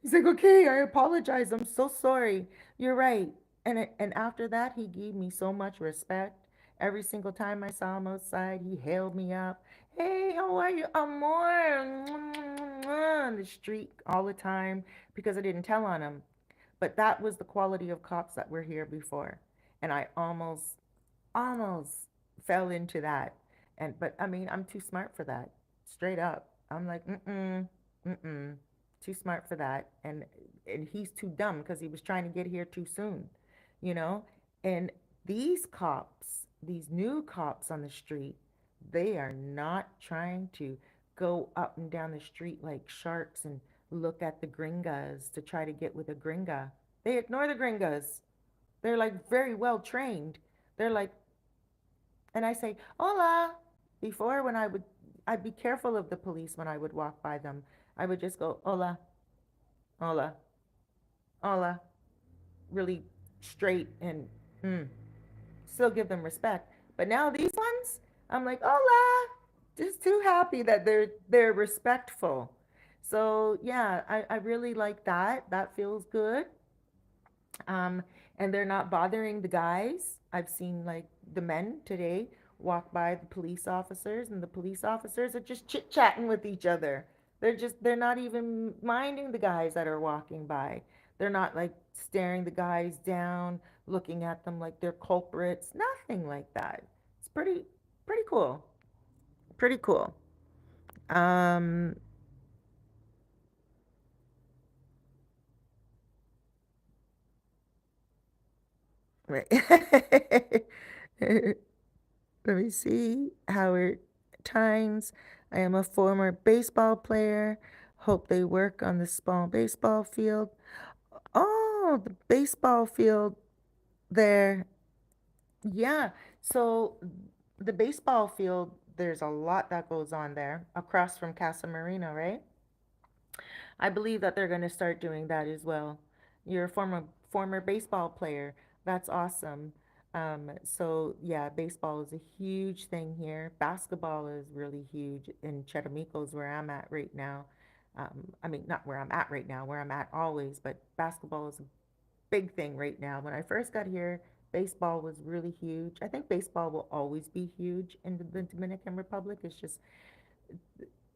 He's like, okay, I apologize. I'm so sorry. You're right. And after that, he gave me so much respect. Every single time I saw him outside, he hailed me up. Hey, how are you? Amor. On the street all the time because I didn't tell on him. But that was the quality of cops that were here before. And I almost fell into that. But I mean, I'm too smart for that. Straight up. I'm like, mm-mm, too smart for that. And he's too dumb because he was trying to get here too soon, you know? And these cops, these new cops on the street, they are not trying to go up and down the street like sharks and look at the gringas to try to get with a gringa. They ignore the gringas. They're like very well trained. They're like, and I say, hola, before when I would I'd be careful of the police when I would walk by them. I would just go, hola, hola, hola, really straight and mm, still give them respect. But now these ones, I'm like, hola, just too happy that they're respectful. So yeah, I really like that. That feels good. Um, and they're not bothering the guys. I've seen like the men today walk by the police officers, and the police officers are just chit chatting with each other. They're not even minding the guys that are walking by. They're not like staring the guys down, looking at them like they're culprits. Nothing like that. It's pretty cool. Pretty cool. Um, right. Let me see. Howard Tynes. I am a former baseball player. Hope they work on the small baseball field. Oh, the baseball field there. Yeah. So the baseball field, there's a lot that goes on there across from Casa Marina, right? I believe that they're going to start doing that as well. You're a former baseball player. That's awesome. So yeah, baseball is a huge thing here. Basketball is really huge in Charamicos, where I'm at right now. I mean, not where I'm at right now, where I'm at always, but basketball is a big thing right now. When I first got here, baseball was really huge. I think baseball will always be huge in the Dominican Republic. It's just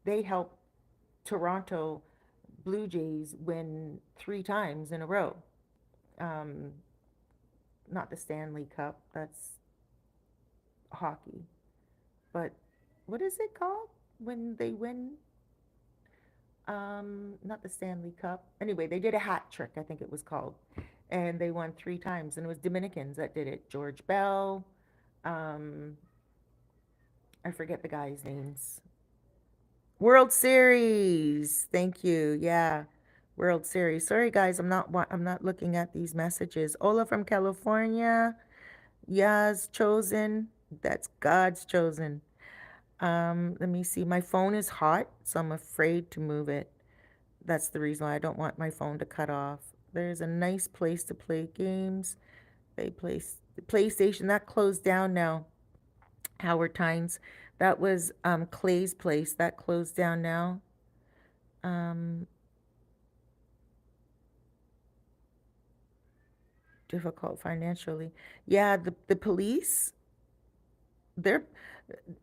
they help Toronto Blue Jays win 3 times in a row. Um, Not the Stanley Cup, that's hockey. But what is it called when they win? Not the Stanley Cup. Anyway, they did a hat trick, I think it was called. And they won 3 times. And it was Dominicans that did it. George Bell. Um, I forget the guys' names. World Series. Thank you. Yeah. World Series. Sorry guys, I'm not looking at these messages. Ola from California. Yas chosen. That's God's chosen. Let me see. My phone is hot, so I'm afraid to move it. That's the reason why I don't want my phone to cut off. There's a nice place to play games. They play PlayStation that closed down now. Howard Tynes. That was Clay's place that closed down now. Um, Difficult financially. Yeah, the police, they're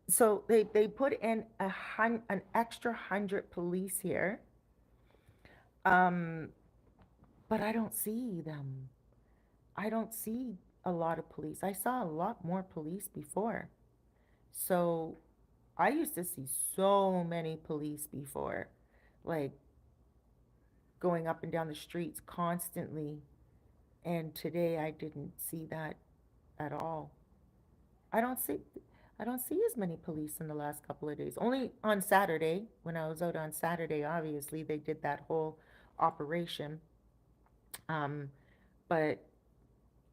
so they put in an extra 100 police here. Um, but I don't see them. I don't see a lot of police. I saw a lot more police before. So I used to see so many police before, like going up and down the streets constantly. And today I didn't see that at all. I don't see I don't see as many police in the last couple of days. Only on Saturday, when I was out on Saturday, obviously they did that whole operation. Um, but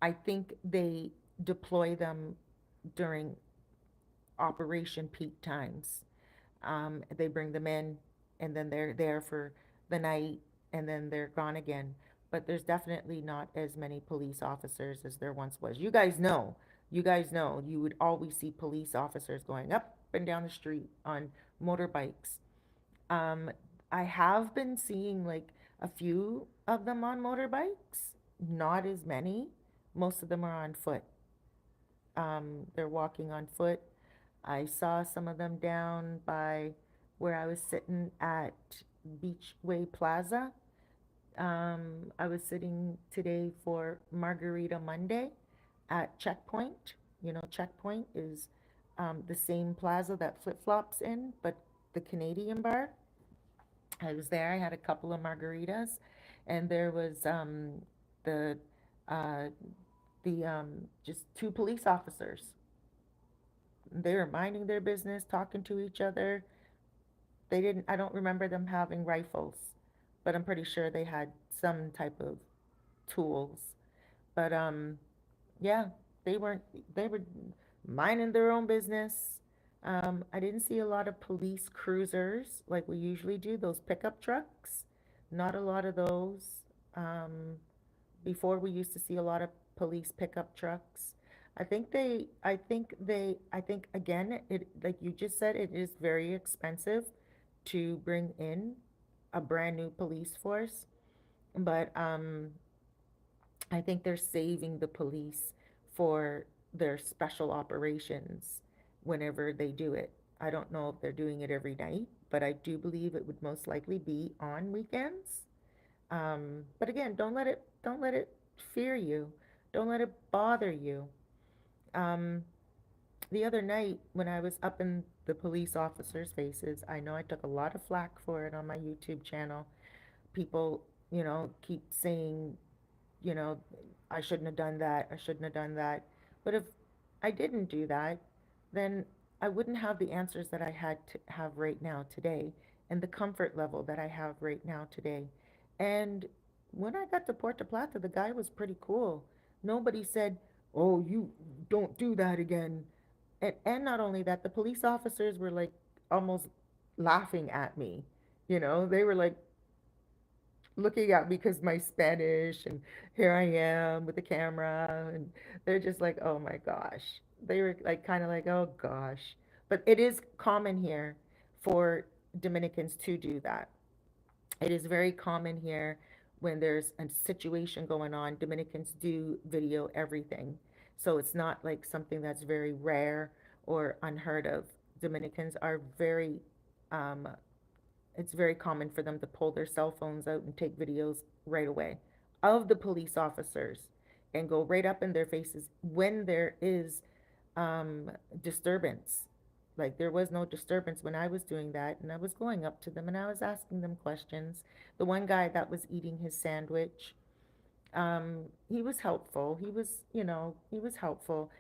I think they deploy them during operation peak times. They bring them in and then they're there for the night and then they're gone again. But there's definitely not as many police officers as there once was. You guys know, you would always see police officers going up and down the street on motorbikes. Um, I have been seeing like a few of them on motorbikes, not as many. Most of them are on foot. They're walking on foot. I saw some of them down by where I was sitting at Beachway Plaza. I was sitting today for Margarita Monday at Checkpoint. You know, Checkpoint is the same plaza that Flip Flops in, but the Canadian bar. I was there. I had a couple of margaritas, and there was the uh, just 2 police officers. They were minding their business, talking to each other. They didn't. I don't remember them having rifles, but I'm pretty sure they had some type of tools. But yeah, they weren't. They were minding their own business. I didn't see a lot of police cruisers like we usually do, those pickup trucks. Not a lot of those. Um, Before we used to see a lot of police pickup trucks. I think again, it, like you just said, it is very expensive to bring in a brand new police force. But I think they're saving the police for their special operations whenever they do it. I don't know if they're doing it every night, but I do believe it would most likely be on weekends. But again, don't let it fear you. Don't let it bother you. Um, the other night when I was up in the police officers' faces, I know I took a lot of flack for it on my YouTube channel. People, keep saying, you know, I shouldn't have done that. I shouldn't have done that. But if I didn't do that, then I wouldn't have the answers that I had to have right now today and the comfort level that I have right now today. And when I got to Puerto Plata, the guy was pretty cool. Nobody said, "Oh, you don't do that again." And not only that, the police officers were like almost laughing at me. They were like, looking at me because my Spanish, and here I am with the camera, and they're just like, oh my gosh. They were like kind of like, oh gosh. But it is common here for Dominicans to do that. It is very common here when there's a situation going on. Dominicans do video everything. So it's not like something that's very rare or unheard of. Dominicans are very um, it's very common for them to pull their cell phones out and take videos right away of the police officers and go right up in their faces when there is disturbance. Like there was no disturbance when I was doing that, and I was going up to them and I was asking them questions. The one guy that was eating his sandwich, he was helpful. He was helpful.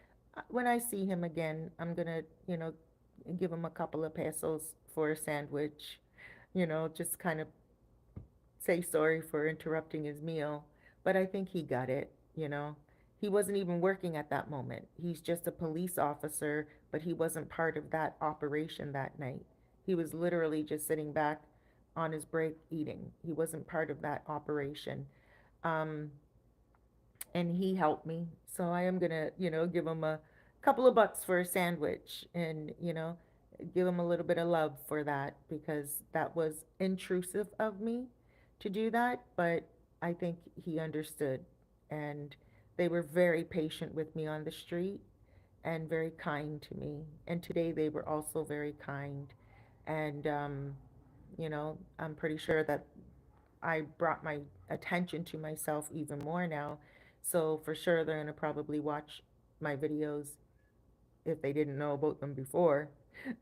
When I see him again, I'm gonna, give him a couple of pesos for a sandwich, just kind of say sorry for interrupting his meal. But I think he got it. He wasn't even working at that moment. He's just a police officer, but he wasn't part of that operation that night. He was literally just sitting back on his break eating. He wasn't part of that operation. Um, and he helped me. So I am gonna, give him a couple of bucks for a sandwich, and give him a little bit of love for that because that was intrusive of me to do that, but I think he understood, and they were very patient with me on the street and very kind to me. And today they were also very kind, and I'm pretty sure that I brought my attention to myself even more now. So for sure, they're gonna probably watch my videos if they didn't know about them before.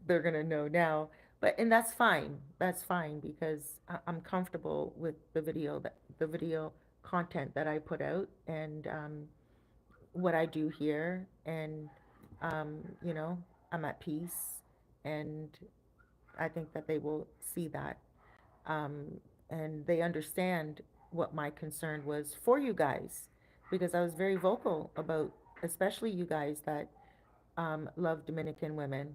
They're gonna know now. And that's fine. That's fine because I'm comfortable with the video content that I put out, and what I do here, and um, you know, I'm at peace, and I think that they will see that, um, and they understand what my concern was for you guys, because I was very vocal about, especially you guys that love Dominican women.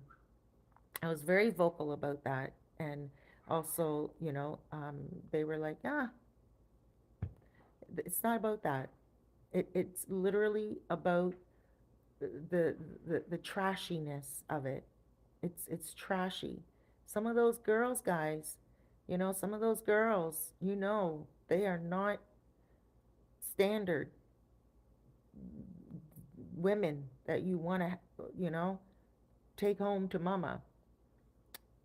I was very vocal about that, and also, they were like, "Ah, it's not about that. It's literally about the, the trashiness of it. It's trashy. Some of those girls, guys, some of those girls, they are not standard women that you want to, take home to mama.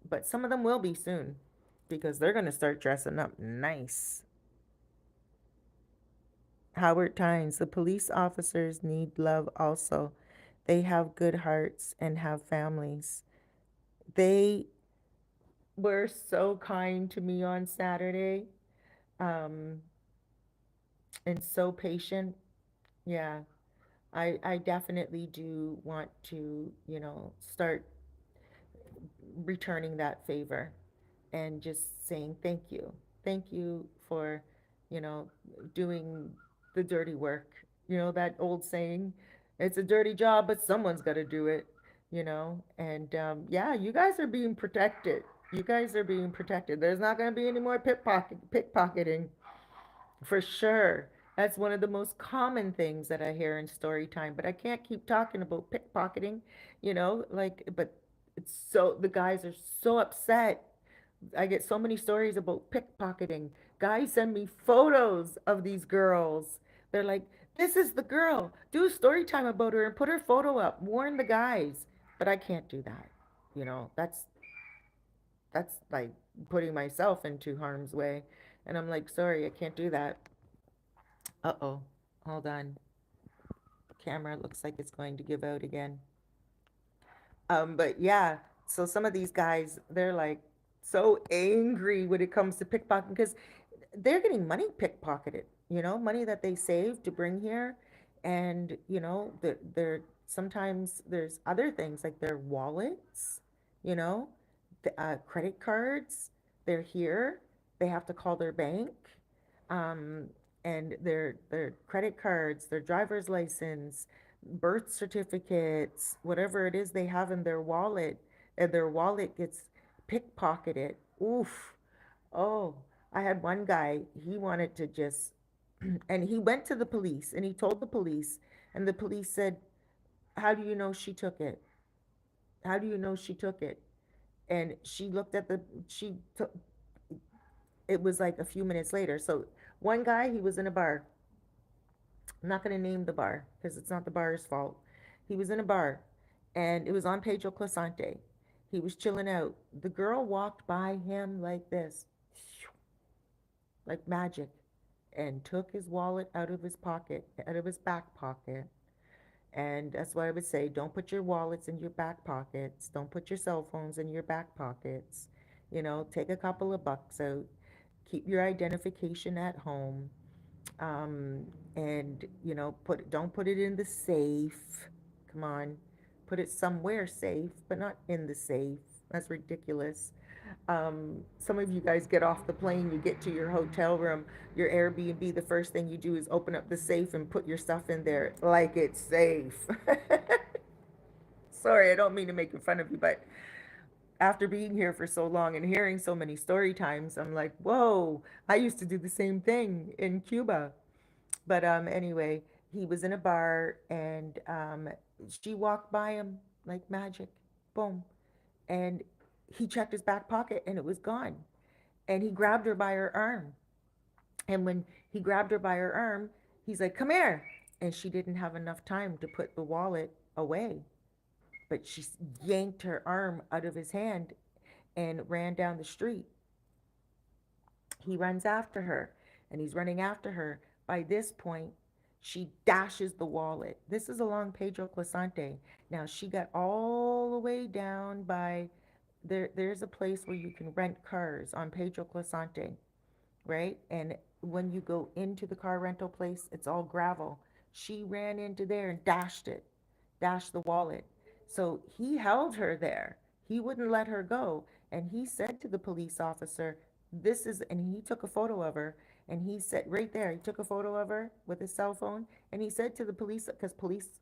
But some of them will be soon because they're going to start dressing up nice. Howard Tynes, the police officers need love also. They have good hearts and have families. They were so kind to me on Saturday, um, and so patient. Yeah, I definitely do want to, start returning that favor and just saying thank you. Thank you for, you know, doing the dirty work. That old saying, it's a dirty job, but someone's got to do it. And yeah, you guys are being protected. You guys are being protected. There's not going to be any more pickpocketing for sure. That's one of the most common things that I hear in story time, but I can't keep talking about pickpocketing, but it's so the guys are so upset. I get so many stories about pickpocketing. Guys send me photos of these girls. They're like, "This is the girl. Do a story time about her and put her photo up. Warn the guys." But I can't do that. That's like putting myself into harm's way. And I'm like, "Sorry, I can't do that." Uh-oh. Hold on. Camera looks like it's going to give out again. But yeah, so some of these guys, they're like so angry when it comes to pickpocketing because they're getting money pickpocketed, money that they saved to bring here. And, they're sometimes there's other things like their wallets, you know, credit cards. They're here. They have to call their bank. Um, and their credit cards, their driver's license, birth certificates, whatever it is they have in their wallet, and their wallet gets pickpocketed. Oof. Oh, I had one guy, he wanted to just, and he went to the police and he told the police, and the police said, "How do you know she took it? How do you know she took it?" And she looked at she took, it was like a few minutes later. So one guy, he was in a bar. I'm not going to name the bar because it's not the bar's fault. He was in a bar and it was on Pedro Clasante. He was chilling out. The girl walked by him like this, like magic, and took his wallet out of his pocket, out of his back pocket. And that's what I would say. Don't put your wallets in your back pockets. Don't put your cell phones in your back pockets. Take a couple of bucks out. Keep your identification at home. Um, and don't put it in the safe. Come on, put it somewhere safe, but not in the safe. That's ridiculous. Some of you guys get off the plane, you get to your hotel room, your Airbnb, the first thing you do is open up the safe and put your stuff in there like it's safe. Sorry, I don't mean to make fun of you, but after being here for so long and hearing so many story times, I'm like, whoa, I used to do the same thing in Cuba. But anyway, he was in a bar and she walked by him like magic. Boom. And he checked his back pocket and it was gone. And he grabbed her by her arm. And when he grabbed her by her arm, he's like, "Come here." And she didn't have enough time to put the wallet away, but she yanked her arm out of his hand and ran down the street. He runs after her and he's running after her. By this point, she dashes the wallet. This is along Pedro Clasante. Now she got all the way down by there's a place where you can rent cars on Pedro Clasante, right? And when you go into the car rental place, it's all gravel. She ran into there and dashed the wallet. So he held her there. He wouldn't let her go. And he said to the police officer, "This is," and he took a photo of her. And he said, right there, he took a photo of her with his cell phone. And he said to the police, because police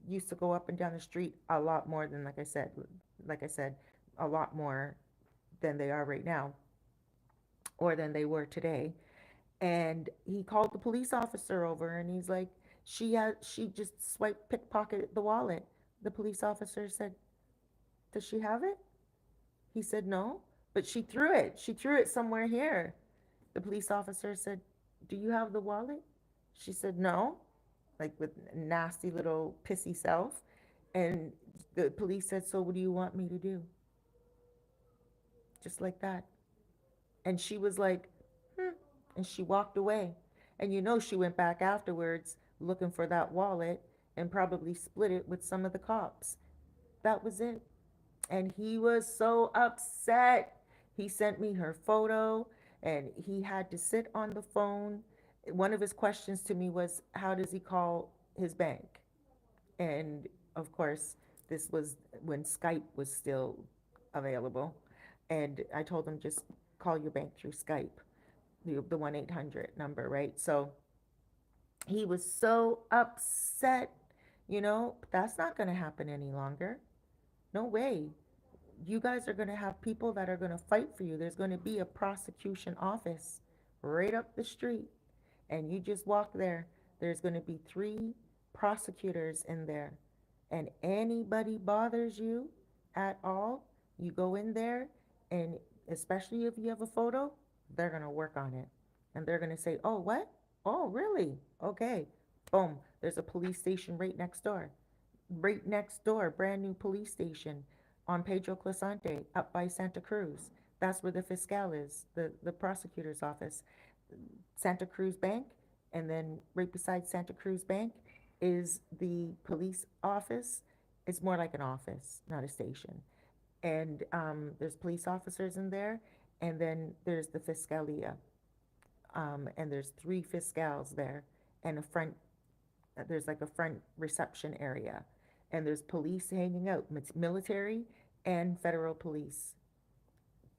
used to go up and down the street a lot more than, like I said, a lot more than they are right now or than they were today. And he called the police officer over and he's like, she just swiped pickpocketed the wallet. The police officer said, "Does she have it?" He said, "No, but she threw it somewhere here." The police officer said, "Do you have the wallet?" She said, "No," like with nasty little pissy self. And the police said, "So what do you want me to do?" Just like that. And she was like, "Hmm," and she walked away. And she went back afterwards looking for that wallet and probably split it with some of the cops. That was it. And he was so upset. He sent me her photo and he had to sit on the phone. One of his questions to me was, "How does he call his bank?" And of course, this was when Skype was still available. And I told him, just call your bank through Skype, the 1-800 number, right? So he was so upset. That's not going to happen any longer. No way. You guys are going to have people that are going to fight for you. There's going to be a prosecution office right up the street, and you just walk there. There's going to be three prosecutors in there, and anybody bothers you at all, you go in there, and especially if you have a photo, they're going to work on it, and they're going to say, oh, what? Oh, really? Okay. Boom, there's a police station right next door, brand new police station on Pedro Clisante up by Santa Cruz. That's where the Fiscal is, the prosecutor's office. Santa Cruz Bank, and then right beside Santa Cruz Bank is the police office. It's more like an office, not a station. And there's police officers in there, and then there's the Fiscalia, and there's three fiscals there, and a front there's like a front reception area, and there's police hanging out. It's military and federal police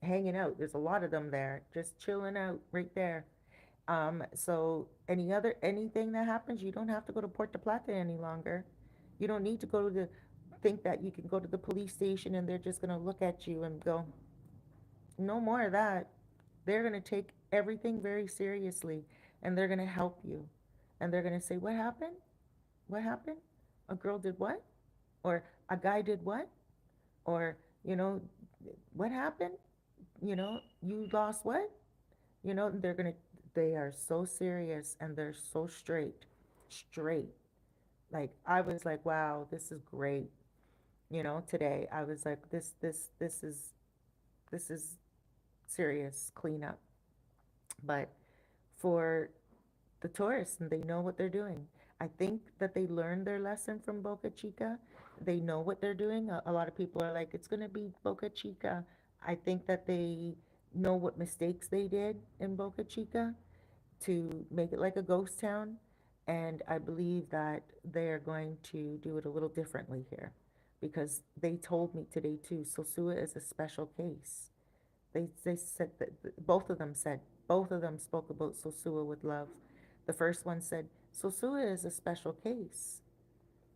hanging out. There's a lot of them there, just chilling out right there. So anything that happens, you don't have to go to Puerto Plata any longer. You don't need to go to the think that you can go to the police station and they're just gonna look at you and go, no more of that. They're gonna take everything very seriously, and they're gonna help you, and they're gonna say, what happened? What happened? A girl did what? Or a guy did what? Or, you know, what happened? You lost what? They are so serious and they're so straight. Straight. Like, I was like, wow, this is great. Today I was like, this is serious cleanup. But for the tourists, and they know what they're doing. I think that they learned their lesson from Boca Chica. They know what they're doing. A lot of people are like, it's going to be Boca Chica. I think that they know what mistakes they did in Boca Chica to make it like a ghost town. And I believe that they are going to do it a little differently here, because they told me today too, Sosua is a special case. They said that both of them spoke about Sosua with love. The first one said, Sosua is a special case,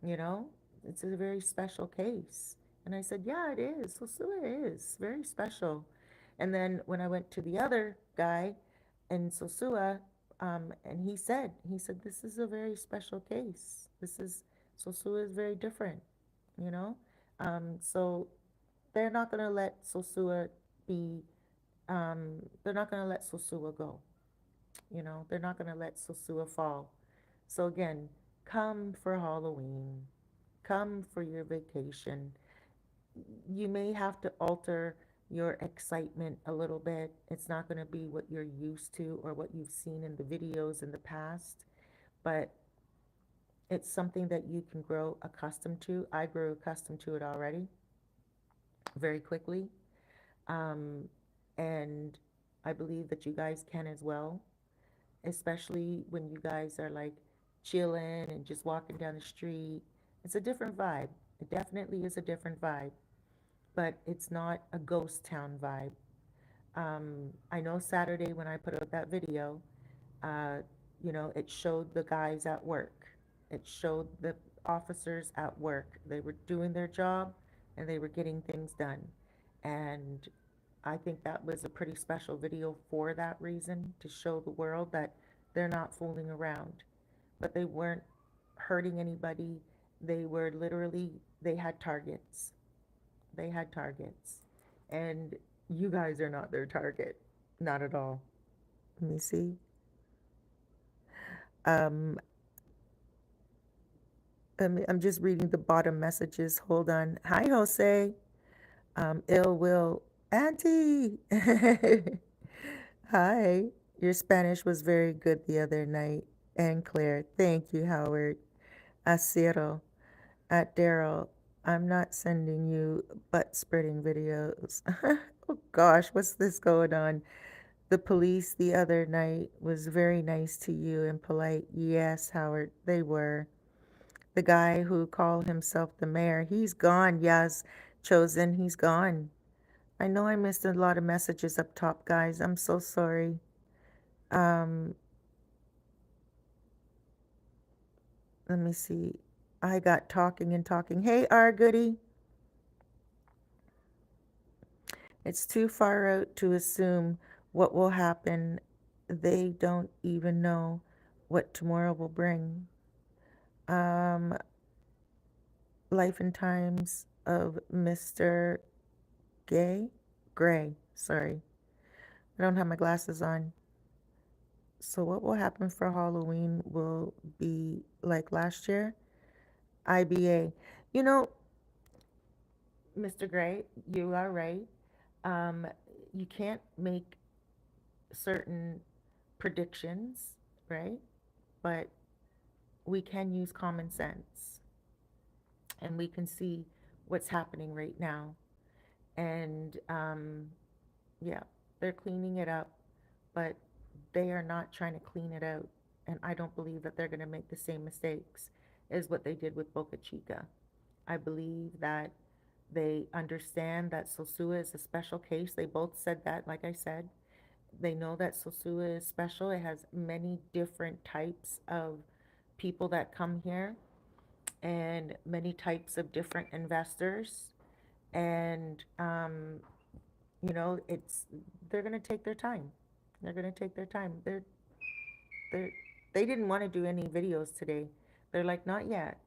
you know? It's a very special case. And I said, yeah, it is. Sosua is very special. And then when I went to the other guy in Sosua, and he said, this is a very special case. Sosua is very different, you know? So they're not going to let Sosua be they're not going to let Sosua go. They're not going to let Sosua fall. So again, come for Halloween, come for your vacation. You may have to alter your excitement a little bit. It's not going to be what you're used to or what you've seen in the videos in the past, but it's something that you can grow accustomed to. I grew accustomed to it already very quickly. Um, and I believe that you guys can as well, especially when you guys are like chilling and just walking down the street. It's a different vibe. It definitely is a different vibe, but it's not a ghost town vibe. I know Saturday when I put out that video, uh, it showed the guys at work. It showed the officers at work. They were doing their job and they were getting things done. And I think that was a pretty special video for that reason, to show the world that they're not fooling around. But they weren't hurting anybody. They had targets. They had targets. And you guys are not their target. Not at all. Let me see. Um, I'm just reading the bottom messages. Hold on. Hi, Jose. Ill will. Auntie. Hi. Your Spanish was very good the other night. And Claire. Thank you, Howard. Acero. At Daryl. I'm not sending you butt spreading videos. Oh gosh, what's this going on? The police the other night was very nice to you and polite. Yes, Howard, they were. The guy who called himself the mayor, he's gone. Yes, Chosen, he's gone. I know I missed a lot of messages up top, guys. I'm so sorry. Um, Let me see. I got talking and talking. Hey, R Goody. It's too far out to assume what will happen. They don't even know what tomorrow will bring. Um, Life and Times of Mr. Gray. Sorry, I don't have my glasses on. So, what will happen for Halloween will be like last year. IBA. You know, Mr. Gray, you are right. Um, you can't make certain predictions, right? But we can use common sense and we can see what's happening right now. And yeah, they're cleaning it up, but they are not trying to clean it out. And I don't believe that they're going to make the same mistakes as what they did with Boca Chica. I believe that they understand that Sosua is a special case. They both said that, like I said. They know that Sosua is special. It has many different types of people that come here and many types of different investors. And, it's they're going to take their time. They're going to take their time. They're, they didn't want to do any videos today. They're like, not yet.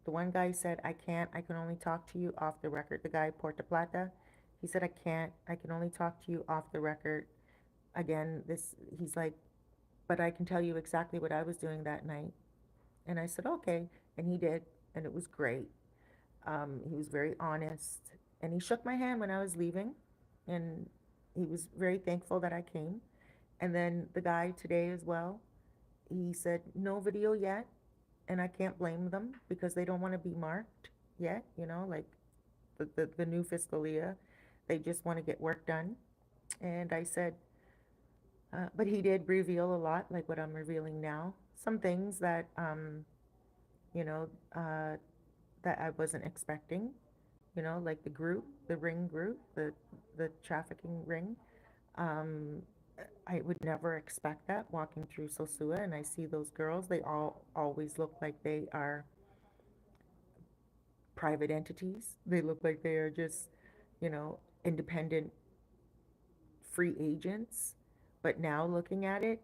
The one guy said, I can't. I can only talk to you off the record. The guy, Puerto Plata, he said, I can't. I can only talk to you off the record. Again, he's like, but I can tell you exactly what I was doing that night. And I said, okay. And he did. And it was great. He was very honest. And he shook my hand when I was leaving. And he was very thankful that I came. And then the guy today as well, he said, no video yet. And I can't blame them because they don't want to be marked yet, like the new fiscal year. They just want to get work done. And I said, but he did reveal a lot, like what I'm revealing now. Some things that, you know, uh, that I wasn't expecting, like the ring group, the trafficking ring. Um, I would never expect that walking through Sosua and I see those girls. They all always look like they are private entities. They look like they are just, independent free agents. But now looking at it,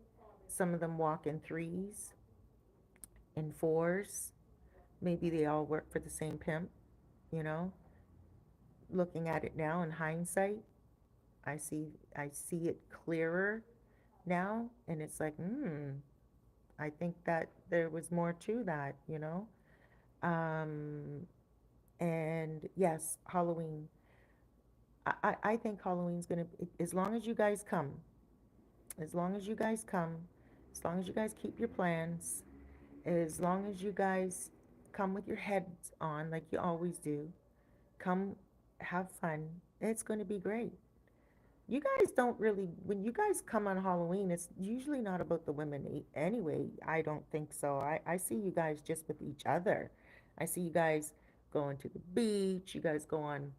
some of them walk in threes, in fours. Maybe they all work for the same pimp, you know. Looking at it now in hindsight, I see it clearer now and it's like, I think that there was more to that. Um and yes, Halloween. I think Halloween's gonna, as long as you guys come, as long as you guys come, as long as you guys keep your plans, as long as you guys come with your heads on like you always do, come have fun. It's going to be great. You guys don't really, when you guys come on Halloween, it's usually not about the women anyway. I don't think so. I see you guys just with each other. I see you guys going to the beach. You guys go on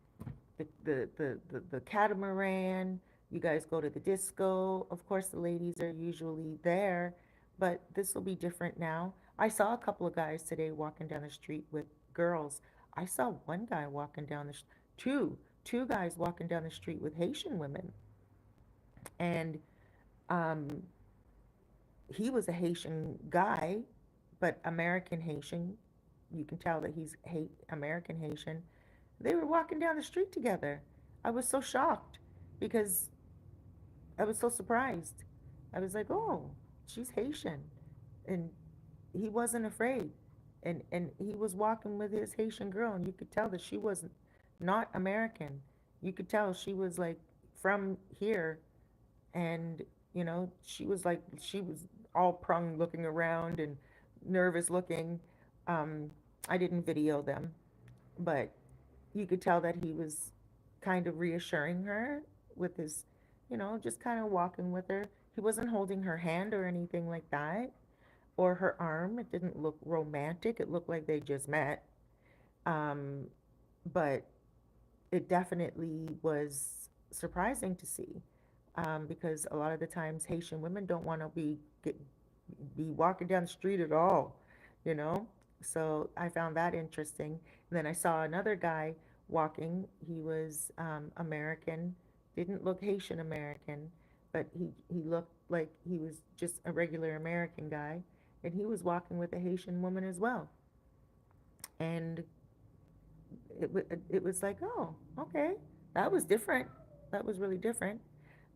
the catamaran. You guys go to the disco. Of course, the ladies are usually there, but this will be different now. I saw a couple of guys today walking down the street with girls. I saw one guy walking down the two guys walking down the street with Haitian women, and um, he was a Haitian guy, but American Haitian. You can tell that he's American Haitian. They were walking down the street together. I was so shocked because I was so surprised. I was like, "Oh, she's Haitian," and he wasn't afraid. And he was walking with his Haitian girl, and you could tell that she was not American. You could tell she was like from here, and she was all prung, looking around and nervous looking. Um, I didn't video them, but you could tell that he was kind of reassuring her with his, just kind of walking with her. He wasn't holding her hand or anything like that, or her arm. It didn't look romantic. It looked like they just met. Um, but it definitely was surprising to see, because a lot of the times Haitian women don't want to be walking down the street at all, you know. So I found that interesting. And then I saw another guy walking. He was American, Didn't look Haitian American, but he looked like he was just a regular American guy, and he was walking with a Haitian woman as well. And it was like, oh, okay, that was different. That was really different.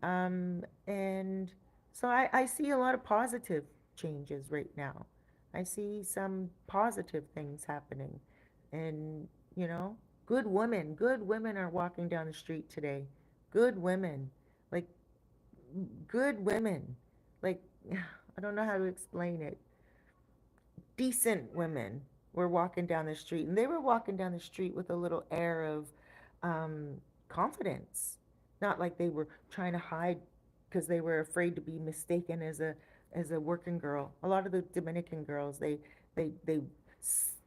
And so I see a lot of positive changes right now. I see some positive things happening. And, you know, good women are walking down the street today. Good women. Like, good women. Like, I don't know how to explain it. Decent women were walking down the street, and they were walking down the street with a little air of um, confidence, not like they were trying to hide because they were afraid to be mistaken as a working girl. A lot of the Dominican girls, they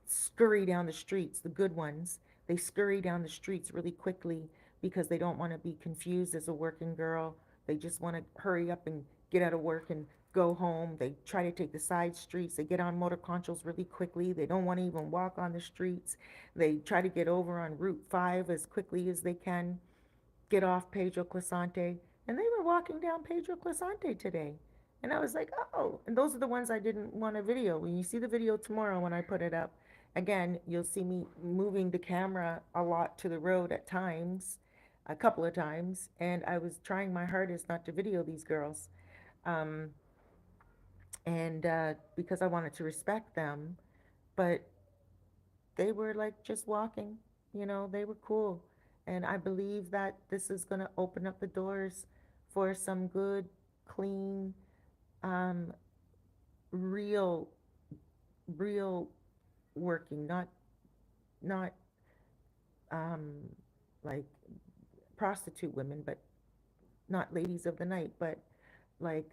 scurry down the streets. The good ones, they scurry down the streets really quickly because they don't want to be confused as a working girl. They just want to hurry up and get out of work and go home. They try to take the side streets. They get on motor conchos really quickly. They don't want to even walk on the streets. They try to get over on Route 5 as quickly as they can, get off Pedro Clisante. And they were walking down Pedro Clisante today. And I was like, oh, and those are the ones I didn't want to video. When you see the video tomorrow when I put it up, again, you'll see me moving the camera a lot to the road at times, a couple of times. And I was trying my hardest not to video these girls. Um, and because I wanted to respect them, but they were like just walking, you know, they were cool. And I believe that this is going to open up the doors for some good, clean, um, real, real working, not um, like prostitute women, but not ladies of the night, but like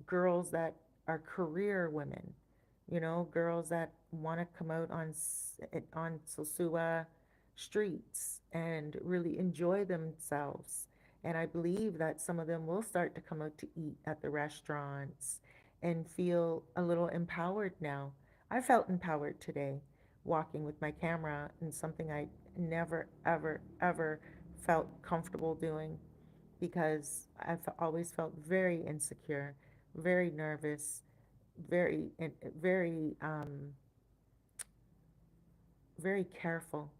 girls that are career women, you know, girls that want to come out on Sosua streets and really enjoy themselves. And I believe that some of them will start to come out to eat at the restaurants and feel a little empowered now. I felt empowered today walking with my camera, and something I never, ever, ever felt comfortable doing because I've always felt very insecure, very nervous, very, very, very careful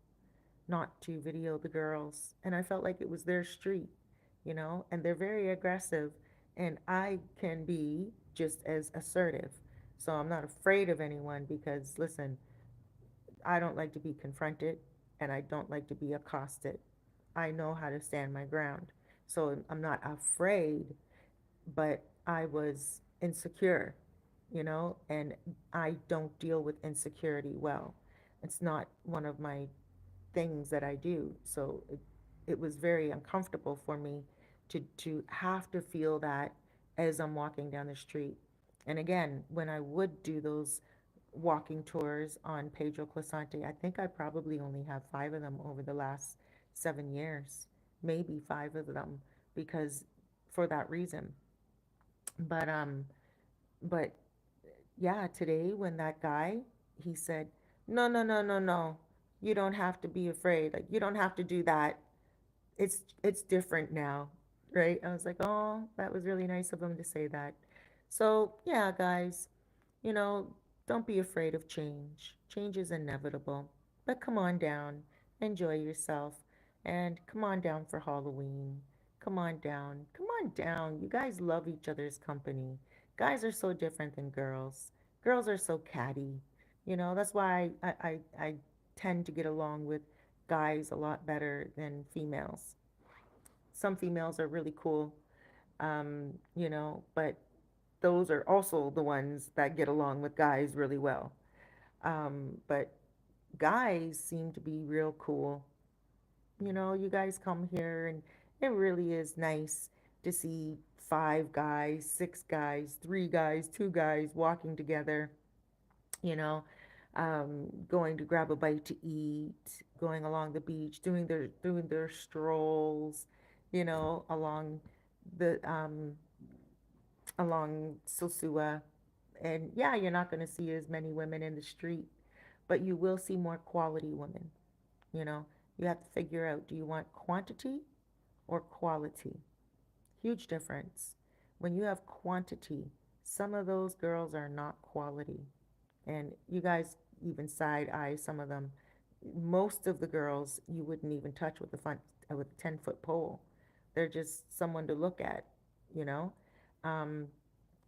not to video the girls. And I felt like it was their street, you know, and they're very aggressive. And I can be just as assertive. So I'm not afraid of anyone because, listen, I don't like to be confronted and I don't like to be accosted. I know how to stand my ground. So I'm not afraid, but I was insecure, you know, and I don't deal with insecurity well. It's not one of my things that I do. So it was very uncomfortable for me to have to feel that as I'm walking down the street. And again, when I would do those walking tours on Pedro Clisante, I think I probably only have 5 of them over the last 7 years, maybe 5 of them, because for that reason. But but yeah, today when that guy, he said, "No, no, no, no, no. You don't have to be afraid. Like you don't have to do that. It's different now." Right? I was like, "Oh, that was really nice of him to say that." So, yeah, guys, you know, don't be afraid of change. Change is inevitable. But come on down, enjoy yourself, and come on down for Halloween. Come on down. Come on down. You guys love each other's company. Guys are so different than girls. Girls are so catty. You know, that's why I tend to get along with guys a lot better than females. Some females are really cool, you know, but those are also the ones that get along with guys really well. But guys seem to be real cool. You know, you guys come here and it really is nice to see 5 guys, 6 guys, 3 guys, 2 guys walking together, you know, going to grab a bite to eat, going along the beach, doing their strolls, you know, the along Sosua. And yeah, you're not going to see as many women in the street, but you will see more quality women. You know, you have to figure out, do you want quantity or quality. Huge difference. When you have quantity, some of those girls are not quality. And you guys even side eye some of them. Most of the girls you wouldn't even touch with with a 10-foot pole. They're just someone to look at, you know. Um,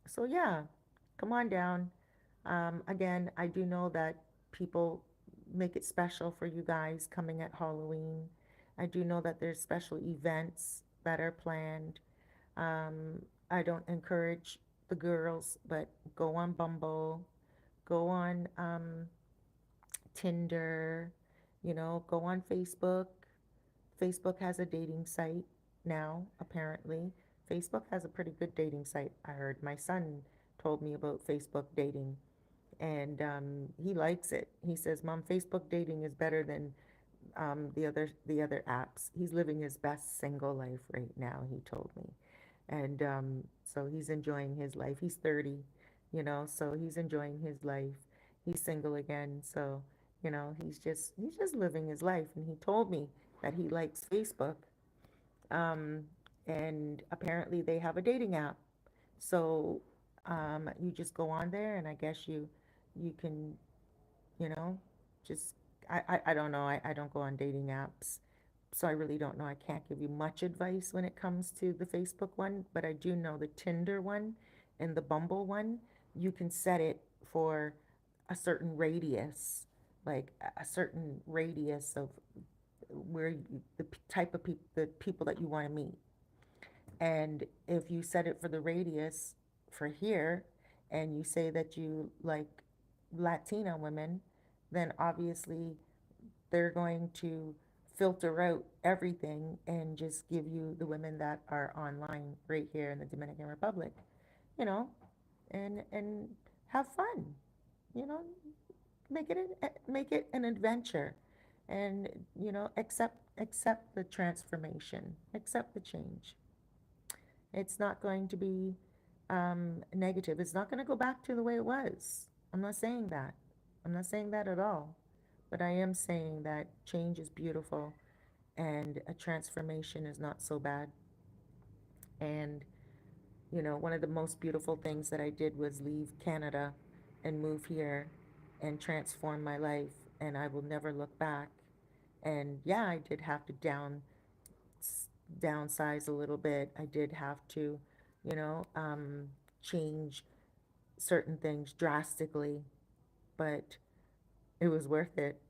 so yeah, come on down. Again, I do know that people make it special for you guys coming at Halloween. I do know that there's special events that are planned. I don't encourage the girls, but go on Bumble, go on Tinder, go on Facebook. Facebook has a dating site now, apparently. Facebook has a pretty good dating site. I heard my son told me about Facebook dating, and he likes it. He says, "Mom, Facebook dating is better than the other apps." He's living his best single life right now, he told me. And so he's enjoying his life. He's 30, so he's enjoying his life. He's single again, so he's just living his life. And he told me that he likes Facebook. Um, and apparently they have a dating app. So you just go on there, and I guess you can, you know, just I don't know. I don't go on dating apps. So I really don't know. I can't give you much advice when it comes to the Facebook one, but I do know the Tinder one and the Bumble one, you can set it for a certain radius, like a certain radius of where the type of people, the people that you want to meet. And if you set it for the radius for here, and you say that you like Latina women, then obviously they're going to filter out everything and just give you the women that are online right here in the Dominican Republic, you know, and have fun, you know, make it an adventure, and accept the transformation, accept the change. It's not going to be negative. It's not going to go back to the way it was. I'm not saying that. I'm not saying that at all. But I am saying that change is beautiful, and a transformation is not so bad. And, one of the most beautiful things that I did was leave Canada and move here and transform my life. And I will never look back. And yeah, I did have to downsize a little bit. I did have to, change certain things drastically, but it was worth it,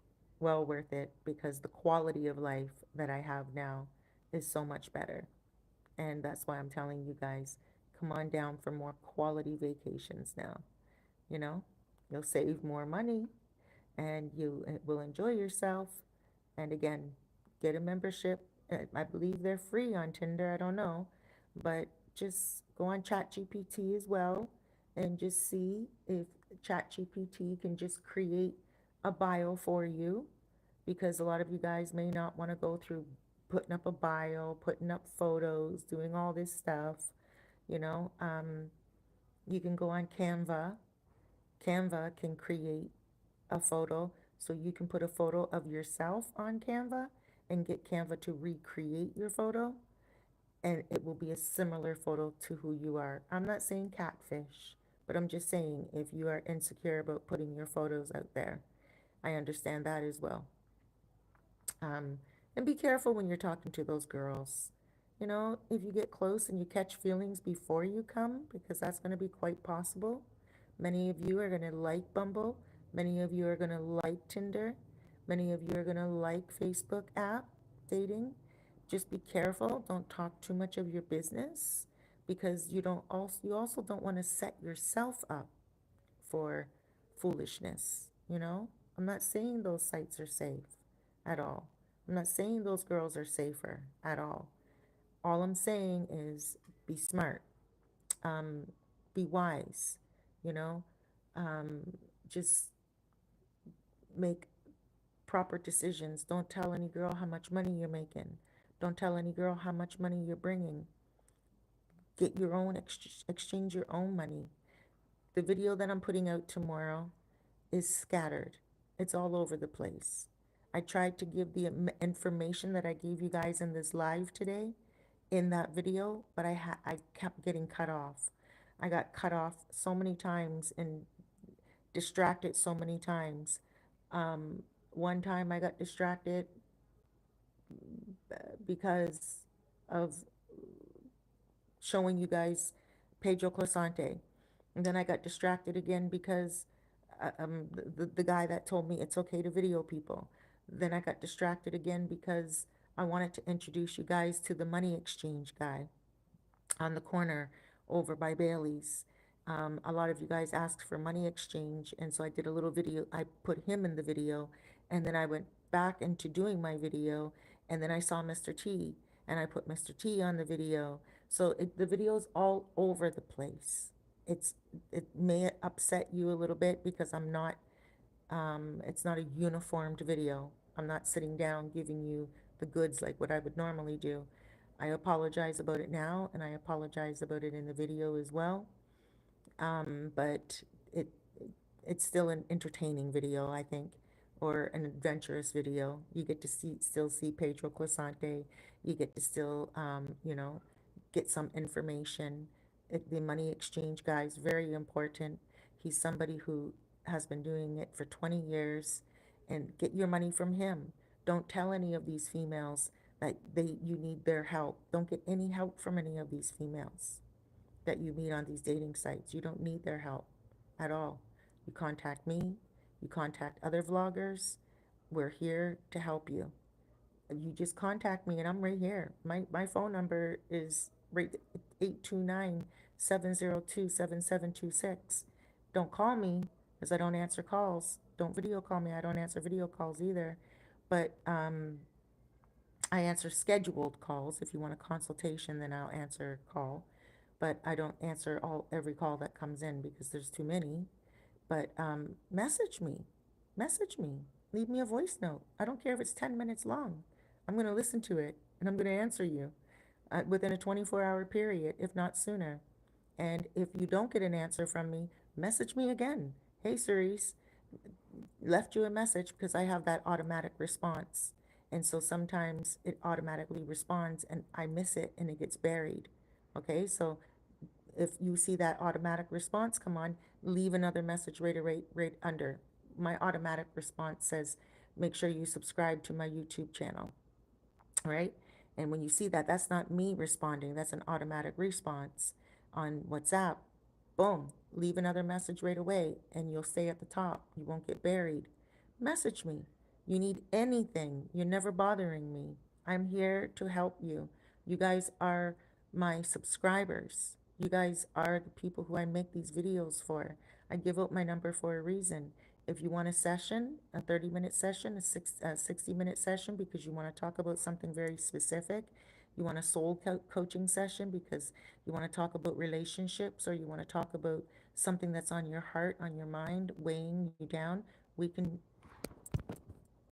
well worth it, because the quality of life that I have now is so much better. And that's why I'm telling you guys, come on down for more quality vacations now. You know, you'll save more money, and you will enjoy yourself. And again, get a membership. I believe they're free on Tinder. I don't know. But just go on ChatGPT as well, and just see if ChatGPT can just create a bio for you, because a lot of you guys may not want to go through putting up a bio, putting up photos, doing all this stuff. You know, you can go on Canva. Canva can create a photo, so you can put a photo of yourself on Canva and get Canva to recreate your photo, and it will be a similar photo to who you are. I'm not saying catfish, but I'm just saying if you are insecure about putting your photos out there, I understand that as well. Um, and be careful when you're talking to those girls. If you get close and you catch feelings before you come, because that's going to be quite possible. Many of you are going to like Bumble. Many of you are going to like Tinder. Many of you are going to like Facebook app dating. Just be careful. Don't talk too much of your business, because you also don't want to set yourself up for foolishness, I'm not saying those sites are safe at all. I'm not saying those girls are safer at all. All I'm saying is be smart, um, be wise, you know, um, just make proper decisions. Don't tell any girl how much money you're making. Don't tell any girl how much money you're bringing. Get your own, exchange your own money. The video that I'm putting out tomorrow is scattered. It's all over the place. I tried to give the information that I gave you guys in this live today. in that video, but I kept getting cut off. I got cut off so many times and distracted so many times. One time I got distracted because of showing you guys Pedro Clasante. And then I got distracted again because the guy that told me it's okay to video people. Then I got distracted again because I wanted to introduce you guys to the money exchange guy on the corner over by Bailey's. A lot of you guys asked for money exchange, and so I did a little video. I put him in the video, and then I went back into doing my video, and then I saw Mr. T, and I put Mr. T on the video. So the video's all over the place. It's it may upset you a little bit because it's not a uniformed video. I'm not sitting down giving you the goods like what I would normally do. I apologize about it now, and I apologize about it in the video as well. But it it's still an entertaining video, I think, or an adventurous video. You get to still see Pedro Clasante. You get to still, get some information. The money exchange guy is very important. He's somebody who has been doing it for 20 years, and get your money from him. Don't tell any of these females that you need their help. Don't get any help from any of these females that you meet on these dating sites. You don't need their help at all. You contact me, you contact other vloggers. We're here to help you. You just contact me and I'm right here. My phone number is right 829-702-7726. Don't call me because I don't answer calls. Don't video call me. I don't answer video calls either. But I answer scheduled calls. If you want a consultation, then I'll answer a call. But I don't answer every call that comes in because there's too many. But message me, leave me a voice note. I don't care if it's 10 minutes long. I'm going to listen to it and I'm going to answer you within a 24-hour period, if not sooner. And if you don't get an answer from me, message me again. Hey, Cerise, left you a message because I have that automatic response. And so sometimes it automatically responds and I miss it and it gets buried. Okay, so if you see that automatic response come on, leave another message right under. My automatic response says, make sure you subscribe to my YouTube channel, right? And when you see that, that's not me responding, that's an automatic response on WhatsApp. Boom, leave another message right away and you'll stay at the top. You won't get buried. Message me. You need anything. You're never bothering me. I'm here to help you. You guys are my subscribers. You guys are the people who I make these videos for. I give out my number for a reason. If you want a session, a 30-minute session, a 60-minute session because you want to talk about something very specific, you want a coaching session because you want to talk about relationships or you want to talk about something that's on your heart, on your mind, weighing you down, we can